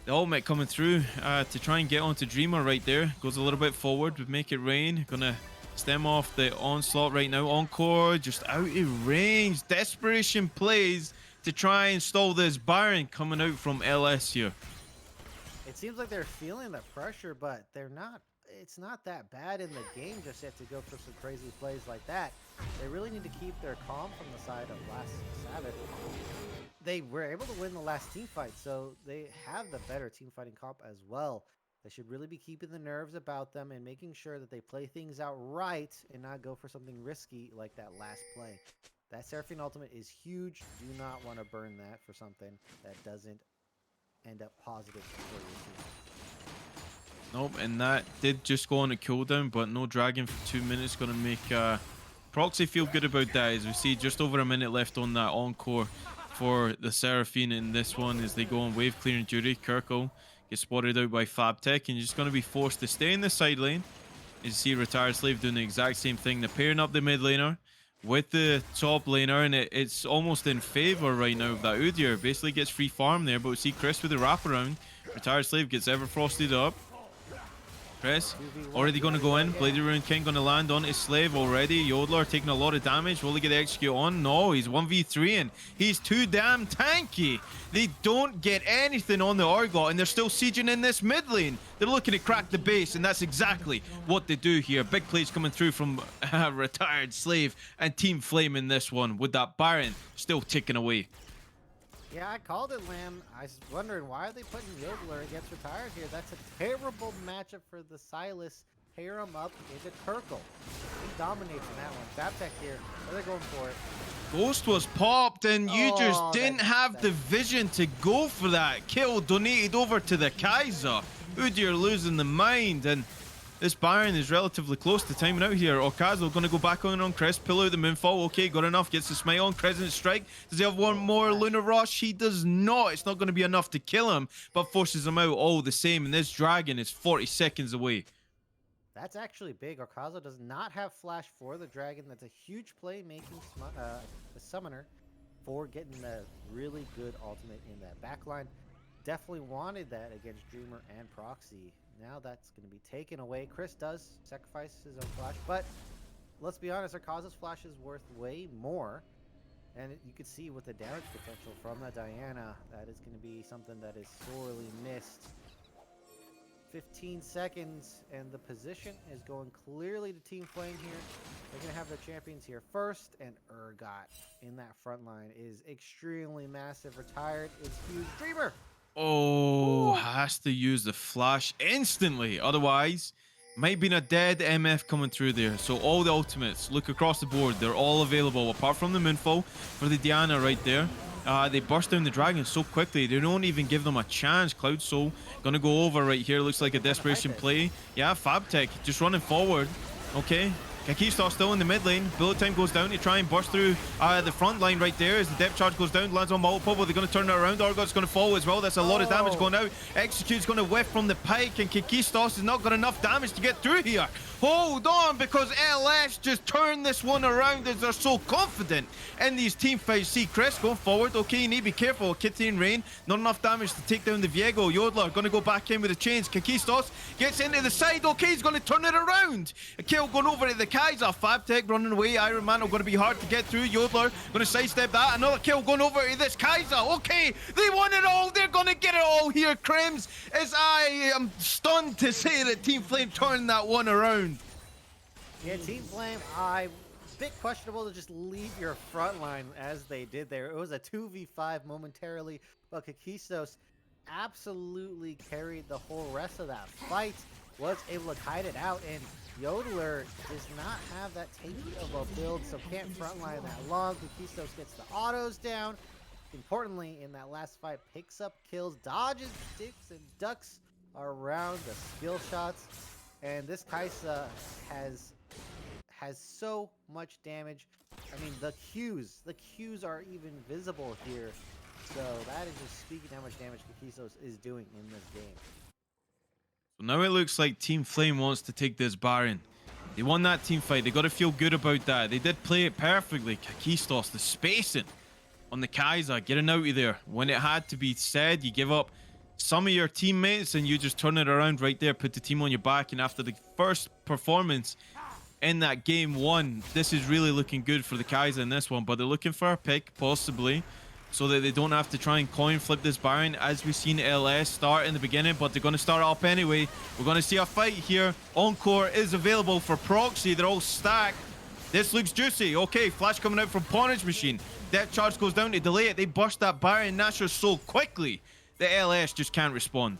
the ultimate coming through to try and get onto Dreamer right there. Goes a little bit forward with Make It Rain. Going to stem off the onslaught right now. Encore just out of range. Desperation plays to try and stall this Baron coming out from LS here. It seems like they're feeling the pressure, but they're not. It's not that bad in the game just yet to go for some crazy plays like that. They really need to keep their calm from the side of Last Sabbath. They were able to win the last team fight, so they have the better team fighting comp as well. They should really be keeping the nerves about them and making sure that they play things out right and not go for something risky like that last play. That Seraphine ultimate is huge. Do not want to burn that for something that doesn't end up positive for your team. Nope, and that did just go on a cooldown, but no dragon for 2 minutes. Going to make Proxy feel good about that, as we see just over a minute left on that encore for the Seraphine in this one as they go on wave clearing duty. Kirkle gets spotted out by Fabtech and just going to be forced to stay in the side lane. As you see Retired Slave doing the exact same thing. They're pairing up the mid laner with the top laner, and it's almost in favor right now of that Udyr. Basically gets free farm there, but we see Chris with the wraparound. Retired Slave gets Everfrosted up. Chris already going to go in. Bloody Rune King going to land on his slave already. Yodeler taking a lot of damage. Will he get the execute on? No, he's 1v3 and he's too damn tanky. They don't get anything on the Argot and they're still sieging in this mid lane. They're looking to crack the base and that's exactly what they do here. Big plays coming through from Retired Slave and Team Flame in this one with that Baron still ticking away. Yeah, I called it, Lamb. I was wondering, why are they putting Yodeler against Retired here? That's a terrible matchup for the Silas. Pair him up into Kirkle. He dominates in that one. Zaptec here. They're going for it. Ghost was popped and you just didn't have the vision to go for that. Kill donated over to the Kaiser. Udyr losing the mind, and this Baron is relatively close to timing out here. Okazo going to go back on Chris, pull out the Moonfall. Okay, got enough, gets the smite on. Crescent Strike. Does he have one more Lunar Rush? He does not. It's not going to be enough to kill him, but forces him out all the same, and this dragon is 40 seconds away. That's actually big. Okazo does not have flash for the dragon. That's a huge play making the summoner for getting the really good ultimate in that backline. Definitely wanted that against Dreamer and Proxy. Now that's going to be taken away. Chris does sacrifice his own flash, but let's be honest, Okazo's flash is worth way more. And you can see with the damage potential from the Diana, that is going to be something that is sorely missed. 15 seconds, and the position is going clearly to Team Flame here. They're going to have their champions here first, and Urgot in that front line is extremely massive. Retired is huge. Dreamer! Oh, has to use the flash instantly. Otherwise, might be a dead MF coming through there. So all the ultimates, look across the board. They're all available, apart from the Moonfall for the Diana right there. They burst down the dragon so quickly. They don't even give them a chance. Cloud Soul gonna go over right here. Looks like a desperation play. Yeah, Fabtech just running forward. Okay. Kakistar still in the mid lane. Bullet time goes down to try and burst through the front line right there as the depth charge goes down, lands on multiple, but they're going to turn it around. Argot's going to fall as well. That's a lot of damage going out. Execute's going to whiff from the pike, and Kakistos has not got enough damage to get through here. Hold on, because LS just turned this one around as they're so confident in these team fights. See Chris going forward. Okay, you need to be careful. Kitty and Rain, not enough damage to take down the Viego. Yodeler going to go back in with the chains. Kakistos gets into the side. Okay, he's going to turn it around. A kill going over to the Kaiser. Fabtech running away. Iron Mantle going to be hard to get through. Yodeler going to sidestep that. Another kill going over to this Kaiser. Okay, they want it all. They're going to get it all here, Crims. As I am stunned to say that Team Flame turned that one around. Yeah, Team Flame, bit questionable to just leave your front line as they did there. It was a 2v5 momentarily, but Kakistos absolutely carried the whole rest of that fight, was able to kite it out, and Yodeler does not have that tanky of a build, so can't frontline that long. Kakistos gets the autos down. Importantly, in that last fight, picks up kills, dodges, dips, and ducks around the skill shots. And this Kaisa has so much damage. I mean, the Qs are even visible here. So that is just speaking how much damage Kakistos is doing in this game. So now it looks like Team Flame wants to take this Baron. They won that team fight. They got to feel good about that. They did play it perfectly. Kakistos, the spacing on the Kaiser, getting out of there. When it had to be said, you give up some of your teammates and you just turn it around right there, put the team on your back. And after the first performance in that game one, this is really looking good for the Kaiser in this one. But they're looking for a pick, possibly, so that they don't have to try and coin flip this Baron, as we've seen LS start in the beginning, but they're going to start up anyway. We're going to see a fight here. Encore is available for Proxy. They're all stacked. This looks juicy. Okay, flash coming out from Ponage Machine. Death charge goes down to delay it. They burst that Baron Nashor so quickly that LS just can't respond.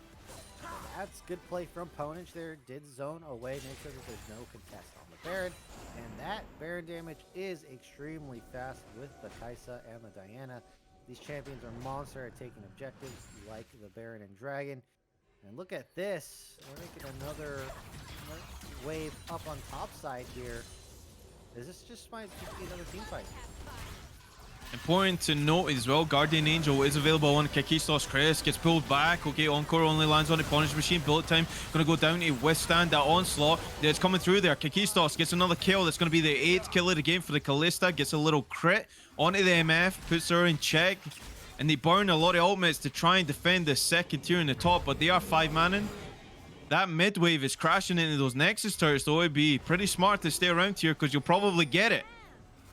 That's good play from Ponage there. Did zone away, make sure that there's no contest on the Baron. And that Baron damage is extremely fast with the Kaisa and the Diana. These champions are monster at taking objectives like the Baron and Dragon. And look at this. We're making another wave up on top side here. Is this just might be another team fight? Important to note as well, Guardian Angel is available on Kakistos. Crest gets pulled back. Okay, Encore only lands on the Ponage Machine. Bullet time going to go down to withstand that onslaught that's coming through there. Kakistos gets another kill. That's going to be the 8th kill of the game for the Callista. Gets a little crit onto the MF, puts her in check. And they burn a lot of ultimates to try and defend the second tier in the top, but they are 5-manning. that mid wave is crashing into those Nexus turrets, so it'd be pretty smart to stay around here because you'll probably get it.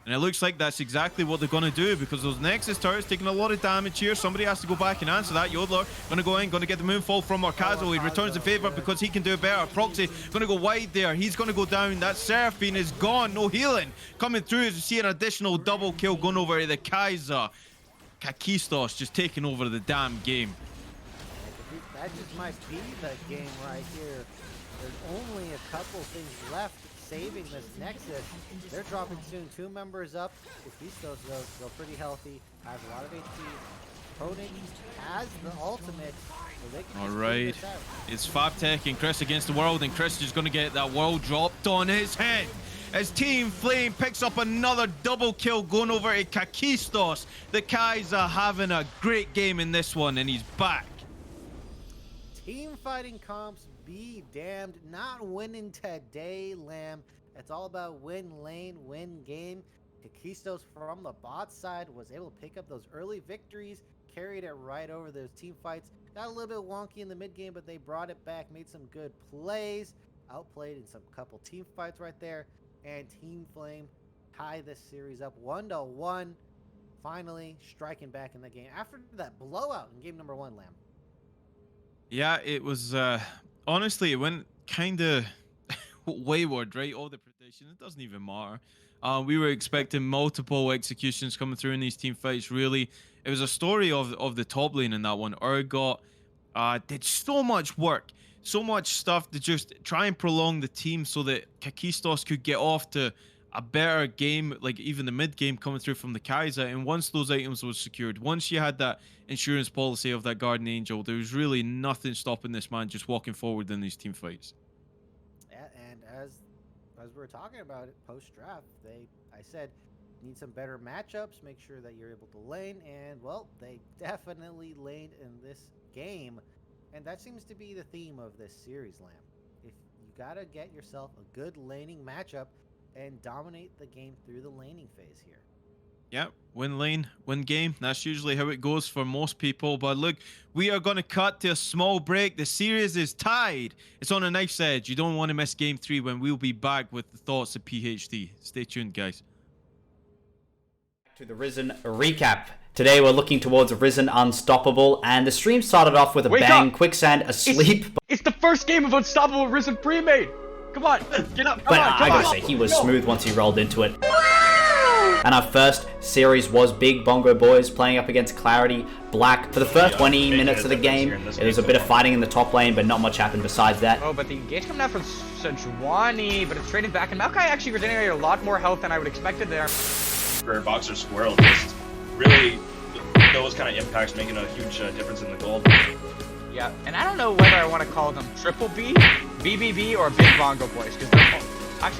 And it looks like that's exactly what they're going to do because those Nexus turrets taking a lot of damage here. Somebody has to go back and answer that. Yodeler going to go in, going to get the moonfall from Arkazo. He returns the favor because he can do it better. Proxy going to go wide there. He's going to go down. That Seraphine is gone. No healing. Coming through as you see an additional double kill going over to the Kaiser. Kakistos just taking over the damn game. That just might be the game right here. There's only a couple things left saving this Nexus. They're dropping soon. 2 members up. Kakistos though still pretty healthy. Has a lot of HP. Proning has the ultimate. So they can Alright. It's Fabtech and Chris against the world, and Chris is going to get that world dropped on his head. As Team Flame picks up another double kill going over to Kakistos. The Kaiser having a great game in this one, and he's back. Team fighting comps be damned. Not winning today, Lamb. It's all about win lane, win game. Kakistos from the bot side was able to pick up those early victories, carried it right over those team fights. Got a little bit wonky in the mid game, but they brought it back, made some good plays, outplayed in some couple team fights right there, and Team Flame tie this series up 1-1. Finally striking back in the game after that blowout in game number 1, Lamb. Yeah, it was honestly, it went kind of wayward, right? All the predictions, it doesn't even matter. We were expecting multiple executions coming through in these team fights. Really, it was a story of the top lane in that one. Urgot did so much work, so much stuff to just try and prolong the team so that Kakistos could get off to a better game, like even the mid game coming through from the Kaiser. And once those items was secured, once you had that insurance policy of that Guardian Angel, there was really nothing stopping this man just walking forward in these team fights. Yeah, and as we were talking about it post draft, I said need some better matchups, make sure that you're able to lane, and well, they definitely laned in this game, and that seems to be the theme of this series, Lamb. If you gotta get yourself a good laning matchup and dominate the game through the laning phase here. Yep, win lane, win game. That's usually how it goes for most people. But look, we are going to cut to a small break. The series is tied. It's on a knife's edge. You don't want to miss game 3 when we'll be back with the thoughts of PhD. Stay tuned, guys. To the Risen recap. Today we're looking towards Risen Unstoppable, and the stream started off with a bang. Quicksand asleep. It's the first game of Unstoppable Risen Premade. Come on, get up. But I gotta say, he was smooth once he rolled into it. And our first series was Big Bongo Boys playing up against Clarity Black. For the first 20 minutes of the game, it was a bit of fighting in the top lane, but not much happened besides that. Oh, but the engage coming out from Sejuani, but it's traded back, and Maokai actually regenerated a lot more health than I would expected there. For Boxer Squirrel, just really those kind of impacts making a huge difference in the gold. Yeah, and I don't know whether I want to call them Triple B, BBB, or Big Bongo Boys, because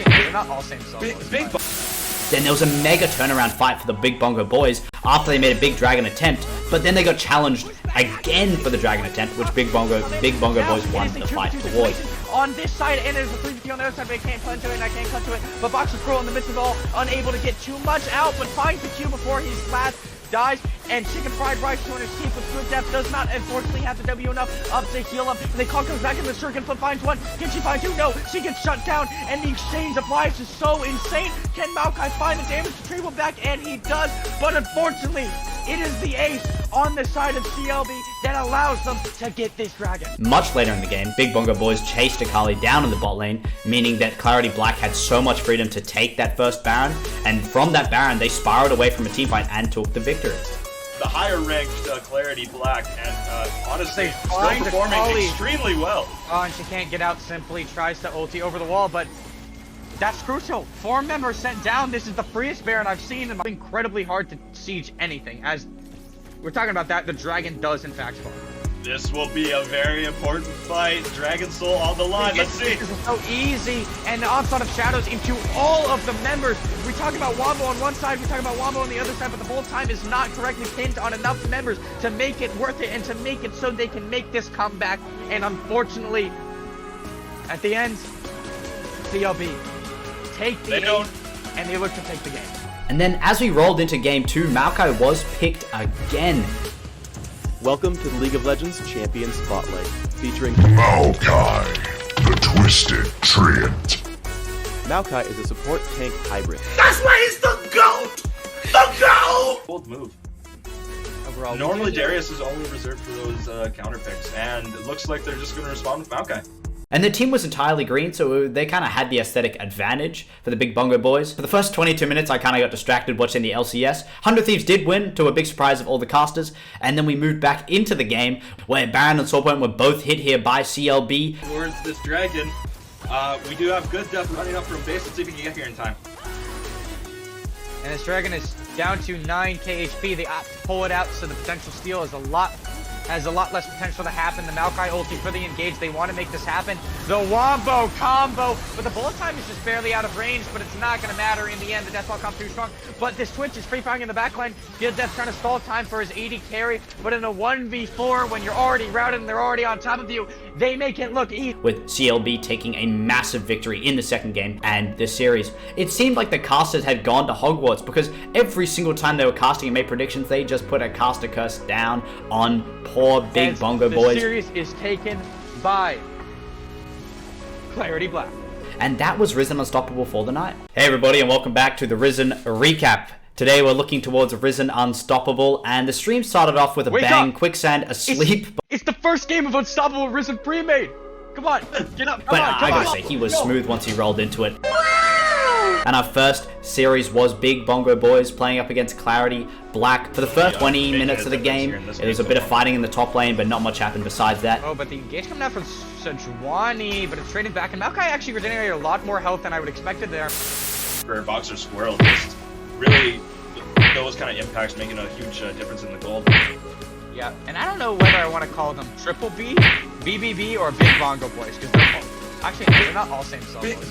they're not all same solos. Then there was a mega turnaround fight for the Big Bongo Boys after they made a big dragon attempt, but then they got challenged again for the dragon attempt, which Big Bongo Boys won the fight towards. On this side, and there's a 3v on the other side, but I can't punch to it, and I can't cut to it. But Boxer Squirrel in the midst of it all, unable to get too much out, but finds the Q before his last dies, and Chicken Fried Rice to escape with Swift Death does not unfortunately have the W enough up to heal up, and they call comes back in the Shuriken Flip finds one. Can she find 2? No, she gets shut down, and the exchange of lives is so insane. Can Maokai find the damage retrieval back? And he does, but unfortunately, it is the ace on the side of CLB that allows them to get this dragon. Much later in the game, Big Bongo Boys chased Akali down in the bot lane, meaning that Clarity Black had so much freedom to take that first Baron, and from that Baron, they spiraled away from a teamfight and took the victory. The higher ranked Clarity Black, and honestly, still performing extremely well. Oh, and she can't get out simply, tries to ulti over the wall, but that's crucial. 4 members sent down. This is the freest Baron I've seen, and it's incredibly hard to siege anything. As we're talking about that, the dragon does in fact fall. This will be a very important fight. Dragon Soul on the line. Let's see. This is so easy, and the onslaught of shadows into all of the members. We talk about Wombo on one side, we talk about Wombo on the other side, but the whole time is not correctly pinned on enough members to make it worth it and to make it so they can make this comeback. And unfortunately, at the end, CLB take the game, and they look to take the game. And then as we rolled into game 2, Maokai was picked again. Welcome to the League of Legends Champion Spotlight, featuring Maokai, the Twisted Treant. Maokai is a support tank hybrid. That's why he's the GOAT! The GOAT! Bold move. Overall, Normally Darius is only reserved for those counter picks, and it looks like they're just going to respond with Maokai. And the team was entirely green, so they kind of had the aesthetic advantage for the Big Bongo Boys. For the first 22 minutes, I kind of got distracted watching the LCS. 100 Thieves did win, to a big surprise of all the casters, and then we moved back into the game, where Baron and Soulpoint were both hit here by CLB. Towards this dragon, we do have good depth running up from base. Let's see if we can get here in time. And this dragon is down to 9k HP. They opt to pull it out, so the potential steal is has a lot less potential to happen. The Maokai ulti for the engage. They want to make this happen. The Wombo combo, but the bullet time is just barely out of range, but it's not going to matter in the end. The Deathball comes too strong, but this Twitch is free firing in the backline. Good Death trying to stall time for his 80 carry, but in a 1v4, when you're already routed and they're already on top of you, they make it look easy. With CLB taking a massive victory in the second game and this series. It seemed like the casters had gone to Hogwarts, because every single time they were casting and made predictions, they just put a caster curse down on poor Big Bongo Boys. The series is taken by Clarity Black. And that was Risen Unstoppable for the night. Hey everybody, and welcome back to the Risen recap. Today we're looking towards Risen Unstoppable, and the stream started off with a bang, Quicksand asleep. It's the first game of Unstoppable Risen Premade. Come on, get up, But I gotta say, he was smooth once he rolled into it. And our first series was Big Bongo Boys playing up against Clarity Black. For the first 20 minutes of the game, it was a bit of fighting in the top lane, but not much happened besides that. Oh, but the engage coming out from Sejuani, but it's trading back, and Maokai actually regenerated a lot more health than I would expected there. For Boxer Squirrel, just really those kind of impacts making a huge difference in the gold. Yeah, and I don't know whether I want to call them Triple B, BBB, or Big Bongo Boys, because they're not all same solos.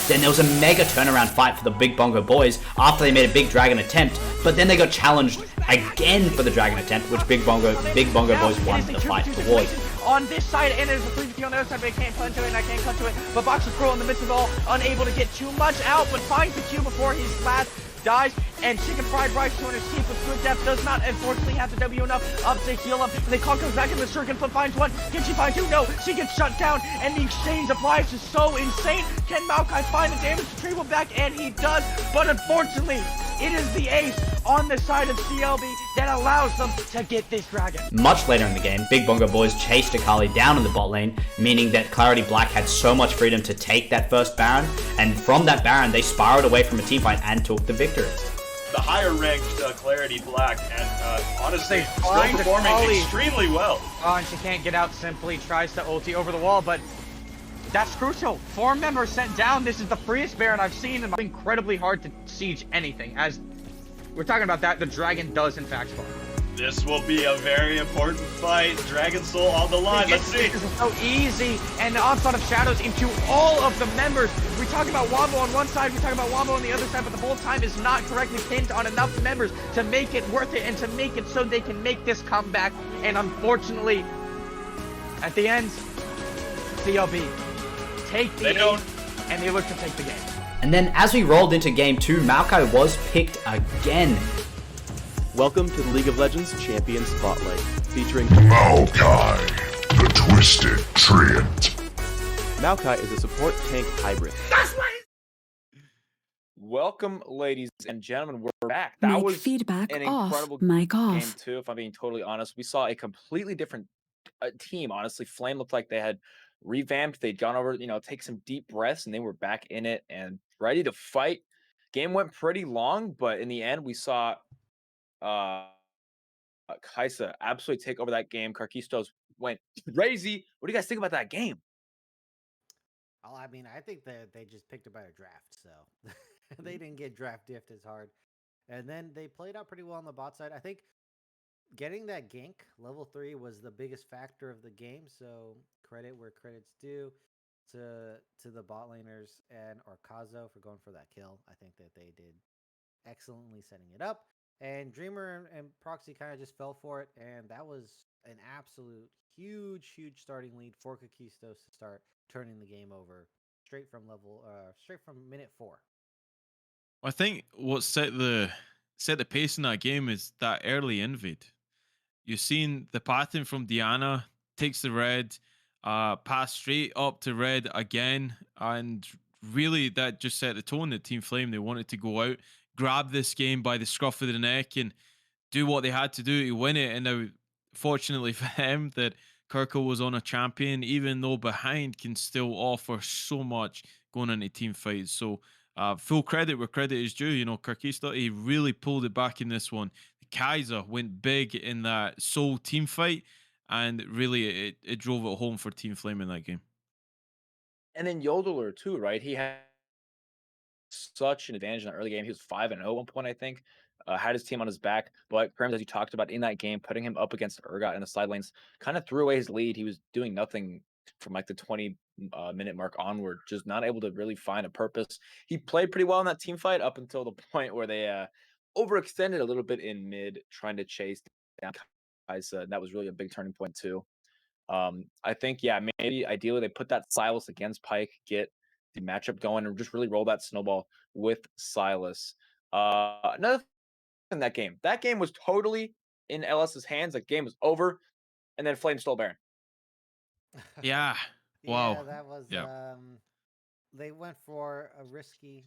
Then there was a mega turnaround fight for the Big Bongo Boys after they made a big dragon attempt, but then they got challenged again for the dragon attempt, which Big Bongo Boys won the fight towards. On this side, and there's a 3v3 on the other side, but I can't punch to it, and I can't cut to it. But Boxer Squirrel in the midst of it all, unable to get too much out, but finds the Q before his last dies, and Chicken Fried Rice 200 keep with good depth does not unfortunately have the W enough up to heal him, and they call comes back in the circuit, but finds one. Can she find two? No, she gets shut down, and the exchange of lives is so insane. Can Maokai find the damage retrieval back? And he does, but unfortunately, it is the ace on the side of CLB that allows them to get this dragon. Much later in the game, Big Bongo Boys chased Akali down in the bot lane, meaning that Clarity Black had so much freedom to take that first Baron, and from that Baron, they spiraled away from a teamfight and took the victory. The higher ranked Clarity Black, and honestly, still find performing Akali extremely well. Oh, and she can't get out, simply tries to ulti over the wall, but that's crucial. 4 members sent down. This is the freest Baron I've seen, and it's incredibly hard to siege anything. As we're talking about that, the dragon does in fact spawn. This will be a very important fight. Dragon Soul on the line. Let's see. This is so easy, and the onslaught of shadows into all of the members. We talk about Wombo on one side, we talk about Wombo on the other side, but the whole time is not correctly pinned on enough members to make it worth it and to make it so they can make this comeback. And unfortunately, at the end, CLB take the lead, and they look to take the game. And then as we rolled into game 2, Maokai was picked again. Welcome to the League of Legends Champion Spotlight, featuring Maokai, the Twisted Treant. Maokai is a support tank hybrid. That's why. Welcome, ladies and gentlemen. We're back. That Mic was feedback an off. incredible Mic game off. too. If I'm being totally honest, we saw a completely different team. Honestly, Flame looked like they had revamped. They'd gone over, take some deep breaths, and they were back in it and ready to fight. Game went pretty long, but in the end, we saw Kaisa absolutely take over that game. Karkistos went crazy. What do you guys think about that game? Well, I mean, I think that they just picked a better draft, so they didn't get draft diffed as hard. And then they played out pretty well on the bot side. I think getting that gank level 3 was the biggest factor of the game. So credit where credit's due to the bot laners and Orkazo for going for that kill. I think that they did excellently setting it up. And Dreamer and Proxy kind of just fell for it, and that was an absolute huge starting lead for Kakistos to start turning the game over straight from minute 4. I think what set the pace in that game is that early invade. You've seen the pattern from Diana takes the red, pass straight up to red again, and really that just set the tone that Team Flame, they wanted to go out, grab this game by the scruff of the neck and do what they had to do to win it. And now, fortunately for them, that Kirkle was on a champion, even though behind, can still offer so much going into team fights. So full credit where credit is due. You know, Kirkista, he really pulled it back in this one. The Kaiser went big in that sole team fight, and really it drove it home for Team Flame in that game. And then Yodeler too, right? He had such an advantage in the early game. He was 5-0 at one point, I think. Had his team on his back, but Crims, as you talked about in that game, putting him up against Urgot in the side lanes, kind of threw away his lead. He was doing nothing from like the 20 minute mark onward, just not able to really find a purpose. He played pretty well in that team fight up until the point where they overextended a little bit in mid, trying to chase down Kaisa. And that was really a big turning point too. I think, yeah, maybe ideally they put that Silas against Pike, get the matchup going, and just really roll that snowball with Silas. Another thing in that game was totally in LS's hands. That game was over, and then Flame stole Baron. Yeah. Yeah, Wow. that was Yeah. they went for a risky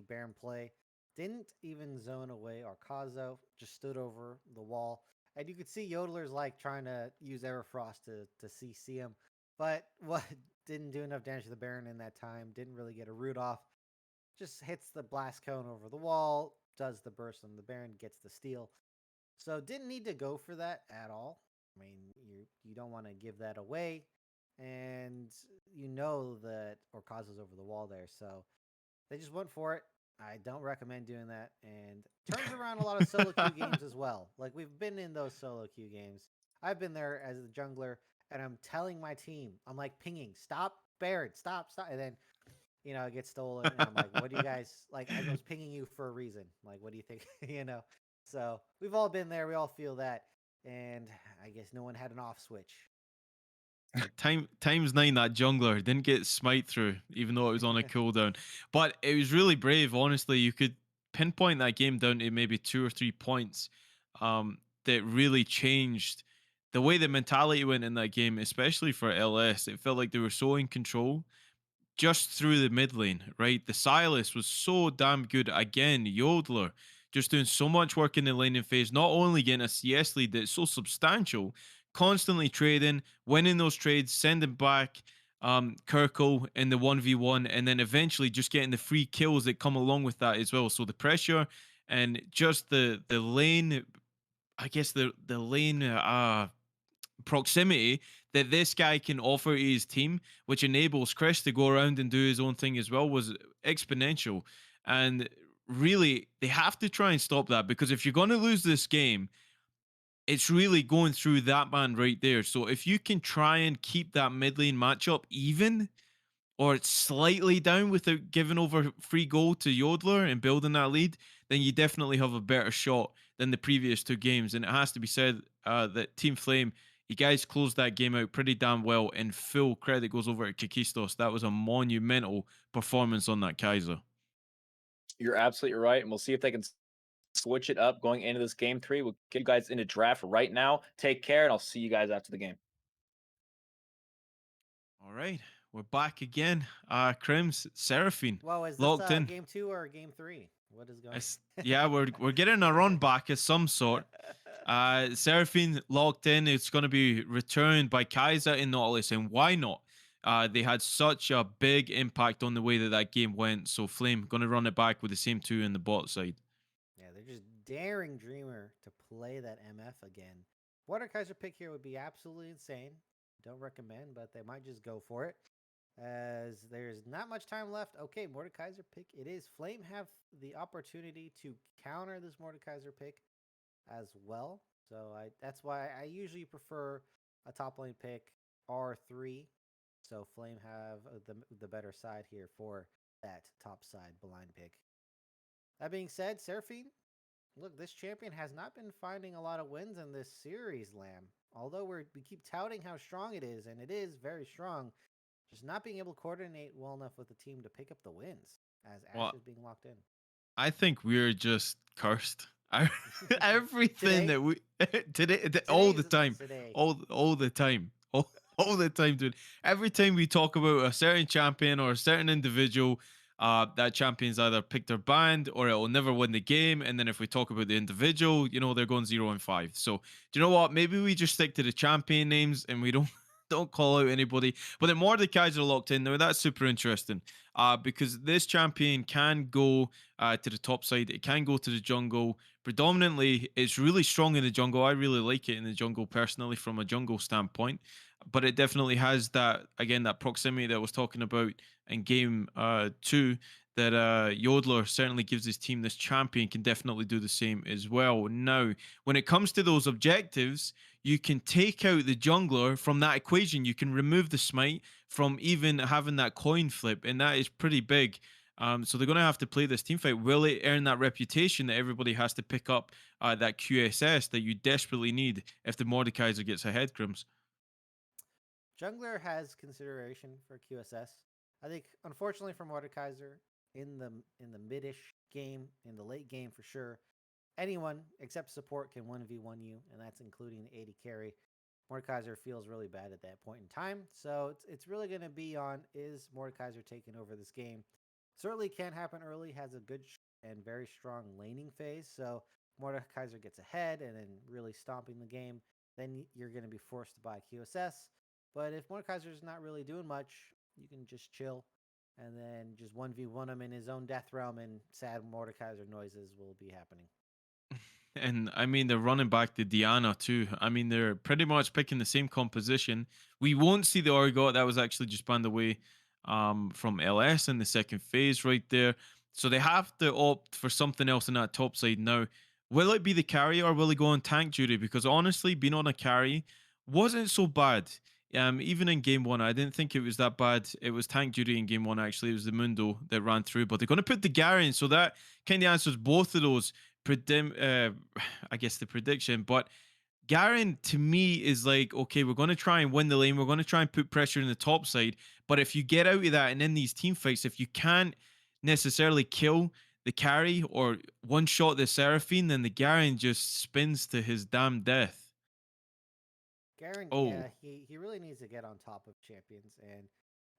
Baron play. Didn't even zone away Arcazo, just stood over the wall. And you could see Yodeler's like trying to use Everfrost to CC him. But what didn't do enough damage to the Baron in that time, didn't really get a root off. Just hits the blast cone over the wall, does the burst on the Baron, gets the steal. So didn't need to go for that at all. I mean, you don't want to give that away, and you know that Orcazo's over the wall there, so they just went for it. I don't recommend doing that, and turns around a lot of solo queue games as well. Like we've been in those solo queue games. I've been there as the jungler, and I'm telling my team, I'm like pinging, stop Baron, stop, and then it gets stolen, and I'm like, what do you guys like? I was pinging you for a reason. Like, what do you think? So we've all been there. We all feel that, and I guess no one had an off switch. Times 9, that jungler didn't get smite through, even though it was on a cooldown. But it was really brave, honestly. You could pinpoint that game down to maybe 2 or 3 points that really changed the way the mentality went in that game, especially for LS. It felt like they were so in control just through the mid lane, right? The Silas was so damn good. Again, Yodeler just doing so much work in the laning phase, not only getting a CS lead that's so substantial, constantly trading, winning those trades, sending back Kirkle in the 1v1, and then eventually just getting the free kills that come along with that as well. So the pressure and just the lane, I guess the lane proximity that this guy can offer to his team, which enables Chris to go around and do his own thing as well, was exponential. And really, they have to try and stop that, because if you're going to lose this game, it's really going through that man right there. So if you can try and keep that mid lane matchup even, or it's slightly down without giving over free goal to Yodeler and building that lead, then you definitely have a better shot than the previous 2 games. And it has to be said that Team Flame, you guys closed that game out pretty damn well, and full credit goes over to Kakistos. That was a monumental performance on that Kaiser. You're absolutely right, and we'll see if they can switch it up going into this game 3. We'll get you guys into draft right now. Take care, and I'll see you guys after the game. All right, we're back again. Crims, Seraphine, Well, is locked this in. game 2 or game 3? What is going? Yeah, we're getting a run back of some sort. Seraphine locked in. It's going to be returned by Kaiser in Nautilus, and why not? They had such a big impact on the way that game went. So Flame going to run it back with the same 2 in the bot side. Yeah, they're just daring Dreamer to play that MF again. Mordekaiser pick here would be absolutely insane. Don't recommend, but they might just go for it, as there's not much time left. Okay, Mordekaiser pick it is. Flame have the opportunity to counter this Mordekaiser pick as well. So that's why I usually prefer a top lane pick R3. So Flame have the better side here for that top side blind pick. That being said, Seraphine, look, this champion has not been finding a lot of wins in this series, Lamb. Although we keep touting how strong it is, and it is very strong, just not being able to coordinate well enough with the team to pick up the wins as Ashe is being locked in. I think we're just cursed. Everything that we today all the time, all the time. all the time, dude. Every time we talk about a certain champion or a certain individual, that champion's either picked or banned, or it will never win the game. And then if we talk about the individual, they're going 0-5. So do you know what? Maybe we just stick to the champion names and we don't don't call out anybody. But the Mordekaiser are locked in now. That's super interesting. Because this champion can go to the top side. It can go to the jungle. Predominantly, it's really strong in the jungle. I really like it in the jungle personally from a jungle standpoint. But it definitely has that, again, that proximity that I was talking about in game 2, that Yodeler certainly gives his team. This champion can definitely do the same as well. Now, when it comes to those objectives, you can take out the jungler from that equation. You can remove the smite from even having that coin flip, and that is pretty big. So they're going to have to play this team fight. Will it earn that reputation that everybody has to pick up that QSS that you desperately need if the Mordekaiser gets ahead, Crims? Jungler has consideration for QSS. I think, unfortunately for Mordekaiser, in the midish game, in the late game for sure, anyone except support can 1v1 you, and that's including the 80 carry. Mordekaiser feels really bad at that point in time, so it's really going to be on, is Mordekaiser taking over this game? Certainly can happen early, has a good and very strong laning phase, so Mordekaiser gets ahead and then really stomping the game, then you're going to be forced to buy QSS. But if Mordekaiser's not really doing much, you can just chill and then just 1v1 him in his own death realm, and sad Mordekaiser noises will be happening. And I mean, they're running back the Diana too. I mean, they're pretty much picking the same composition. We won't see the Orgot. That was actually just banned away from LS in the second phase right there. So they have to opt for something else in that top side now. Will it be the carry or will he go on tank duty? Because honestly, being on a carry wasn't so bad. Even in game 1, I didn't think it was that bad. It was tank duty in game 1, actually. It was the Mundo that ran through. But they're going to put the Gary in, so that kind of answers both of those I guess the prediction. But Garen to me is like, okay, we're going to try and win the lane. We're going to try and put pressure in the top side. But if you get out of that and in these team fights, if you can't necessarily kill the carry or one shot the Seraphine, then the Garen just spins to his damn death. Garen, Oh, yeah, he really needs to get on top of champions, and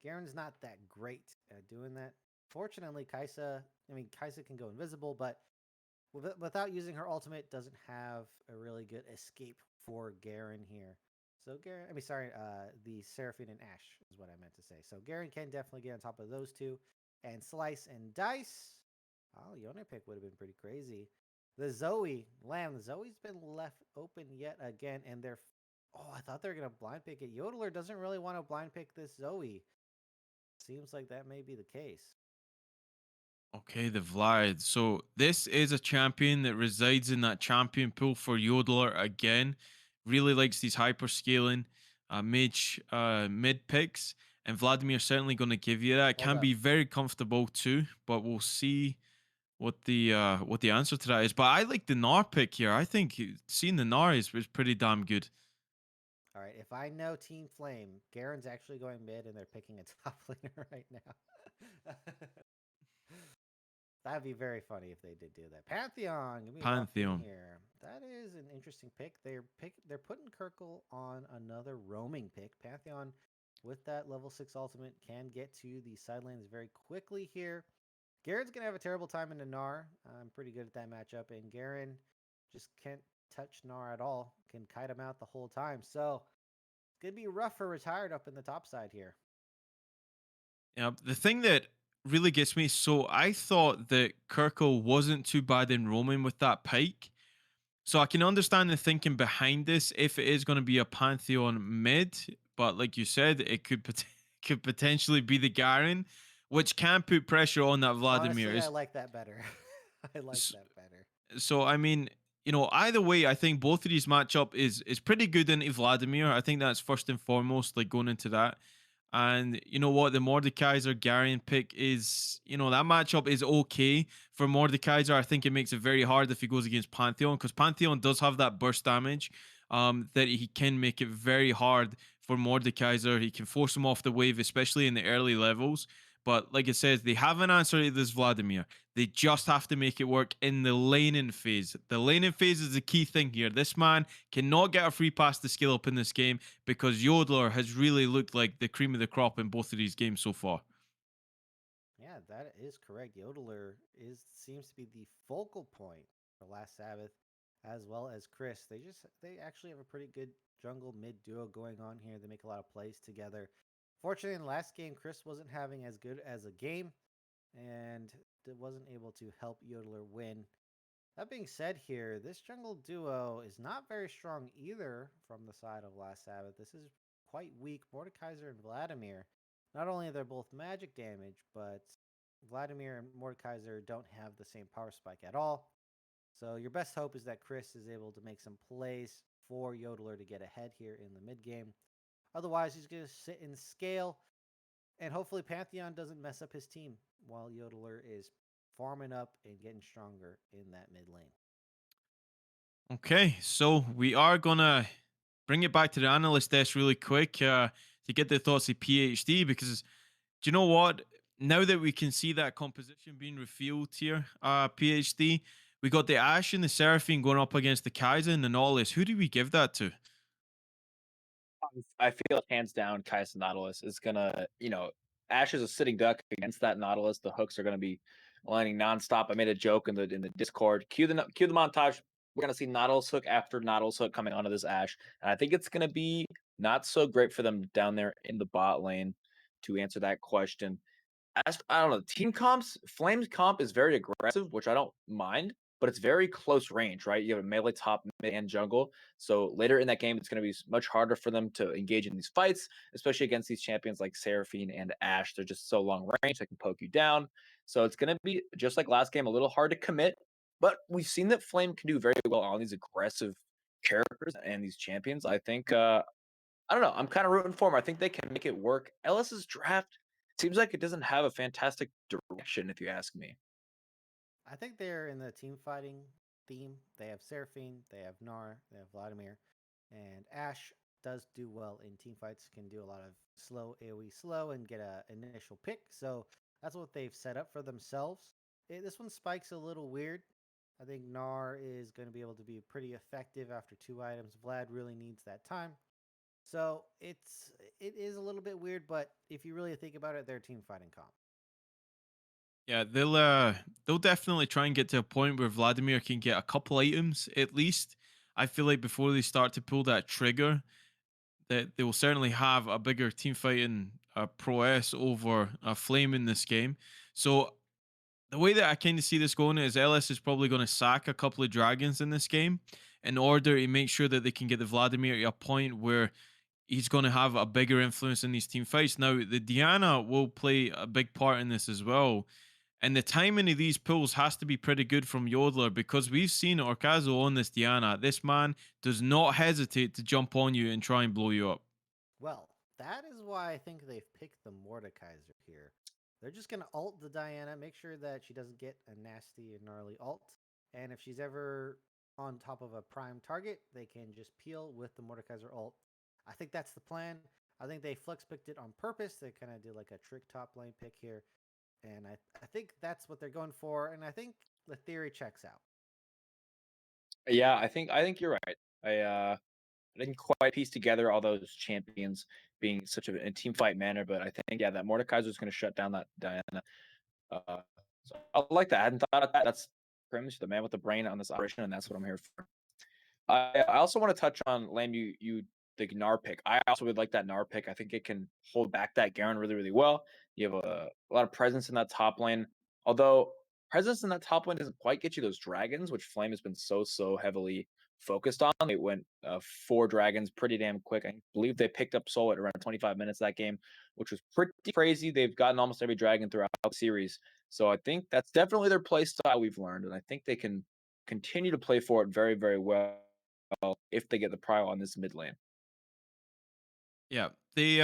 Garen's not that great at doing that. Fortunately, Kaisa can go invisible, but without using her ultimate, doesn't have a really good escape for Garen here. So the Seraphine and Ashe is what I meant to say. So Garen can definitely get on top of those two, and Slice and Dice. Oh, Yone pick would have been pretty crazy. The Zoe's been left open yet again, and they're. Oh, I thought they were gonna blind pick it. Yodeler doesn't really want to blind pick this Zoe. Seems like that may be the case. okay, the Vlad. So this is a champion that resides in that champion pool for Yodeler again. Really likes these hyper scaling mid picks, and Vladimir certainly going to give you that. Can be very comfortable too, but we'll see what the answer to that is. But I like the Gnar pick here. I think seeing the Gnar is pretty damn good. All right, if I know Team Flame, Garen's actually going mid, and they're picking a top laner right now. That'd be very funny if they did do that. Pantheon, give me Pantheon here. That is an interesting pick. They're putting Kirkle on another roaming pick. Pantheon, with that level 6 ultimate, can get to the side lanes very quickly here. Garen's gonna have a terrible time in the Gnar. I'm pretty good at that matchup, and Garen just can't touch Gnar at all. Can kite him out the whole time. So it's gonna be rough for retired up in the top side here. Yeah, the thing that really gets me, so I thought that Kirkle wasn't too bad in roaming with that pike. So I can understand the thinking behind this if it is going to be a Pantheon mid, but like you said, it could potentially be the Garen, which can put pressure on that Vladimir. Honestly, I like that better. I like that better. So I mean, either way, I think both of these matchup is pretty good into Vladimir. I think that's first and foremost, like going into that. And you know what? The Mordekaiser Garion pick is, that matchup is okay for Mordekaiser. I think it makes it very hard if he goes against Pantheon, because Pantheon does have that burst damage that he can make it very hard for Mordekaiser. He can force him off the wave, especially in the early levels. But like it says, they have an answer to this Vladimir. They just have to make it work in the laning phase. The laning phase is the key thing here. This man cannot get a free pass to scale up in this game because Yodeler has really looked like the cream of the crop in both of these games so far. Yeah, that is correct. Yodeler seems to be the focal point for Last Sabbath, as well as Chris. They actually have a pretty good jungle mid duo going on here. They make a lot of plays together. Fortunately, in the last game, Chris wasn't having as good as a game and wasn't able to help Yodeler win. That being said, here, this jungle duo is not very strong either from the side of Last Sabbath. This is quite weak. Mordekaiser and Vladimir, not only are they both magic damage, but Vladimir and Mordekaiser don't have the same power spike at all. So your best hope is that Chris is able to make some plays for Yodeler to get ahead here in the mid game. Otherwise, he's going to sit in scale, and hopefully Pantheon doesn't mess up his team while Yodeler is farming up and getting stronger in that mid lane. Okay, so we are gonna bring it back to the analyst desk really quick to get the thoughts of PhD because do you know what? Now that we can see that composition being revealed here, PhD, we got the Ash and the Seraphine going up against the Kaiser and the Nautilus. Who do we give that to? I feel like hands down, Kai's Nautilus is gonna, Ash is a sitting duck against that Nautilus. The hooks are gonna be lining nonstop. I made a joke in the Discord. Cue the montage. We're gonna see Nautilus hook after Nautilus hook coming onto this Ash, and I think it's gonna be not so great for them down there in the bot lane to answer that question. I don't know. Team comps, Flames comp is very aggressive, which I don't mind, but it's very close range, right? You have a melee top, mid, and jungle. So later in that game, it's going to be much harder for them to engage in these fights, especially against these champions like Seraphine and Ashe. They're just so long range, they can poke you down. So it's going to be, just like last game, a little hard to commit. But we've seen that Flame can do very well on these aggressive characters and these champions. I think I don't know. I'm kind of rooting for them. I think they can make it work. Ellis's draft seems like it doesn't have a fantastic direction, if you ask me. I think they're in the team fighting theme. They have Seraphine, they have Gnar, they have Vladimir, and Ash does do well in team fights, can do a lot of slow AoE slow and get a initial pick. So that's what they've set up for themselves. This one spikes a little weird. I think Gnar is going to be able to be pretty effective after 2 items. Vlad really needs that time. So it is a little bit weird, but if you really think about it, they're team fighting comp. Yeah, they'll definitely try and get to a point where Vladimir can get a couple items at least. I feel like before they start to pull that trigger, that they will certainly have a bigger team fighting prowess over a flame in this game. So the way that I kind of see this going is Ellis is probably going to sack a couple of dragons in this game in order to make sure that they can get the Vladimir to a point where he's going to have a bigger influence in these team fights. Now, the Diana will play a big part in this as well. And the timing of these pulls has to be pretty good from Yodeler because we've seen Orcazo on this Diana. This man does not hesitate to jump on you and try and blow you up. Well, that is why I think they've picked the Mordekaiser here. They're just going to ult the Diana, make sure that she doesn't get a nasty and gnarly ult. And if she's ever on top of a prime target, they can just peel with the Mordekaiser ult. I think that's the plan. I think they flex picked it on purpose. They kind of did like a trick top lane pick here. And I think that's what they're going for. And I think the theory checks out. Yeah, I think you're right. I didn't quite piece together all those champions being such a team fight manner, but I think that Mordekaiser is going to shut down that Diana. So I like that. I hadn't thought of that. That's pretty much the man with the brain on this operation, and that's what I'm here for. I also want to touch on Lamb. You the Gnar pick. I also would like that Gnar pick. I think it can hold back that Garen really really well. You have a lot of presence in that top lane. Although presence in that top lane doesn't quite get you those dragons, which Flame has been so heavily focused on. It went 4 dragons pretty damn quick. I believe they picked up Soul at around 25 minutes that game, which was pretty crazy. They've gotten almost every dragon throughout the series. So I think that's definitely their play style we've learned, and I think they can continue to play for it very very well if they get the prio on this mid lane. Yeah, they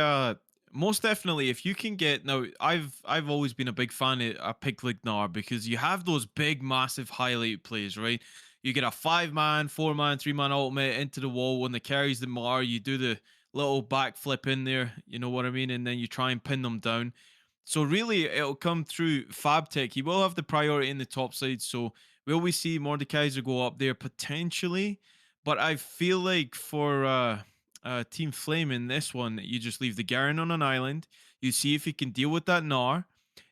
most definitely if you can get now I've always been a big fan of a pick like Gnar because you have those big massive highlight plays, right? You get a 5-man, 4-man, 3-man ultimate into the wall when the carries the Mar, you do the little backflip in there, you know what I mean, and then you try and pin them down. So really, it'll come through FabTech. He will have the priority in the top side. So will we see Mordekaiser go up there potentially? But I feel like for Team Flame in this one, you just leave the Garen on an island. You see if he can deal with that Gnar.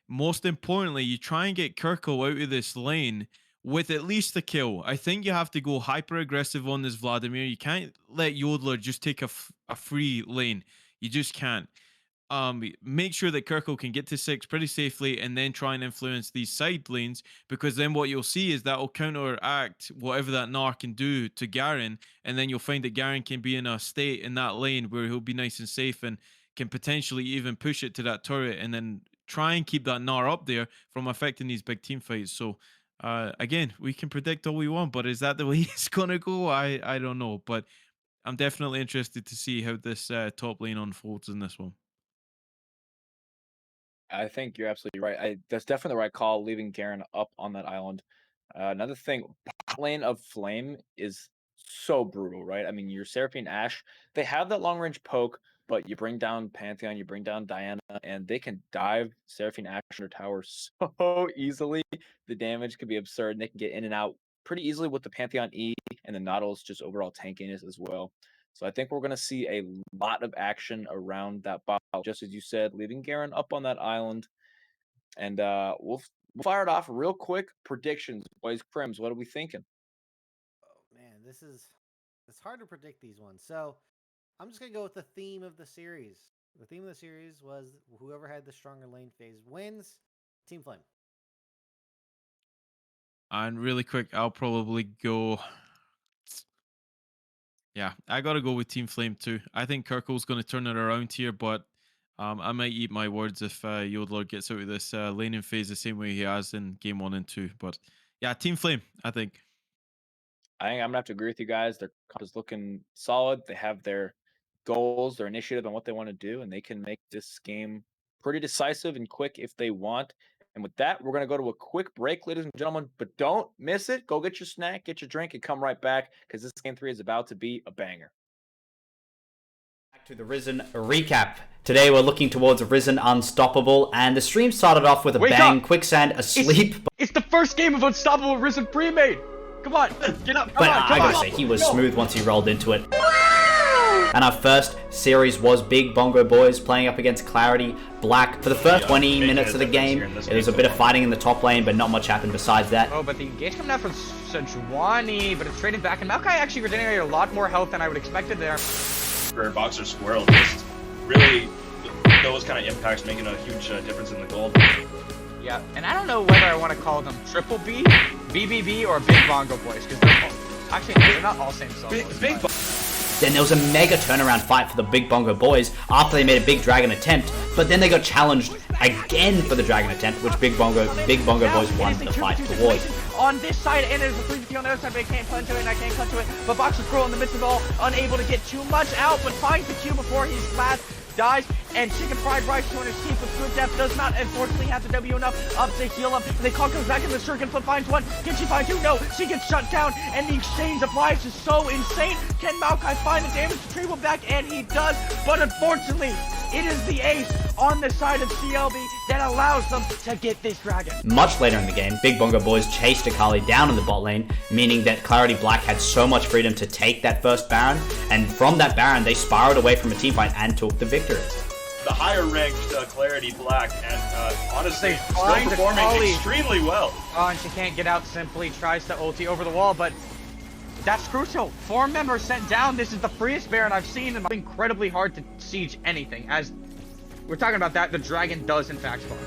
Most importantly, you try and get Kirkle out of this lane with at least a kill. I think you have to go hyper aggressive on this Vladimir. You can't let Yodler just take a free lane. You just can't. Make sure that Kirkle can get to 6 pretty safely and then try and influence these side lanes, because then what you'll see is that will counteract whatever that Gnar can do to Garen, and then you'll find that Garen can be in a state in that lane where he'll be nice and safe and can potentially even push it to that turret and then try and keep that Gnar up there from affecting these big team fights. So again, we can predict all we want, but is that the way it's gonna go? I don't know, but I'm definitely interested to see how this top lane unfolds in this one. I think you're absolutely right. That's definitely the right call, leaving Garen up on that island. Another thing, bot lane of Flame is so brutal, right? I mean, your Seraphine Ashe, they have that long range poke, but you bring down Pantheon, you bring down Diana, and they can dive Seraphine Ashe under tower so easily. The damage could be absurd, and they can get in and out pretty easily with the Pantheon E and the Nautilus just overall tankiness as well. So I think we're going to see a lot of action around that bot, just as you said, leaving Garen up on that island. And we'll fire it off real quick. Predictions, boys. Crims, what are we thinking? Oh man, it's hard to predict these ones. So I'm just gonna go with the theme of the series. The theme of the series was whoever had the stronger lane phase wins. Team Flame. And really quick, I'll probably go. Yeah, I got to go with Team Flame too. I think Kirkle's going to turn it around here, but I might eat my words if Yodler gets out of this laning phase the same way he has in game 1 and 2. But yeah, Team Flame, I think. I think I'm gonna have to agree with you guys. Their comp is looking solid. They have their goals, their initiative, and what they want to do, and they can make this game pretty decisive and quick if they want. And with that, we're gonna go to a quick break, ladies and gentlemen. But don't miss it. Go get your snack, get your drink, and come right back, because this game 3 is about to be a banger. Back to the Risen recap. Today we're looking towards Risen Unstoppable, and the stream started off with a bang. Quicksand asleep. It's the first game of Unstoppable Risen Premade. Come on, get up. But I gotta say, he was smooth once he rolled into it. And our first series was Big Bongo Boys playing up against Clarity Black. For the first 20 minutes of the game, it was a bit of fighting in the top lane, but not much happened besides that. Oh, but the engage coming out from Sejuani, but it's trading back, and Maokai actually regenerated a lot more health than I would expected there. For Boxer Squirrel, just really those kind of impacts making a huge difference in the gold. Yeah, and I don't know whether I want to call them Triple B, BBB, or Big Bongo Boys, because they're not all same solo. Then there was a mega turnaround fight for the Big Bongo Boys after they made a big dragon attempt, but then they got challenged again for the dragon attempt, which Big Bongo Boys won the fight towards. On this side, and there's a 3v2 on the other side, but I can't punch to it, and I can't cut to it. But Boxer Squirrel in the midst of it all, unable to get too much out, but finds the Q before his last dies, and Chicken Fried Rice 200 teeth with good depth does not unfortunately have the W enough up to heal him. And the call comes back in the circuit, flip finds one. Can she find two? No, she gets shut down, and the exchange of lives is so insane. Can Maokai find the damage to Treble back? And he does, but unfortunately, it is the ace on the side of CLB that allows them to get this dragon. Much later in the game, Big Bongo Boys chased Akali down in the bot lane, meaning that Clarity Black had so much freedom to take that first Baron, and from that Baron, they spiraled away from a teamfight and took the victory. The higher ranked Clarity Black, and honestly, still performing extremely well. Oh, and she can't get out simply, tries to ulti over the wall, but that's crucial. 4 members sent down. This is the freest Baron I've seen, and it's incredibly hard to siege anything. As we're talking about that, the dragon does in fact spawn.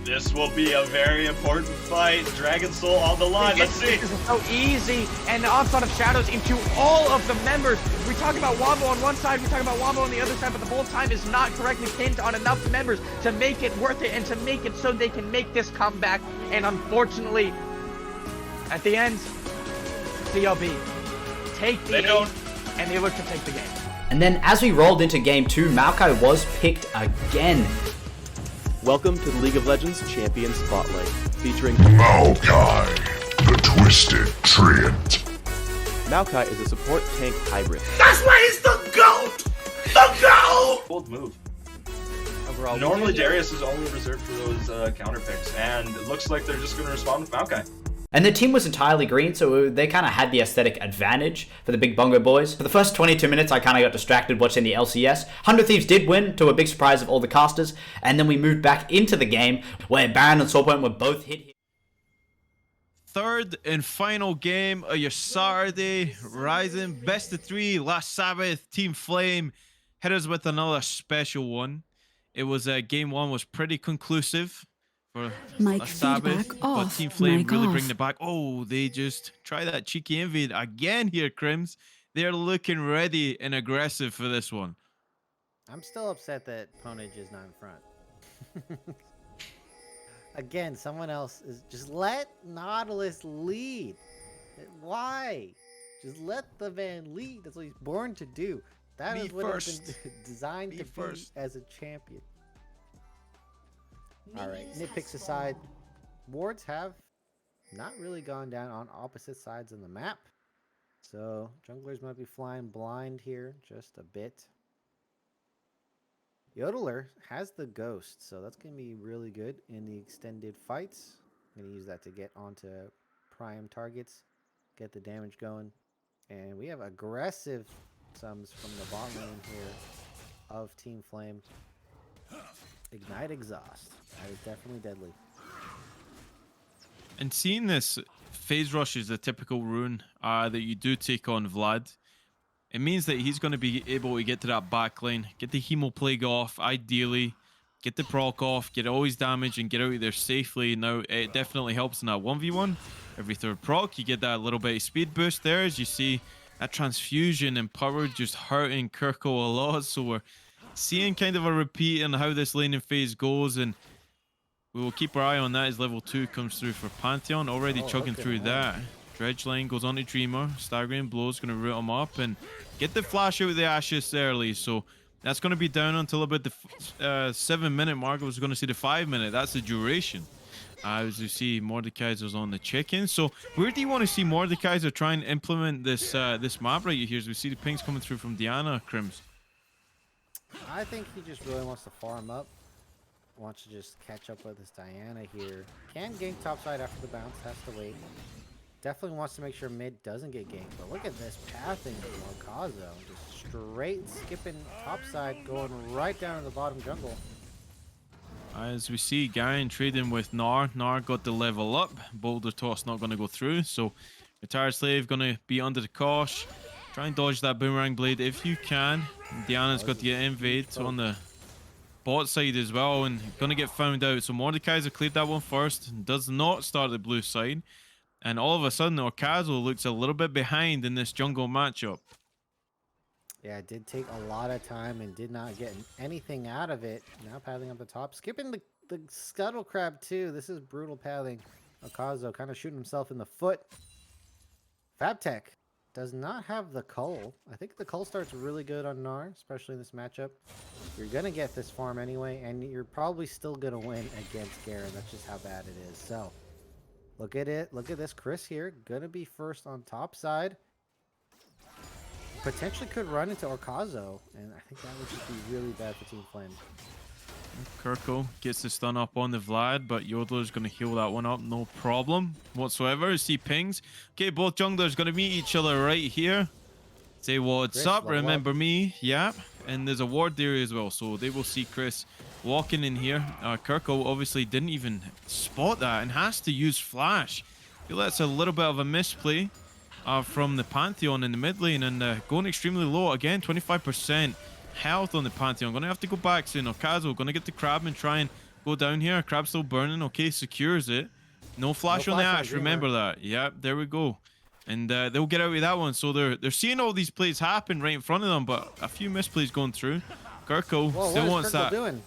This will be a very important fight. Dragon Soul on the line. Let's see. This is so easy, and the onslaught of shadows into all of the members. We talk about Wombo on one side, we talk about Wombo on the other side, but the whole time is not correctly pinned on enough members to make it worth it and to make it so they can make this comeback. And unfortunately, at the end, CLB take the game, and they look to take the game. And then as we rolled into game 2, Maokai was picked again. Welcome to the League of Legends Champion Spotlight, featuring Maokai, the Twisted Treant. Maokai is a support tank hybrid. That's why he's the GOAT! The GOAT! Bold move. overall. Normally Darius is only reserved for those counter picks, and it looks like they're just going to respond with Maokai. And the team was entirely green, so they kind of had the aesthetic advantage for the Big Bongo Boys. For the first 22 minutes, I kind of got distracted watching the LCS. 100 Thieves did win, to a big surprise of all the casters, and then we moved back into the game, where Baron and Soulpoint were both hit. Third and final game of your Saturday Rising best of 3 last Sabbath. Team Flame hit us with another special one. It was game 1 was pretty conclusive for Mic last Sabbath, feedback but off. Team Flame Mic really off. bringing it back. Oh, they just try that cheeky invade again here, Crims. They're looking ready and aggressive for this one. I'm still upset that Ponage is not in front. Again, someone else is just let Nautilus lead. Why? Just let the man lead. That's what he's born to do. That is what he's been designed to be as a champion. All right, nitpicks aside, wards have not really gone down on opposite sides of the map. So junglers might be flying blind here just a bit. Yodeler has the ghost, so that's going to be really good in the extended fights. I'm going to use that to get onto prime targets, get the damage going. And we have aggressive sums from the bot lane here of Team Flame. Ignite Exhaust. That is definitely deadly. And seeing this phase rush is the typical rune that you do take on Vlad. It means that he's going to be able to get to that back lane, get the Hemo Plague off, ideally, get the proc off, get all his damage, and get out of there safely. Now, it definitely helps in that 1v1. Every third proc, you get that little bit of speed boost there. As you see, that transfusion and power just hurting Kirko a lot. So we're seeing kind of a repeat on how this laning phase goes, and we will keep our eye on that as level 2 comes through for Pantheon. Already chugging through that. Dredge line goes on to Dreamer. Staggering Blows going to root him up and get the flash out of the Ashes early. So that's going to be down until about the 7-minute mark. I was going to say the 5-minute. That's the duration. As you see, Mordekaiser's on the chicken. So where do you want to see Mordekaiser try and implement this this map right here? As we see the pings coming through from Diana, Crims. I think he just really wants to farm up. Wants to just catch up with his Diana here. Can gank topside after the bounce. Has to wait. Definitely wants to make sure mid doesn't get ganked. But look at this pathing from Okazo. Just straight skipping topside, going right down to the bottom jungle. As we see, Garen trading with Gnar. Gnar got the level up. Boulder Toss not going to go through. So Retired Slave going to be under the cosh. Try and dodge that Boomerang Blade if you can. Diana's got to get invade on the bot side as well, and going to get found out. So Mordekaiser cleared that one first. Does not start the blue side. And all of a sudden, Okazo looks a little bit behind in this jungle matchup. Yeah, it did take a lot of time and did not get anything out of it. Now pathing up the top. Skipping the Scuttle Crab too. This is brutal pathing. Okazo kind of shooting himself in the foot. Fabtech does not have the Cull. I think the Cull starts really good on Gnar, especially in this matchup. You're going to get this farm anyway, and you're probably still going to win against Garen. That's just how bad it is. So, look at it. Look at this. Chris here. Going to be first on top side. Potentially could run into Okazo, and I think that would just be really bad for Team Flame. Kirko gets the stun up on the Vlad, but Yodeler's going to heal that one up, no problem whatsoever. See pings. Okay, both junglers going to meet each other right here. Say what's Chris, up, remember me. Yeah, and there's a ward there as well, so they will see Chris walking in here. Kirko obviously didn't even spot that and has to use flash. I feel that's a little bit of a misplay from the Pantheon in the mid lane, and going extremely low again. 25% health on the Pantheon. Gonna have to go back soon. Okazo gonna get the crab and try and go down here. Crab still burning. Okay, secures it. No flash on the Ash. Remember that. Yeah, there we go. And they'll get out with that one. So they're seeing all these plays happen right in front of them, but a few misplays going through. Kirko still wants that. Doing?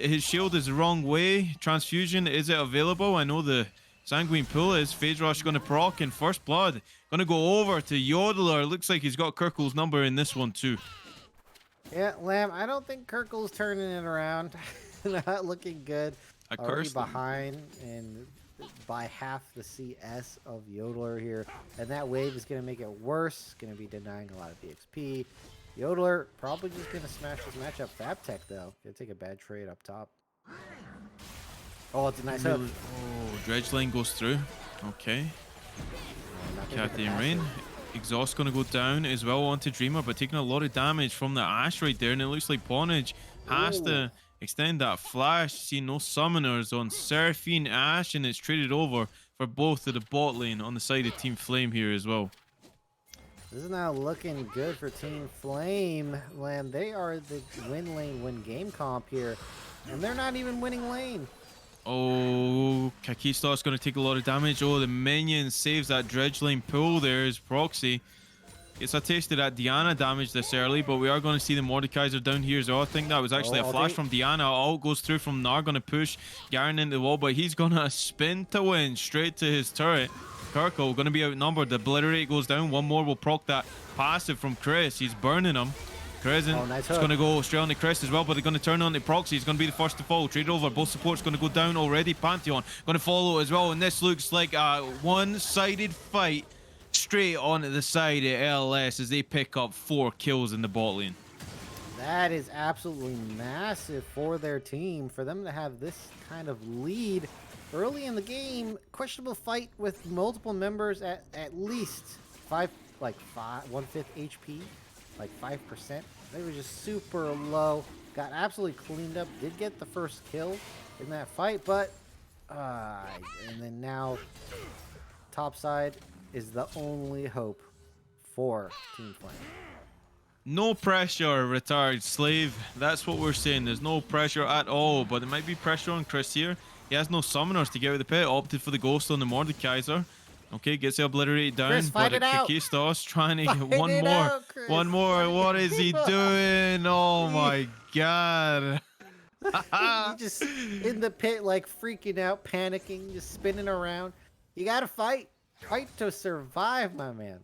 His shield is the wrong way. Transfusion, is it available? I know the Sanguine Pool is. Phase Rush going to proc in First Blood. Going to go over to Yodeler. Looks like he's got Kirko's number in this one too. Yeah, Lamb, I don't think Kirkle's turning it around. Not looking good. Already behind and by half the CS of Yodeler here. And that wave is going to make it worse. Going to be denying a lot of the XP. Yodeler probably just gonna smash this matchup. FabTech though, gonna take a bad trade up top. Oh, it's a nice hook. Oh, Dredge Line goes through. Okay. Kathy and Rain. Exhaust going to go down as well onto Dreamer, but taking a lot of damage from the Ash right there. And it looks like Ponage has to extend that flash. See no summoners on Seraphine, Ash, and it's traded over for both of the bot lane on the side of Team Flame here as well. This is not looking good for Team Flame. Land, they are the win lane, win game comp here, and they're not even winning lane. Oh, Kakistar's going to take a lot of damage. Oh, the minion saves that Dredge Lane pull there as Proxy. Gets a taste of that Diana damage this early, but we are going to see the Mordekaiser down here as well. I think that was actually a flash from Diana. All goes through from Nar, going to push Garen into the wall, but he's going to spin to win straight to his turret. Kirkle going to be outnumbered. The Obliterate goes down. One more will proc that passive from Chris. He's burning him. Crescent is going to go straight on the crest as well, but they're going to turn on the Proxy. He's going to be the first to fall. Trade over. Both supports going to go down already. Pantheon going to follow as well, and this looks like a one-sided fight straight on the side of LS as they pick up 4 kills in the bot lane. That is absolutely massive for their team. For them to have this kind of lead early in the game, questionable fight with multiple members at least 1/5 HP, like 5%. They were just super low. Got absolutely cleaned up. Did get the first kill in that fight, but and then now top side is the only hope for Team Flame. No pressure, retired slave. That's what we're saying. There's no pressure at all, but there might be pressure on Chris here. He has no summoners to get out of the pit. Opted for the ghost on the Mordekaiser. Okay, gets the Obliterate down, Chris, but Kakistos trying to get one more. One more. What is he doing? Oh my god. He's just in the pit, like freaking out, panicking, just spinning around. You gotta fight. Fight to survive, my man.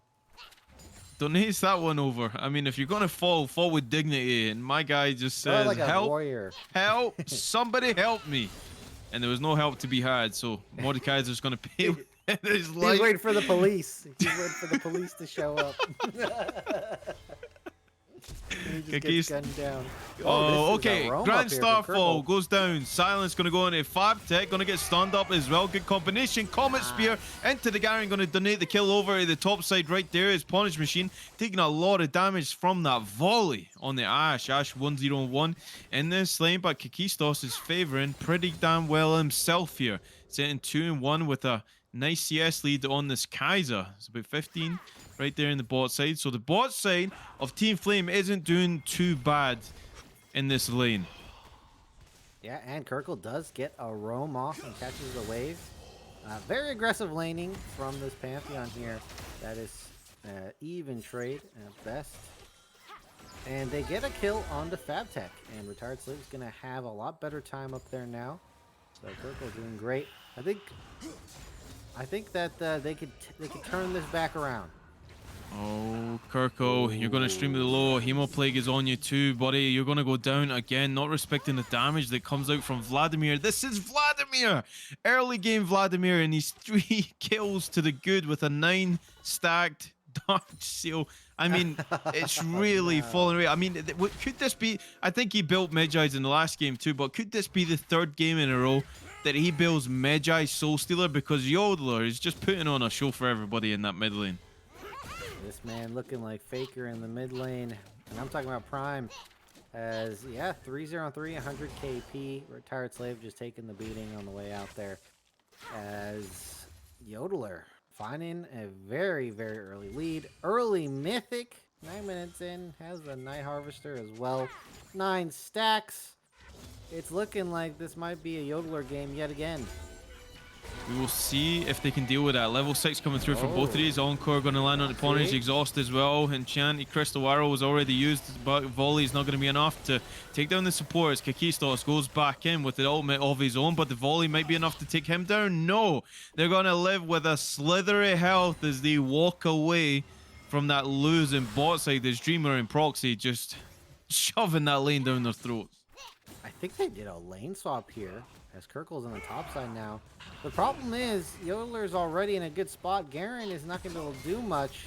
Don't ace that one over. I mean, if you're gonna fall with dignity. And my guy just says, like a help, warrior. Help, somebody help me. And there was no help to be had, so Mordekaiser's gonna pay with his life. He's waiting for the police. He's waiting for the police to show up. He just gets gunned down. Oh, okay. Grand Starfall goes down. Silence going to go into FabTech. Going to get stunned up as well. Good combination. Comet Spear into the Garen. Going to donate the kill over to the top side right there. Is Punish Machine taking a lot of damage from that volley on the Ash. Ash 1-0-1 in this lane, but Kakistos is favoring pretty damn well himself here. Sitting 2-1 with a nice CS lead on this Kaiser. It's about 15 right there in the bot side. So the bot side of Team Flame isn't doing too bad in this lane. Yeah, and Kirkle does get a roam off and catches the wave. Very aggressive laning from this Pantheon here. That is even trade at best. And they get a kill onto FabTech. And Retired Slave is going to have a lot better time up there now. So Kirkle doing great. I think that they could turn this back around. Oh, Kirko, you're going to stream to the low. Hemoplague is on you too, buddy. You're going to go down again, not respecting the damage that comes out from Vladimir. This is Vladimir! Early game Vladimir, and he's 3 kills to the good with a 9 stacked Dark Seal. I mean, it's really falling away. I mean, could this be... I think he built Medjai's in the last game too, but could this be the 3rd game in a row that he builds Medjai Soul Stealer? Because Yodeler is just putting on a show for everybody in that mid lane. This man looking like Faker in the mid lane. And I'm talking about Prime. As, yeah, 3-0-3, 100 KP. Retired Slave just taking the beating on the way out there. As Yodeler finding a very, very early lead. Early Mythic. 9 minutes in. Has the Night Harvester as well. 9 stacks. It's looking like this might be a Yodeler game yet again. We will see if they can deal with that. Level 6 coming through for both of these. Encore going to land on the Ponage. Exhaust as well. Enchanted Crystal Arrow was already used, but Volley is not going to be enough to take down the supports. Kakistos goes back in with the ultimate of his own, but the Volley might be enough to take him down. No, they're going to live with a slithery health as they walk away from that losing bot side. There's Dreamer and Proxy just shoving that lane down their throats. I think they did a lane swap here, as Kirkle's on the top side now. The problem is, Yodeler's already in a good spot. Garen is not going to be able to do much.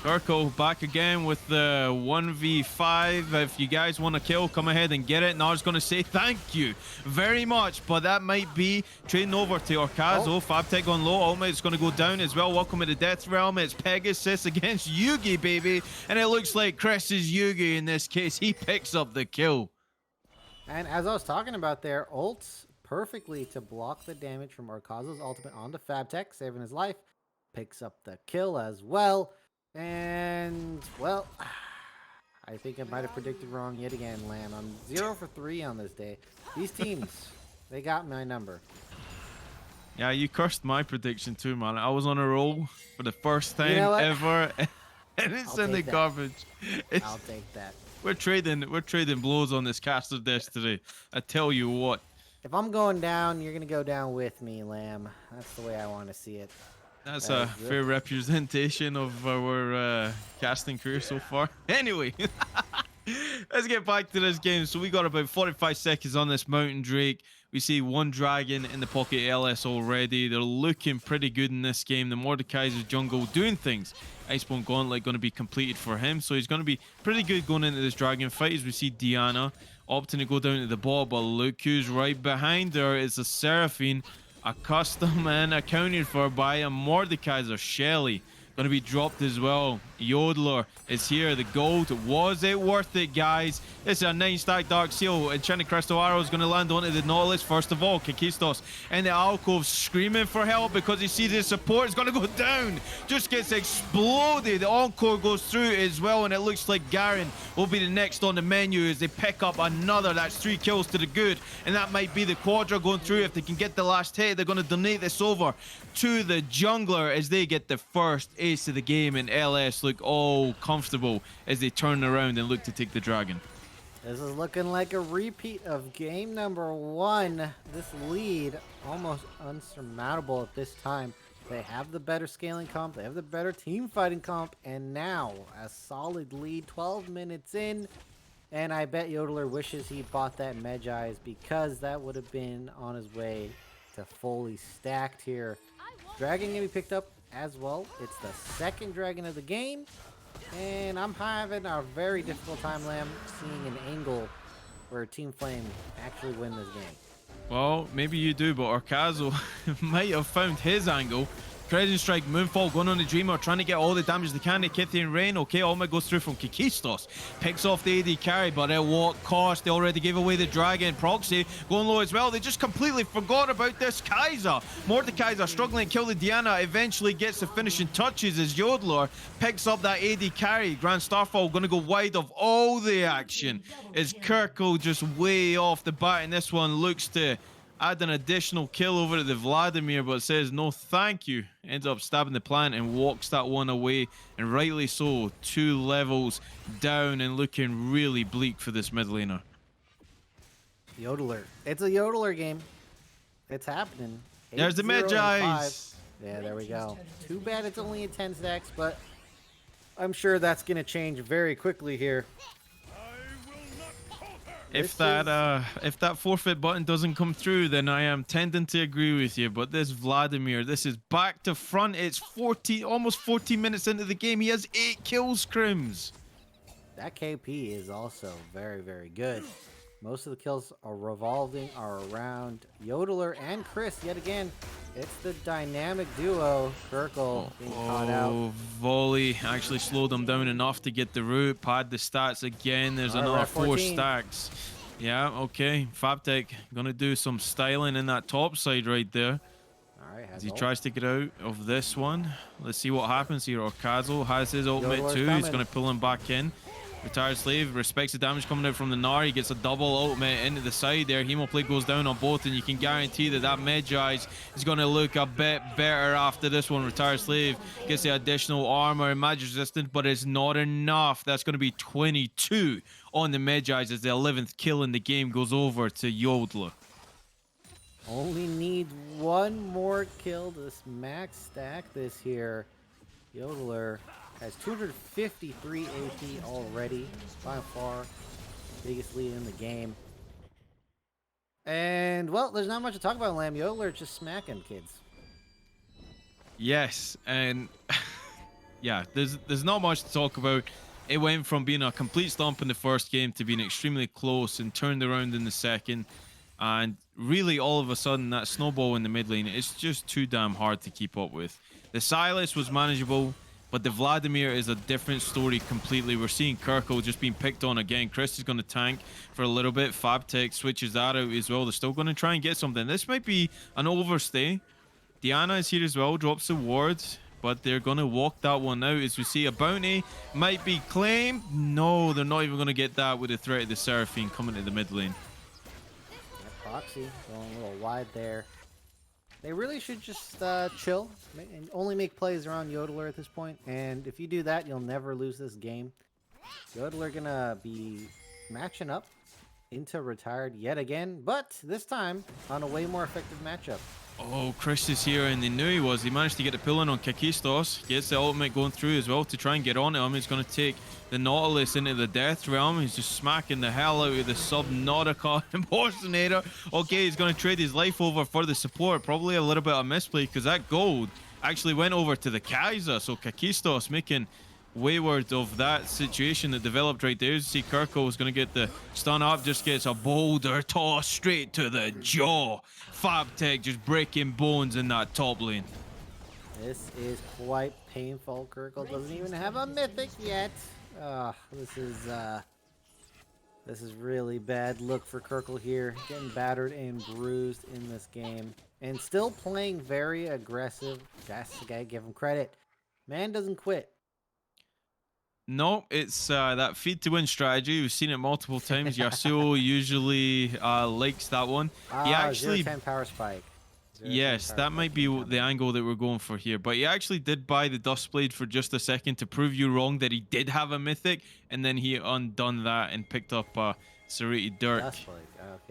Urkel back again with the 1v5. If you guys want to kill, come ahead and get it. Now I was going to say thank you very much, but that might be trading over to Orkazo. Fabtech on low. Ultimate's going to go down as well. Welcome to the Death Realm. It's Pegasus against Yugi, baby. And it looks like Chris is Yugi in this case. He picks up the kill. And as I was talking about there, ults perfectly to block the damage from Orkazo's ultimate onto Fabtech, saving his life. Picks up the kill as well. And, well, I think I might have predicted wrong yet again, Lamb. I'm 0 for 3 on this day. These teams, they got my number. Yeah, you cursed my prediction too, man. I was on a roll for the first time ever, and it's in the garbage. I'll take that. We're trading blows on this caster desk today. I tell you what. If I'm going down, you're gonna go down with me, Lamb. That's the way I want to see it. That's a fair representation of our casting career so far. Anyway, let's get back to this game. So we got about 45 seconds on this Mountain Drake. We see one dragon in the pocket LS already. They're looking pretty good in this game. The Mordekaiser's jungle doing things. Iceborne Gauntlet going to be completed for him. So he's going to be pretty good going into this dragon fight. As we see Diana opting to go down to the ball. But look who's right behind her. It's a Seraphine. A custom and accounted for by a Mordekaiser. Shelly going to be dropped as well. Yodeler is here. The gold. Was it worth it, guys? This is a 9-stack Dark Seal. Enchanted Crystal Arrow is going to land onto the Nautilus. First of all, Kakistos in the alcove screaming for help because he sees his support is going to go down. Just gets exploded. The Encore goes through as well, and it looks like Garen will be the next on the menu as they pick up another. That's 3 kills to the good, and that might be the Quadra going through. If they can get the last hit, they're going to donate this over to the jungler as they get the first ace of the game, and LS look all comfortable as they turn around and look to take the dragon. This is looking like a repeat of game number 1. This lead almost unsurmountable at this time. They have the better scaling comp, they have the better team fighting comp, and now a solid lead 12 minutes in. And I bet Yodeler wishes he bought that Medjai's because that would have been on his way to fully stacked here. Dragon gonna be picked up as well. It's the second dragon of the game, and I'm having a very difficult time, Lamb, seeing an angle where Team Flame actually win this game. Well, maybe you do, but Orkazo might have found his angle. Crescent Strike, Moonfall going on the Dreamer, trying to get all the damage they can to Kithian Rain. Okay, Ultimate goes through from Kakistos. Picks off the AD carry, but at what cost? They already gave away the Dragon. Proxy going low as well. They just completely forgot about this Kaiser. Mordekaiser struggling to kill the Diana. Eventually gets the finishing touches as Yodeler picks up that AD carry. Grand Starfall going to go wide of all the action. As Kirkle just way off the bat, and this one looks to add an additional kill over to the Vladimir, but says no thank you. Ends up stabbing the plant and walks that one away, and rightly so. 2 levels down and looking really bleak for this mid laner. Yodeler. It's a Yodeler game. It's happening. There's the Medjai's. Yeah, there we go. Too bad it's only a 10 stacks, but I'm sure that's going to change very quickly here. If that forfeit button doesn't come through, then I am tending to agree with you. But this Vladimir, this is back to front. It's almost 40 minutes into the game. He has 8 kills, Crims. That KP is also very, very good. Most of the kills are around Yodeler and Chris yet again. It's the dynamic duo. Kirkle being caught out. Volley actually slowed them down enough to get the root. Pad the stats again. There's another 4 stacks. Yeah, okay. Fabtech gonna do some styling in that top side right there. Alright, as he tries to get out of this one. Let's see what happens here. Orkazo has his ultimate too. He's gonna pull him back in. Retired Slave respects the damage coming out from the Gnar. He gets a double ultimate into the side there. Hemoplate goes down on both, and you can guarantee that that Medjai's is going to look a bit better after this one. Retired Slave gets the additional armor and magic resistant, but it's not enough. That's going to be 22 on the Medjai's as the 11th kill in the game goes over to Yodeler. Only need one more kill to max stack this here. Yodeler has 253 AP already, by far biggest lead in the game. And, well, there's not much to talk about, Lamb. Yodeler just smacking kids. Yes, and yeah, there's not much to talk about. It went from being a complete stomp in the first game to being extremely close and turned around in the second. And really, all of a sudden, that snowball in the mid lane, it's just too damn hard to keep up with. The Silas was manageable, but the Vladimir is a different story completely. We're seeing Kirkle just being picked on again. Chris is going to tank for a little bit. Fabtech switches that out as well. They're still going to try and get something. This might be an overstay. Diana is here as well, drops the ward, but they're going to walk that one out as we see a bounty might be claimed. No, they're not even going to get that with the threat of the Seraphine coming to the mid lane. Proxy going a little wide there. They really should just chill and only make plays around Yodeler at this point. And if you do that, you'll never lose this game. Yodeler gonna be matching up into retired yet again, but this time on a way more effective matchup. Oh, Chris is here, and they knew he was. He managed to get the pull in on Kakistos. Gets the ultimate going through as well to try and get on him. He's going to take the Nautilus into the Death Realm. He's just smacking the hell out of the Subnautica Impersonator. Okay, he's going to trade his life over for the support. Probably a little bit of misplay because that gold actually went over to the Kaiser. So Kakistos making wayward of that situation that developed right there. You see Kirko is going to get the stun up, just gets a boulder toss straight to the jaw. Fabtech just breaking bones in that top lane. This is quite painful. Kirkle doesn't even have a mythic yet. This is really bad look for Kirkle here. Getting battered and bruised in this game. And still playing very aggressive. That's the guy, give him credit. Man doesn't quit. No, it's that feed to win strategy. We've seen it multiple times. Yasuo usually likes that one. He actually 0-10 power spike. Yes, that might be the angle that we're going for here. But he actually did buy the Dustblade for just a second to prove you wrong that he did have a mythic, and then he undone that and picked up Sariti Dirk. Okay,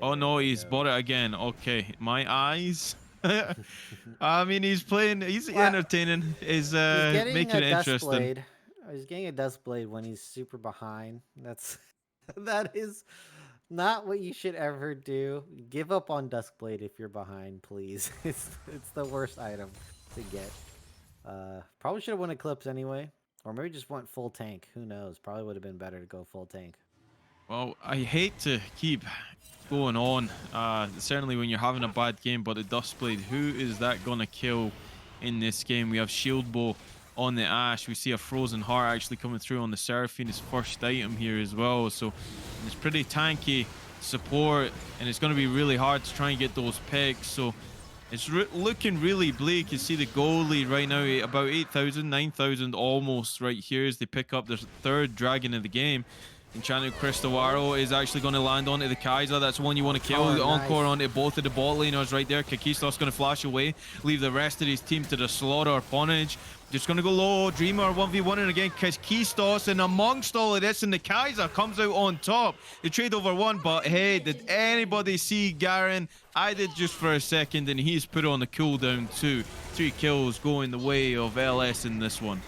oh no, he's bought it again. Okay, my eyes. I mean, he's playing. He's entertaining. He's making it interesting. He's getting a Dustblade when he's super behind. That is not what you should ever do. Give up on Duskblade if you're behind, please. It's the worst item to get. Probably should have won Eclipse anyway, or maybe just went full tank. Who knows? Probably would have been better to go full tank. Well, I hate to keep going on. Certainly when you're having a bad game, but the Dustblade, who is that gonna kill in this game? We have Shield Bow on the Ashe. We see a Frozen Heart actually coming through on the Seraphine, his first item here as well. So it's pretty tanky support, and it's going to be really hard to try and get those picks. So it's looking really bleak. You see the goal lead right now, about 8,000, 9,000 almost right here as they pick up their third dragon of the game. Enchanted Crystal Arrow is actually going to land onto the Kaiser. That's one you want to kill. Oh, the Encore nice. onto both of the bot laners right there. Kakistos going to flash away. Leave the rest of his team to the slaughter. Ponage just going to go low. Dreamer 1v1 and again. Kakistos, and amongst all of this, and the Kaiser comes out on top. They trade over one, but hey, did anybody see Garen? I did just for a second, and he's put on the cooldown too. 3 kills going the way of LS in this one.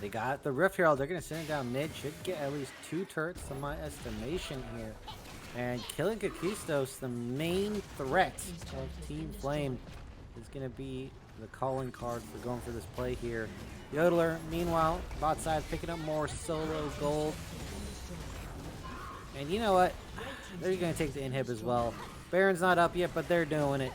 They got the Rift Herald. They're going to send it down mid. Should get at least 2 turrets to my estimation here. And killing Kakistos, the main threat of Team Flame, is going to be the calling card for going for this play here. Yodeler, meanwhile, bot side picking up more solo gold. And you know what? They're going to take the inhib as well. Baron's not up yet, but they're doing it.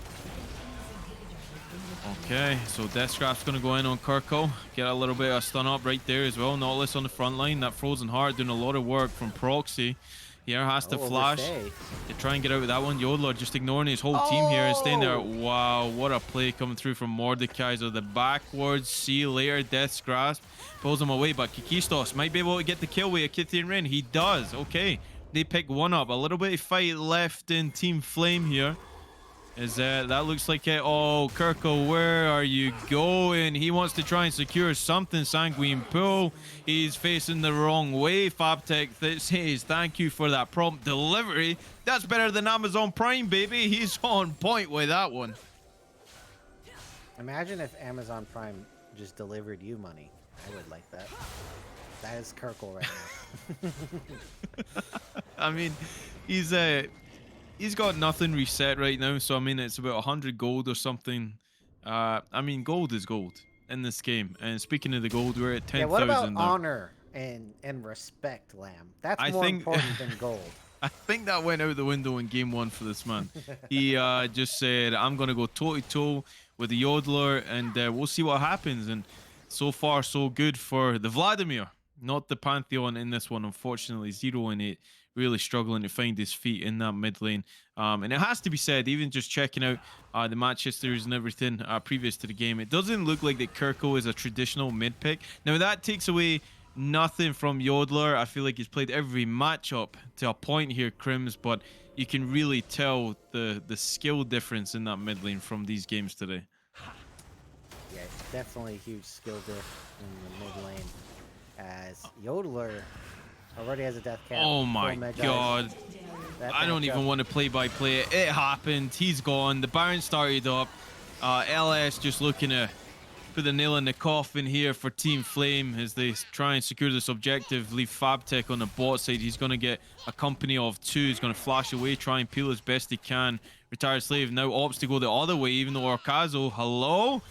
Okay, so Deathscrap's going to go in on Kirko. Get a little bit of stun up right there as well. Nautilus on the front line. That Frozen Heart doing a lot of work from Proxy. Here has to flash to try and get out of that one. Yodeler just ignoring his whole team here and staying there. Wow, what a play coming through from Mordekaiser. The backwards, see you later, Death's Grasp. Pulls him away, but Kakistos might be able to get the kill with a Kithian Rain. He does. Okay, they pick one up. A little bit of fight left in Team Flame here. That looks like it. Oh, Kirko, where are you going? He wants to try and secure something. Sanguine Pool. He's facing the wrong way. Fabtech says thank you for that prompt delivery. That's better than Amazon Prime, baby. He's on point with that one. Imagine if Amazon Prime just delivered you money. I would like that. That is Kirkle right now. I mean, he's got nothing reset right now, so I mean it's about 100 gold or something. I mean, gold is gold. in this game. And speaking of the gold, we're at Yeah, what about 10,000 now. honor and respect, Lamb? That's I more think important than gold. I think that went out the window in game one for this man. He just said, I'm going to go toe to toe with the Yodeler and we'll see what happens. And so far, so good for the Vladimir, not the Pantheon in this one. Unfortunately, 0-8, really struggling to find his feet in that mid lane. And it has to be said, even just checking out the match histories and everything previous to the game, it doesn't look like that Kirko is a traditional mid pick. Now, that takes away nothing from Yodeler. I feel like he's played every matchup to a point here, Crims, but you can really tell the skill difference in that mid lane from these games today. Yeah, definitely a huge skill diff in the mid lane. As Yodeler already has a death cap. Oh my god. I don't even want to play by play it. It happened. He's gone. The Baron started up. LS just looking to put the nail in the coffin here for Team Flame as they try and secure this objective. Leave Fabtech on the bot side. He's going to get a company of two. He's going to flash away, try and peel as best he can. Retired Slave now opts to go the other way, even though Orkazo, hello?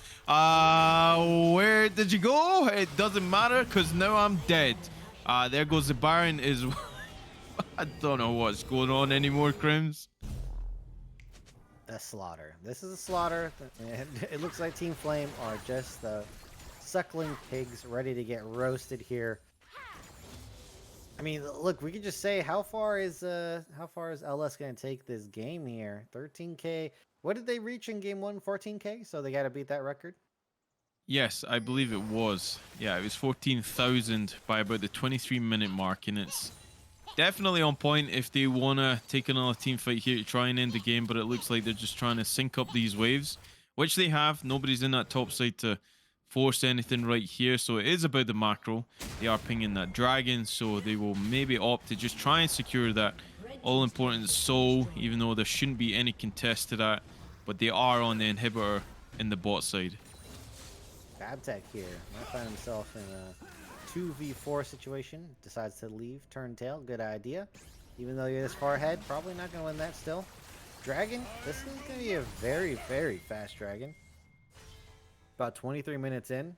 Where did you go? It doesn't matter because now I'm dead. There goes the Baron is... I don't know what's going on anymore, Crims. A slaughter. This is a slaughter, and it looks like Team Flame are just the suckling pigs ready to get roasted here. I mean, look, we could just say how far is LS going to take this game here? 13K. What did they reach in game 1? 14K. So they got to beat that record. Yes, I believe it was. Yeah, it was 14,000 by about the 23-minute mark, and it's definitely on point if they want to take another team fight here to try and end the game, but it looks like they're just trying to sync up these waves, which they have. Nobody's in that top side to force anything right here, so it is about the macro. They are pinging that dragon, so they will maybe opt to just try and secure that all-important soul, even though there shouldn't be any contest to that, but they are on the inhibitor in the bot side. Fabtech here might find himself in a 2v4 situation. Decides to leave, turn tail. Good idea. Even though you're this far ahead, probably not going to win that still. Dragon, this is going to be a very, very fast dragon. About 23 minutes in.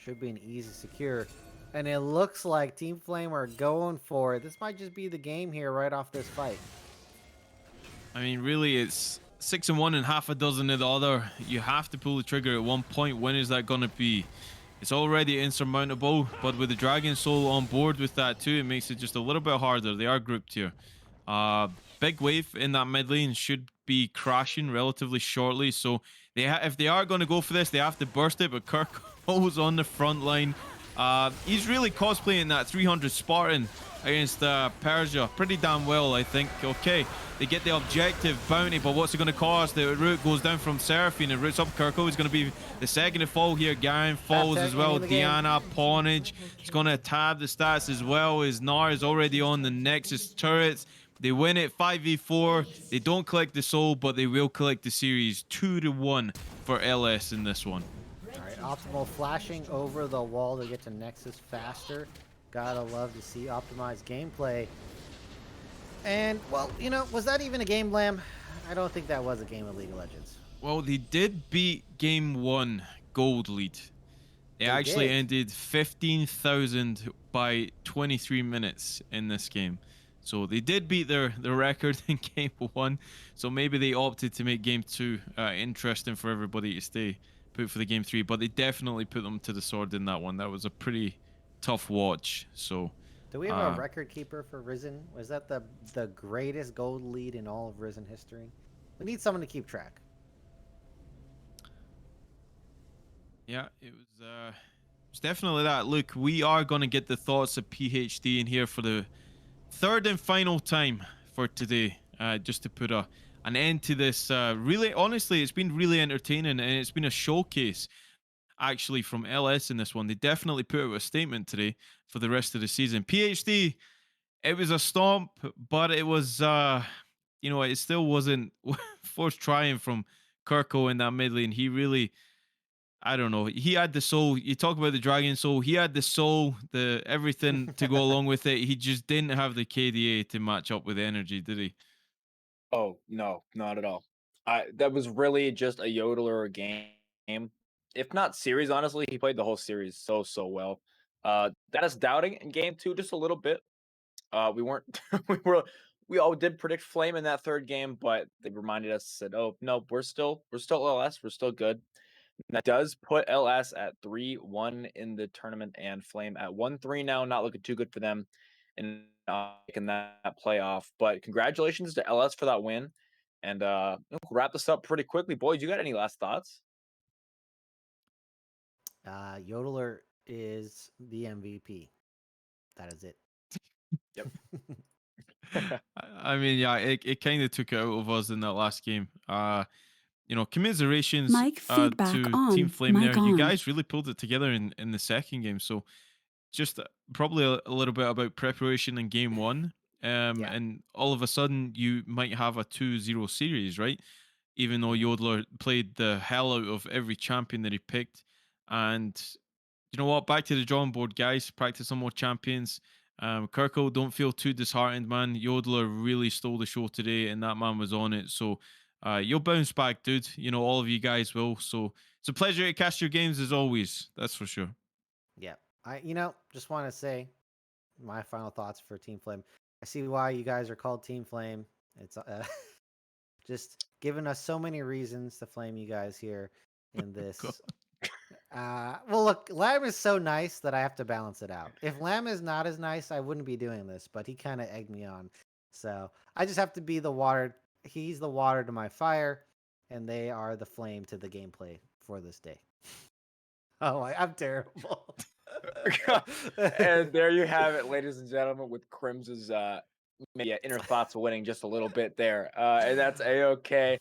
Should be an easy secure. And it looks like Team Flame are going for it. This might just be the game here right off this fight. I mean, really, it's 6-1 and half a dozen of the other. You have to pull the trigger at one point. When is that going to be? It's already insurmountable, but with the Dragon Soul on board with that too, it makes it just a little bit harder. They are grouped here. Big wave in that mid lane should be crashing relatively shortly, so if they are going to go for this, they have to burst it, but Kirk goes on the front line. He's really cosplaying that 300 Spartan against Persia pretty damn well, I think. Okay, they get the objective bounty, but what's it going to cost? The root goes down from Seraphine and roots up Kirko. Is going to be the second to fall here. Garen falls as well. Diana, Pawnage. It's going to tab the stats as well as Nar is already on the Nexus turrets. They win it 5v4. They don't collect the soul, but they will collect the series 2-1 for LS in this one. Alright, optimal flashing over the wall to get to Nexus faster. Gotta love to see optimized gameplay. And, well, you know, was that even a game, Lamb? I don't think that was a game of League of Legends. Well, they did beat Game 1 gold lead. They actually ended 15,000 by 23 minutes in this game. So they did beat their record in Game 1. So maybe they opted to make Game 2 interesting for everybody to stay put for the Game 3. But they definitely put them to the sword in that one. That was a pretty tough watch. So do we have a record keeper for Risen? Was that the greatest gold lead in all of Risen history? We need someone to keep track. Yeah, it was definitely that. Look, we are going to get the thoughts of PhD in here for the third and final time for today, just to put an end to this. Really, honestly, it's been really entertaining, and it's been a showcase actually from LS in this one. They definitely put out a statement today for the rest of the season. PhD, it was a stomp, but it was you know, it still wasn't forced trying from Kirko in that mid lane. He really, I don't know, he had the soul. You talk about the Dragon Soul, he had the soul, the everything to go along with it. He just didn't have the KDA to match up with the energy, did he? Oh, no, not at all. That was really just a yodeler game. if not series, honestly, he played the whole series so well. Got us doubting in game 2 just a little bit. We weren't we all did predict Flame in that third game, but they reminded us, said, "Oh no, we're still LS, we're still good." And that does put LS at 3-1 in the tournament, and Flame at 1-3 now, not looking too good for them in making that playoff. But congratulations to LS for that win, and we'll wrap this up pretty quickly, boys. You got any last thoughts? Yodeler is the MVP. That is it. Yep. I mean, yeah, it kind of took it out of us in that last game. Commiserations Mic feedback to on. Team Flame Mic there. You on. guys really pulled it together in the second game. So just probably a little bit about preparation in game 1. Yeah. And all of a sudden you might have a 2-0 series, right? Even though Mhm. Yodeler played the hell out of every champion that he picked. And you know what? Back to the drawing board, guys. Practice some more champions. Kirkle, don't feel too disheartened, man. Yodeler really stole the show today, and that man was on it. So you'll bounce back, dude. All of you guys will. So it's a pleasure to cast your games as always. That's for sure. Yeah. I just want to say my final thoughts for Team Flame. I see why you guys are called Team Flame. It's just giving us so many reasons to flame you guys here in this. Well, look, Lamb is so nice that I have to balance it out. If Lamb is not as nice, I wouldn't be doing this, but he kind of egged me on. So I just have to be the water. He's the water to my fire, and they are the flame to the gameplay for this day. Oh, I'm terrible. And there you have it, ladies and gentlemen, with Crims's maybe inner thoughts winning just a little bit there. And that's A-okay.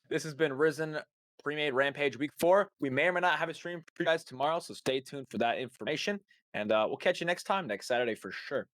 This has been Risen Premade Rampage Week 4. We may or may not have a stream for you guys tomorrow, so stay tuned for that information. And we'll catch you next time, next Saturday for sure.